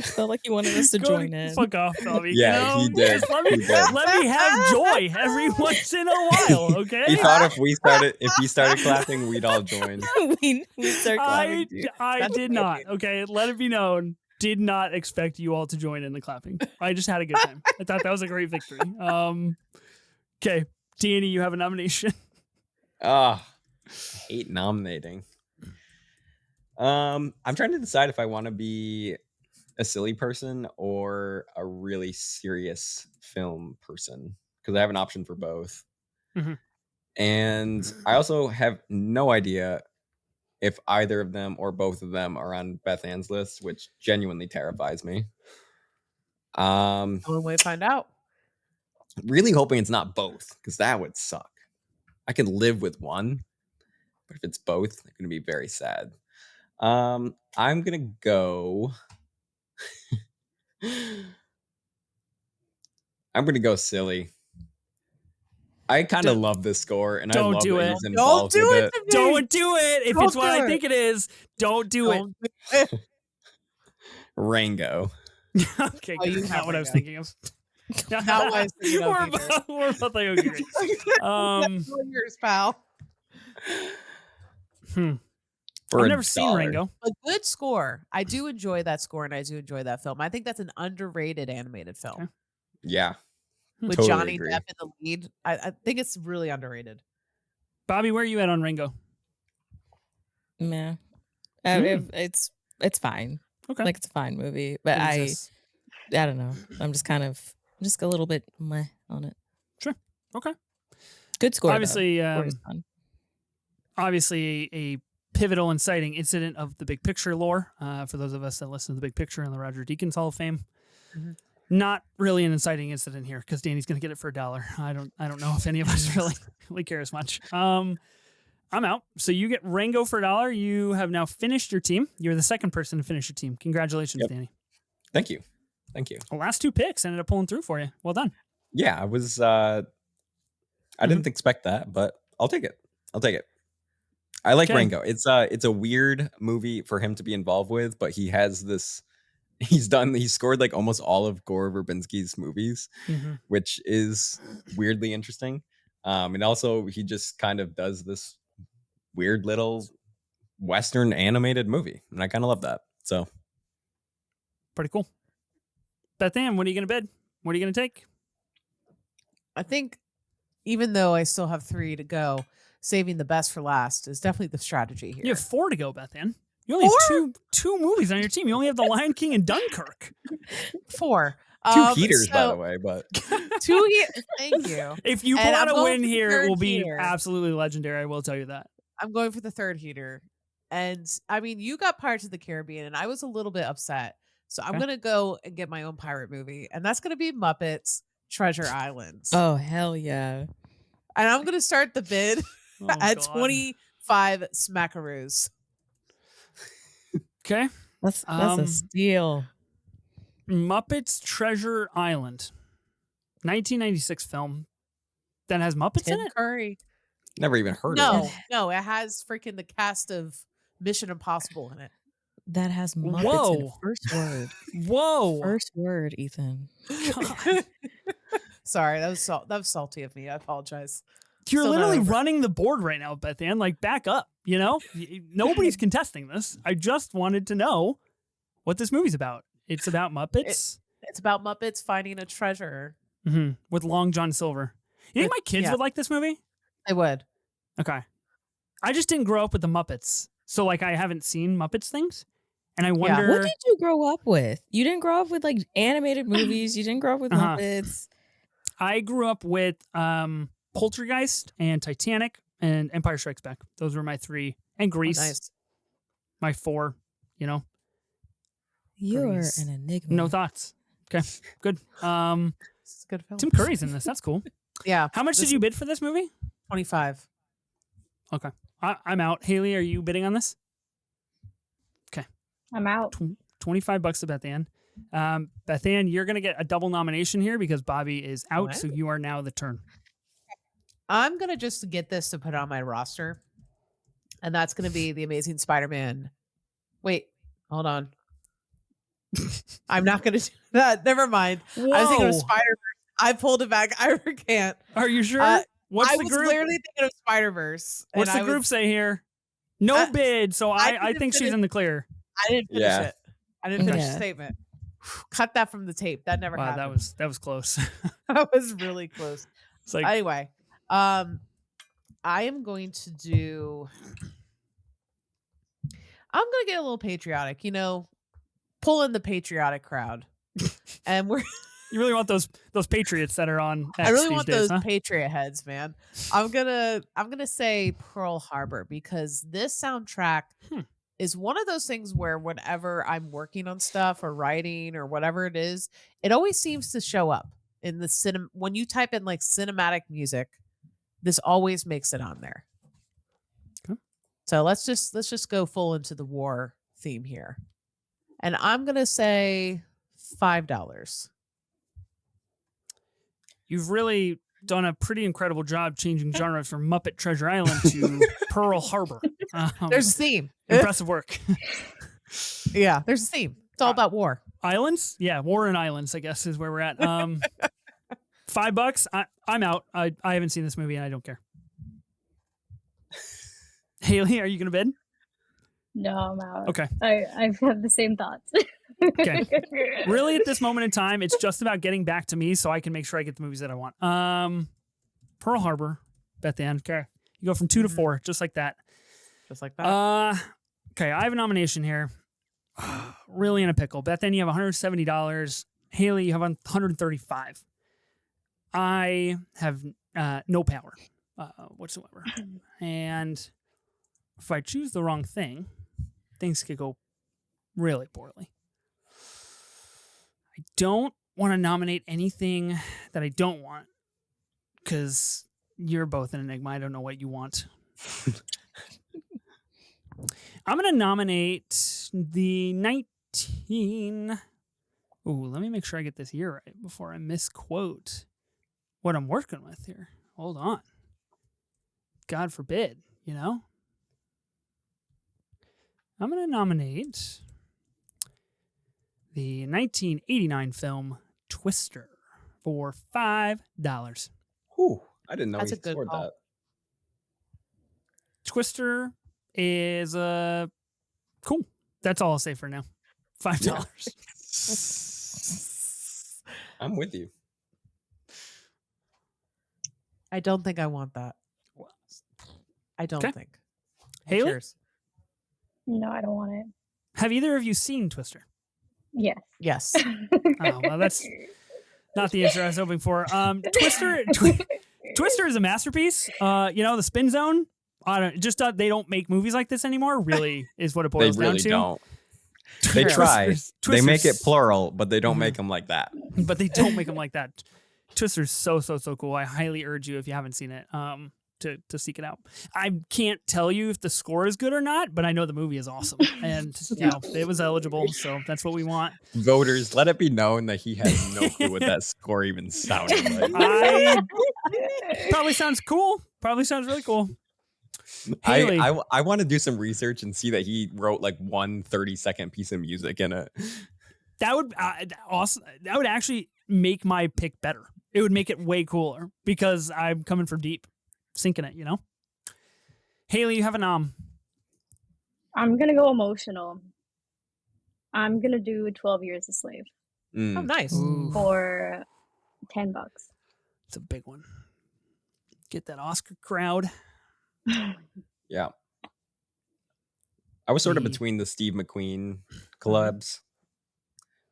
Felt like you wanted us to join in. Fuck off, Bobby. Yeah, he did. Let me have joy every once in a while, okay? He thought if he started clapping, we'd all join. we start clapping. I did not. Okay, let it be known. Did not expect you all to join in the clapping. I just had a good time. I thought that was a great victory. Okay, Danny, you have a nomination. I hate nominating. I'm trying to decide if I want to be a silly person or a really serious film person, because I have an option for both. Mm-hmm. And I also have no idea if either of them or both of them are on Bethanne's list, which genuinely terrifies me. One way to find out. Really hoping it's not both, because that would suck. I can live with one, but if it's both, it's going to be very sad. I'm going to go... I'm going to go silly. I kind of love this score, and I love that he's involved with it. Don't do it. If it's what I think it is, don't do it. Rango. Okay, that's not what I was thinking of. Not what I was thinking of. We're both like, okay, great. Yours, pal. I've never seen Rango. A good score. I do enjoy that score, and I do enjoy that film. I think that's an underrated animated film. Okay. Yeah. With totally Johnny agree. Depp in the lead. I think it's really underrated. Bobby, where are you at on Rango? Meh. It's fine. Okay. Like, it's a fine movie. But I don't know. I'm just a little bit meh on it. Sure. Okay. Good score. Obviously, obviously a pivotal inciting incident of the Big Picture lore. For those of us that listen to the Big Picture and the Roger Deakins Hall of Fame. Mm-hmm. Not really an inciting incident here, because Danny's going to get it for $1. I don't know if any of us really care as much. I'm out. So you get Rango for $1. You have now finished your team. You're the second person to finish your team. Congratulations, Danny. Thank you. The last 2 picks ended up pulling through for you. Well done. Yeah, I was. I didn't expect that, but I'll take it. I like Rango. It's a weird movie for him to be involved with, but he has this. He's scored like almost all of Gore Verbinski's movies, which is weirdly interesting. And also he just kind of does this weird little Western animated movie. And I kind of love that. So pretty cool. Bethanne, what are you going to bid? What are you going to take? I think even though I still have 3 to go, saving the best for last is definitely the strategy here. You have 4 to go, Bethanne. You only have two movies on your team. You only have The Lion King and Dunkirk. 4. Two heaters, by the way, but two heaters. Thank you. If you pull out a win here, it will be absolutely legendary. I will tell you that. I'm going for the third heater. And I mean, you got Pirates of the Caribbean, and I was a little bit upset. So I'm going to go and get my own pirate movie. And that's going to be Muppets Treasure Island. Oh, hell yeah. And I'm going to start the bid at 25 smackaroos. Okay. That's a steal. Muppets Treasure Island. 1996 film that has Muppets in it? Curry. Never even heard of it. No, it has freaking the cast of Mission Impossible in it. That has Muppets in it. First word. Whoa. First word, Ethan. Sorry, that was salty of me. I apologize. You're literally running the board right now, Bethanne. Like, back up, you know? Nobody's contesting this. I just wanted to know what this movie's about. It's about Muppets. It's about Muppets finding a treasure. Mm-hmm. With Long John Silver. You think my kids would like this movie? I would. Okay. I just didn't grow up with the Muppets. So, like, I haven't seen Muppets things. And I wonder... What did you grow up with? You didn't grow up with, like, animated movies. You didn't grow up with Muppets. I grew up with Poltergeist and Titanic and Empire Strikes Back. Those were my 3. And Grease. Nice. My 4, you know. You're Grease. an enigma. No thoughts. Okay, good. It's a good film. Tim Curry's in this. That's cool. Yeah. How much did you bid for this movie? 25. Okay. I'm out. Haley, are you bidding on this? Okay. I'm out. $25 to Bethanne. Bethanne, you're going to get a double nomination here because Bobbi is out, so you are now the turn. I'm going to just get this to put on my roster, and that's going to be The Amazing Spider-Man. Wait, hold on. I'm not going to do that. Never mind. Whoa. I was thinking of Spider-Verse. I pulled it back. I can't. Are you sure? What's the group? I was literally thinking of Spider-Verse. What's the group say here? No bid, so I think she's in the clear. I didn't finish it. I didn't finish the statement. Cut that from the tape. That never happened. That was close. That was really close. It's like, anyway, I am going to do... I'm going to get a little patriotic, you know, pull in the patriotic crowd. And we're... You really want those Patriots that are on X I really these want days, those Patriot heads, man. I'm gonna say Pearl Harbor because this soundtrack is one of those things where whenever I'm working on stuff or writing or whatever it is, it always seems to show up in the when you type in like cinematic music, this always makes it on there. Okay. So let's just go full into the war theme here. And I'm gonna say $5. You've really done a pretty incredible job changing genres from Muppet Treasure Island to Pearl Harbor. There's a theme. Impressive work. Yeah, there's a theme. It's all about war. Islands? Yeah, war and islands, I guess, is where we're at. $5. I'm out. I haven't seen this movie and I don't care. Haley, are you going to bid? No, I'm out. Okay. I've had the same thoughts. Okay. Really, at this moment in time, it's just about getting back to me so I can make sure I get the movies that I want. Pearl Harbor, Bethanne. Okay. You go from 2 to 4, just like that. Just like that. Okay, I have a nomination here. Really in a pickle. Bethanne, you have $170. Haley, you have $135. I have no power whatsoever. And if I choose the wrong thing, things could go really poorly. I don't want to nominate anything that I don't want because you're both an enigma. I don't know what you want. I'm going to nominate the 19... Ooh, let me make sure I get this year right before I misquote what I'm working with here. Hold on. God forbid, you know? I'm going to nominate the 1989 film Twister for $5. Ooh, I didn't know That's he a good scored call. that. Twister is cool. That's all I'll say for now. $5. I'm with you. I don't think I want that. I don't think. Haley? Cheers. No, I don't want it. Have either of you seen Twister? Yes. Oh, well, that's not the answer I was hoping for. Twister is a masterpiece. The Spin Zone. They don't make movies like this anymore. Really, is what it boils down to. They really don't. They try. They make it plural, but they don't make them like that. But they don't make them like that. Twister's so cool. I highly urge you, if you haven't seen it, to seek it out. I can't tell you if the score is good or not, but I know the movie is awesome, and it was eligible, so that's what we want. Voters, let it be known that he has no clue what that score even sounded like. Probably sounds cool. Probably sounds really cool. Hailey. I want to do some research and see that he wrote like 1 30-second piece of music in it. That would awesome. That would actually make my pick better. It would make it way cooler because I'm coming from deep, sinking it. Hailey, you have a nom. I'm gonna go emotional. I'm gonna do 12 Years a Slave. Oh, nice. Ooh. For $10. It's a big one. Get that Oscar crowd. Yeah. I was sort of between the Steve McQueen collabs.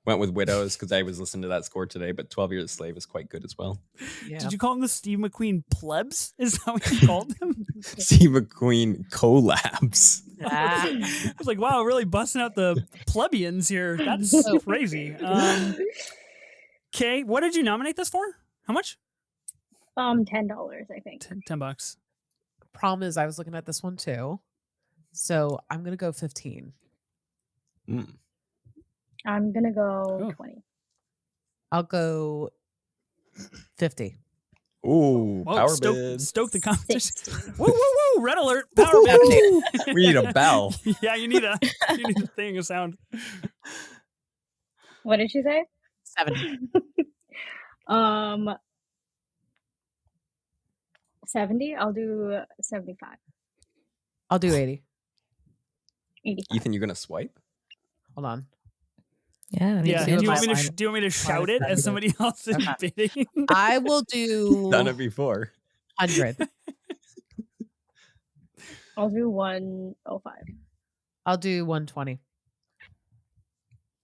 Went with Widows because I was listening to that score today, but 12 Years a Slave is quite good as well. Yeah. Did you call him the Steve McQueen plebs? Is that what you called him? Steve McQueen collabs. I was like, wow, really busting out the plebeians here. That's crazy. Okay, what did you nominate this for? How much? $10, I think. $10. Problem is, I was looking at this one too, so I'm gonna go 15. I'm gonna go 20. I'll go 50. Ooh, Whoa, power bid. Stoke the competition. 60. Woo, woo, woo! Red alert! Power bid. We need a bell. Yeah, you need a thing, a sound. What did she say? 70. 70. I'll do 75. I'll do 80. 85. Ethan, you gonna swipe? Hold on. Yeah. Yeah. do Do you my want line. me to shout it as somebody else is bidding? I will do Done it before. 100. I'll do 105. I'll do 120.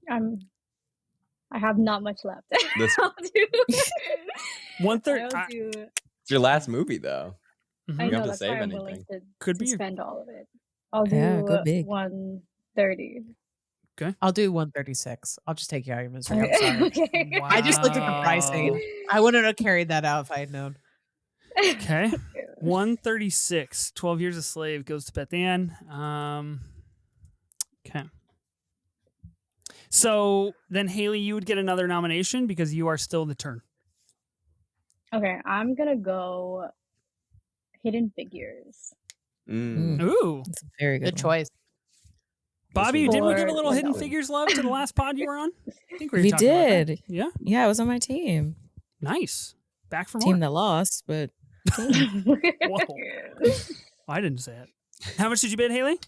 I have not much left. This- I'll do 130. I'll do. It's your last movie, though. I You know have to that's save why I'm anything. willing to, Could to be. spend all of it. I'll Yeah, do go big. 130. I'll do 136. I'll just take you out of your misery. I'm sorry. Okay. I just looked at the pricing. I wouldn't have carried that out if I had known. Okay. 136. 12 Years a Slave goes to Bethanne. Okay. So then, Hailey, you would get another nomination because you are still the turn. Okay, I'm gonna go Hidden Figures. Ooh. That's a very good Good choice. Bobby, didn't we give a For little Hidden $1. Figures love to the last pod you were on? I think were We talking about that. did. Yeah. Yeah, I was on my team. Nice. Back for more. Team that lost, but Whoa. I didn't say it. How much did you bid, Hailey?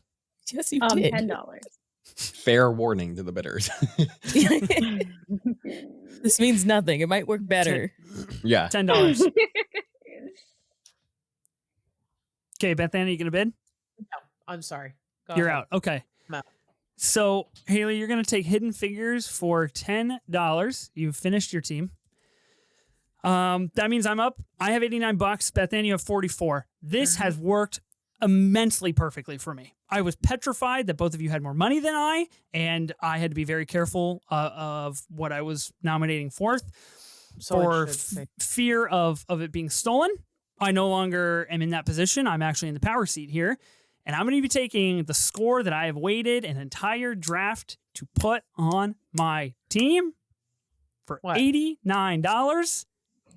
yes, you did. $10. Fair warning to the bidders. This means nothing. It might work better. Yeah. $10. Okay, Bethanne, are you going to bid? No, I'm sorry. Go You're ahead. out. Okay. I'm out. So, Hailey, you're going to take Hidden Figures for $10. You've finished your team. That means I'm up. I have $89. Bethanne, you have 44. This has worked immensely perfectly for me. I was petrified that both of you had more money than I, and I had to be very careful of what I was nominating forth for fear of it being stolen. I no longer am in that position. I'm actually in the power seat here, and I'm going to be taking the score that I have waited an entire draft to put on my team for $89.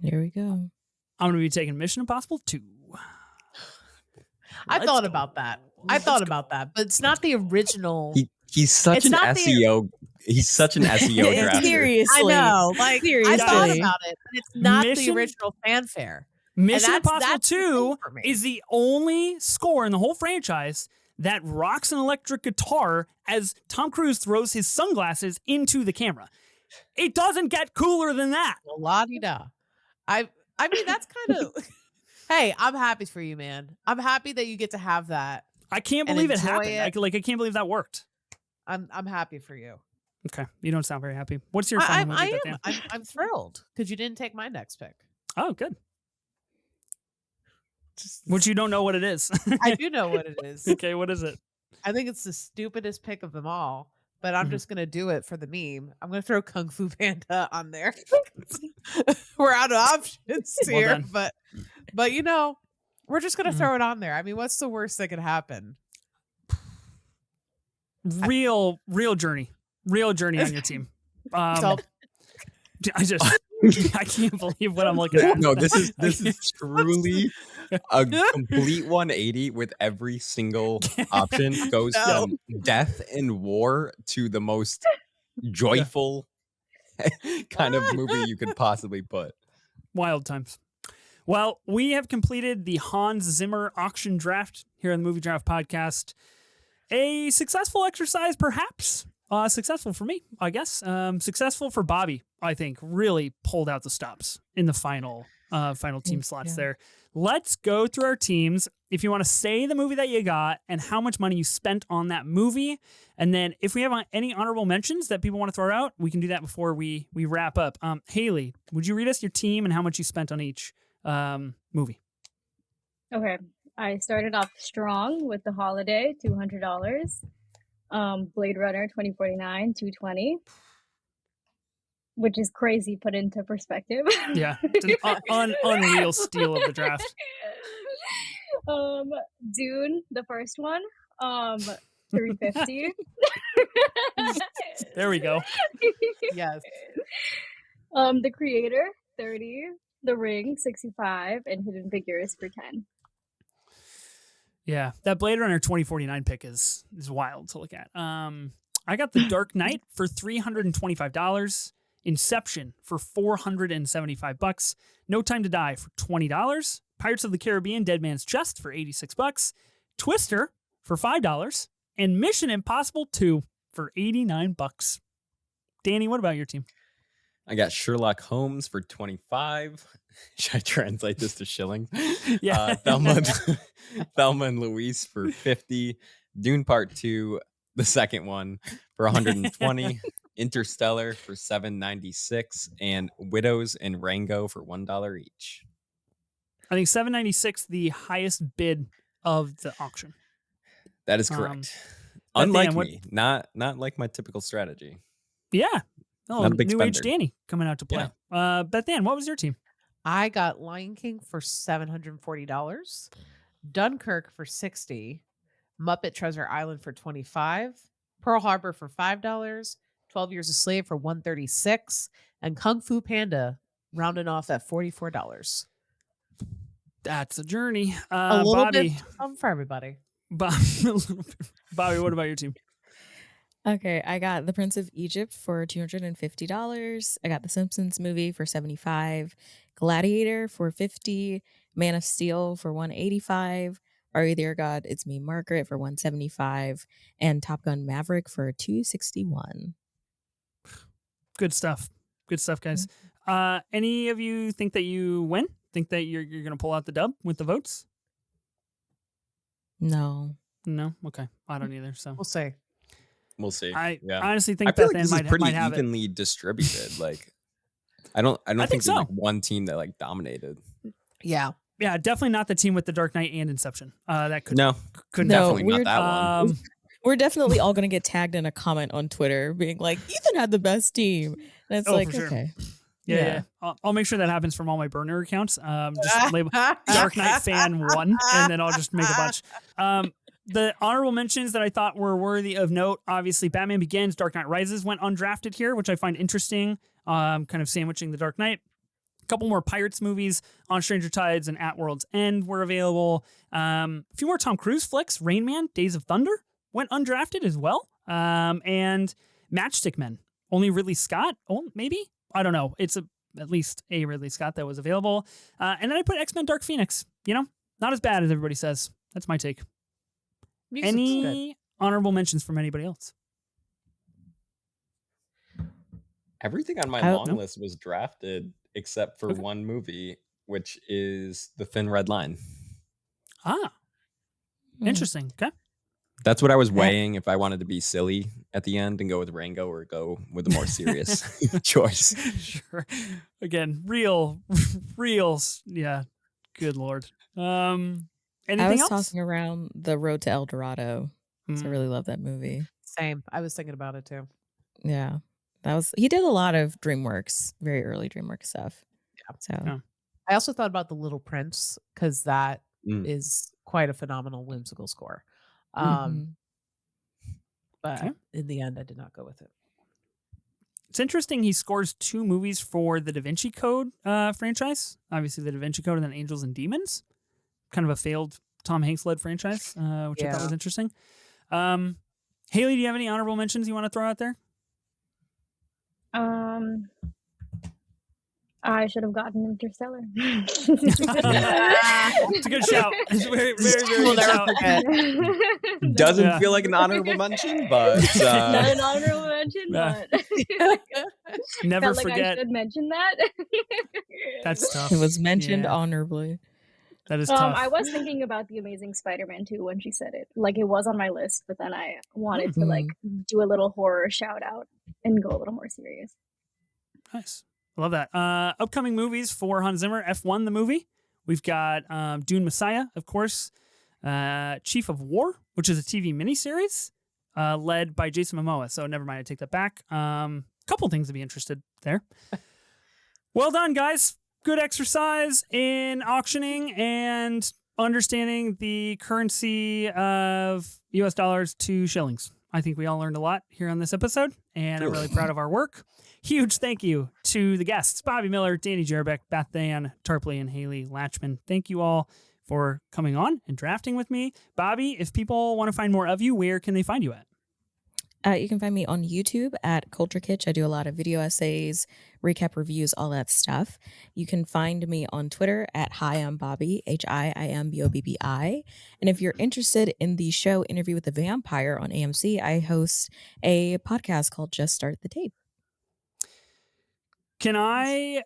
Here we go. I'm going to be taking Mission Impossible 2. I thought about that. But it's not the original. He's such an SEO. He's such an SEO drafter. Seriously. I know. Like, seriously. I thought about it, but it's not the Mission- original fanfare. Mission that's Impossible the 2 thing for me. is the only score in the whole franchise that rocks an electric guitar as Tom Cruise throws his sunglasses into the camera. It doesn't get cooler than that. Well, la-di-da. I mean, that's kind of. Hey, I'm happy for you, man. I'm happy that you get to have that. I can't And believe it enjoy happened. it. I can't believe that worked. I'm happy for you. Okay, you don't sound very happy. What's your final movie? I'm thrilled because you didn't take my next pick. Oh, good. Which you don't know what it is. I do know what it is. Okay, what is it? I think it's the stupidest pick of them all, but I'm just gonna do it for the meme. I'm gonna throw Kung Fu Panda on there. We're out of options here, but we're just gonna throw it on there. I mean, what's the worst that could happen? Real journey on your team. I can't believe what I'm looking at. No, this is truly a complete 180 with every single option goes from death and war to the most joyful kind of movie you could possibly put. Wild times. Well, we have completed the Hans Zimmer Auction Draft here on the Movie Draft Podcast. A successful exercise, perhaps. Successful for me, I guess. Successful for Bobbi, I think. Really pulled out the stops in the final team slots there. Let's go through our teams. If you want to say the movie that you got and how much money you spent on that movie, and then if we have any honorable mentions that people want to throw out, we can do that before we wrap up. Hailey, would you read us your team and how much you spent on each movie? Okay. I started off strong with The Holiday, $200. Blade Runner 2049, $220, which is crazy put into perspective. Yeah, it's an unreal steal of the draft. Dune, the first one, $350. There we go. Yes. The Creator, $30. The Ring, $65, and Hidden Figures for $10. Yeah, that Blade Runner 2049 pick is wild to look at. I got The Dark Knight for $325, Inception for $475, No Time to Die for $20, Pirates of the Caribbean: Dead Man's Chest for $86, Twister for $5, and Mission Impossible 2 for $89. Danny, what about your team? I got Sherlock Holmes for $25. Should I translate this to shillings? Yeah. Thelma and Louise for $50. Dune Part 2, the second one, for $120. Interstellar for $7.96, and Widows and Rango for $1 each. I think $7.96 the highest bid of the auction. That is correct. Unlike me, not like my typical strategy. Yeah. Oh, not a big New spender. Age Danny coming out to play. Yeah. Bethanne, what was your team? I got Lion King for $740, Dunkirk for $60, Muppet Treasure Island for $25, Pearl Harbor for $5, 12 Years a Slave for $136, and Kung Fu Panda rounding off at $44. That's a journey. A little Bobbi, bit for everybody. Bobbi, what about your team? Okay, I got The Prince of Egypt for $250. I got The Simpsons movie for $75, Gladiator for $50, Man of Steel for $185, Are You There, God? It's Me, Margaret for $175, and Top Gun Maverick for $261. Good stuff. Good stuff, guys. Any of you think that you win? Think that you're going to pull out the dub with the votes? No. Okay. I don't either. So we'll see. We'll see. I honestly think feel Bethanne like this is pretty might have evenly distributed. Like, I don't think so. There's like one team that like dominated. Yeah. Yeah, definitely not the team with The Dark Knight and Inception. That couldn't definitely not that one. We're definitely all going to get tagged in a comment on Twitter being like, Ethan had the best team. And it's like, okay. Yeah. I'll make sure that happens from all my burner accounts. Just label Dark Knight fan 1, and then I'll just make a bunch. The honorable mentions that I thought were worthy of note, obviously Batman Begins, Dark Knight Rises went undrafted here, which I find interesting, kind of sandwiching The Dark Knight. A couple more Pirates movies, On Stranger Tides and At World's End were available. A few more Tom Cruise flicks, Rain Man, Days of Thunder went undrafted as well. And Matchstick Men, only Ridley Scott, maybe? I don't know. It's at least a Ridley Scott that was available. And then I put X-Men Dark Phoenix, not as bad as everybody says. That's my take. Any honorable mentions from anybody else? Everything on my long list was drafted except for one movie, which is The Thin Red Line. Interesting. Okay. That's what I was weighing if I wanted to be silly at the end and go with Rango or go with the more serious choice. Sure. Again, real. Yeah. Good Lord. Anything I was else? tossing around The Road to El Dorado. So I really love that movie. Same. I was thinking about it too. Yeah. He did a lot of DreamWorks, very early DreamWorks stuff. Yeah. So Yeah. I also thought about The Little Prince because that is quite a phenomenal whimsical score. But in the end, I did not go with it. It's interesting. He scores 2 movies for the Da Vinci Code franchise. Obviously, the Da Vinci Code and then Angels and Demons. Kind of a failed Tom Hanks-led franchise, which I thought was interesting. Hailey, do you have any honorable mentions you want to throw out there? I should have gotten Interstellar. It's a good shout. It's very, very, very good shout. Doesn't feel like an honorable mention, but not an honorable mention, but never felt forget. Like I should mention that. That's tough. It was mentioned honorably. That is tough. I was thinking about The Amazing Spider-Man 2 when she said it. Like, it was on my list, but then I wanted to like do a little horror shout out and go a little more serious. Nice. I love that. Upcoming movies for Hans Zimmer. F1, the movie. We've got Dune Messiah, of course. Chief of War, which is a TV miniseries led by Jason Momoa. So never mind, I take that back. Couple things to be interested there. Well done, guys. Good exercise in auctioning and understanding the currency of US dollars to shillings. I think we all learned a lot here on this episode, and I'm really proud of our work. Huge thank you to the guests, Bobbi Miller, Danny Jarabek, Bethanne Tarpley, and Hailey Lachman. Thank you all for coming on and drafting with me. Bobbi, if people want to find more of you, where can they find you at? You can find me on YouTube at Culture Kitsch. I do a lot of video essays, recap reviews, all that stuff. You can find me on Twitter at Hi, I'm Bobbi, HIIMBOBBI. And if you're interested in the show Interview with the Vampire on AMC, I host a podcast called Just Start the Tape. Can I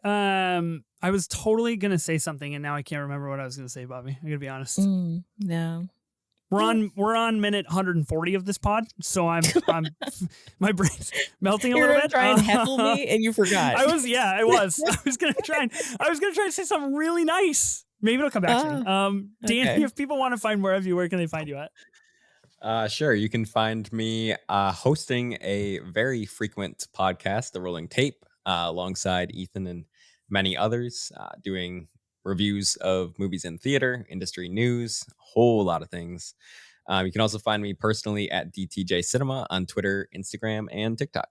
was totally going to say something and now I can't remember what I was going to say, Bobbi. I'm going to be honest. No. We're on minute 140 of this pod, so I'm my brain's melting a little bit. Try and heckle me, and you forgot. I was gonna try and say something really nice. Maybe it'll come back to me. Danny, okay. if people want to find more of you, where can they find you at? Sure. You can find me hosting a very frequent podcast, The Rolling Tape, alongside Ethan and many others, doing reviews of movies in theater, industry news, a whole lot of things. You can also find me personally at DTJ Cinema on Twitter, Instagram, and TikTok.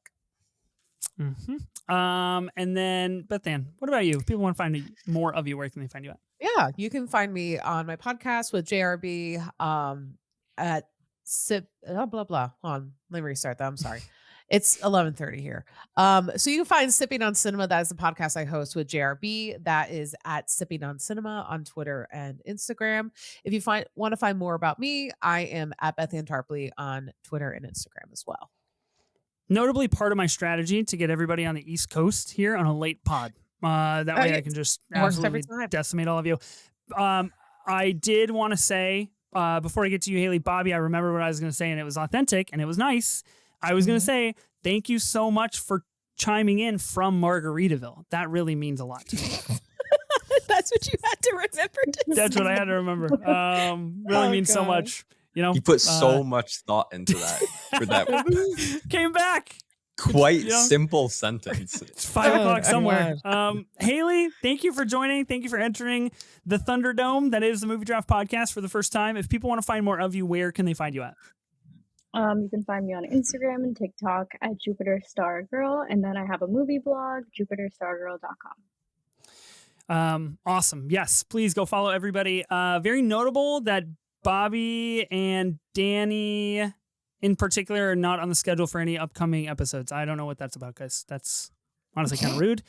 And then Bethanne, what about you? If people want to find more of you, where can they find you at? Yeah, you can find me on my podcast with JRB at blah blah. Hold on, let me restart that. I'm sorry. It's 11:30 here. So you can find Sipping on Cinema. That is the podcast I host with JRB. That is at Sipping on Cinema on Twitter and Instagram. If you want to find more about me, I am at Bethanne Tarpley on Twitter and Instagram as well. Notably, part of my strategy to get everybody on the East Coast here on a late pod. That way I can just absolutely decimate all of you. I did want to say, before I get to you, Hailey, Bobbi, I remember what I was going to say, and it was authentic, and it was nice. I was going to say, thank you so much for chiming in from Margaritaville. That really means a lot to me. That's what you had to remember. That's what I had to remember. Really means so much. You know, you put so much thought into that for that. Came back. Quite simple sentence. It's 5 o'clock somewhere. Hailey, thank you for joining. Thank you for entering the Thunderdome. That is the Movie Draft podcast for the first time. If people want to find more of you, where can they find you at? You can find me on Instagram and TikTok at Jupiter Star Girl, and then I have a movie blog, jupiterstargirl.com. Awesome. Yes, please go follow everybody. Very notable that Bobbi and Danny in particular are not on the schedule for any upcoming episodes. I don't know what that's about, guys. That's honestly kind of rude.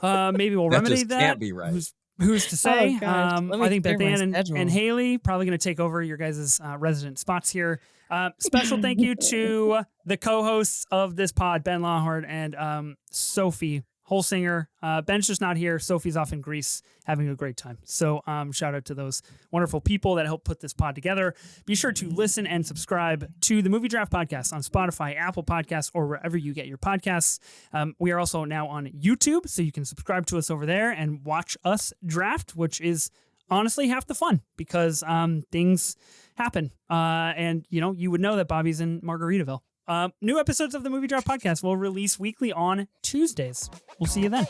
Maybe we'll remedy that. Can't be right. Who's to say? I think Bethanne and Hailey probably going to take over your guys' resident spots here. Special thank you to the co-hosts of this pod, Ben Lawhorn and Sophie Holsinger. Ben's just not here. Sophie's off in Greece having a great time. So shout out to those wonderful people that helped put this pod together. Be sure to listen and subscribe to the Movie Draft Podcast on Spotify, Apple Podcasts, or wherever you get your podcasts. We are also now on YouTube, so you can subscribe to us over there and watch us draft, which is honestly half the fun because things happen. And, you would know that Bobby's in Margaritaville. New episodes of the Movie Draft Podcast will release weekly on Tuesdays. We'll see you then.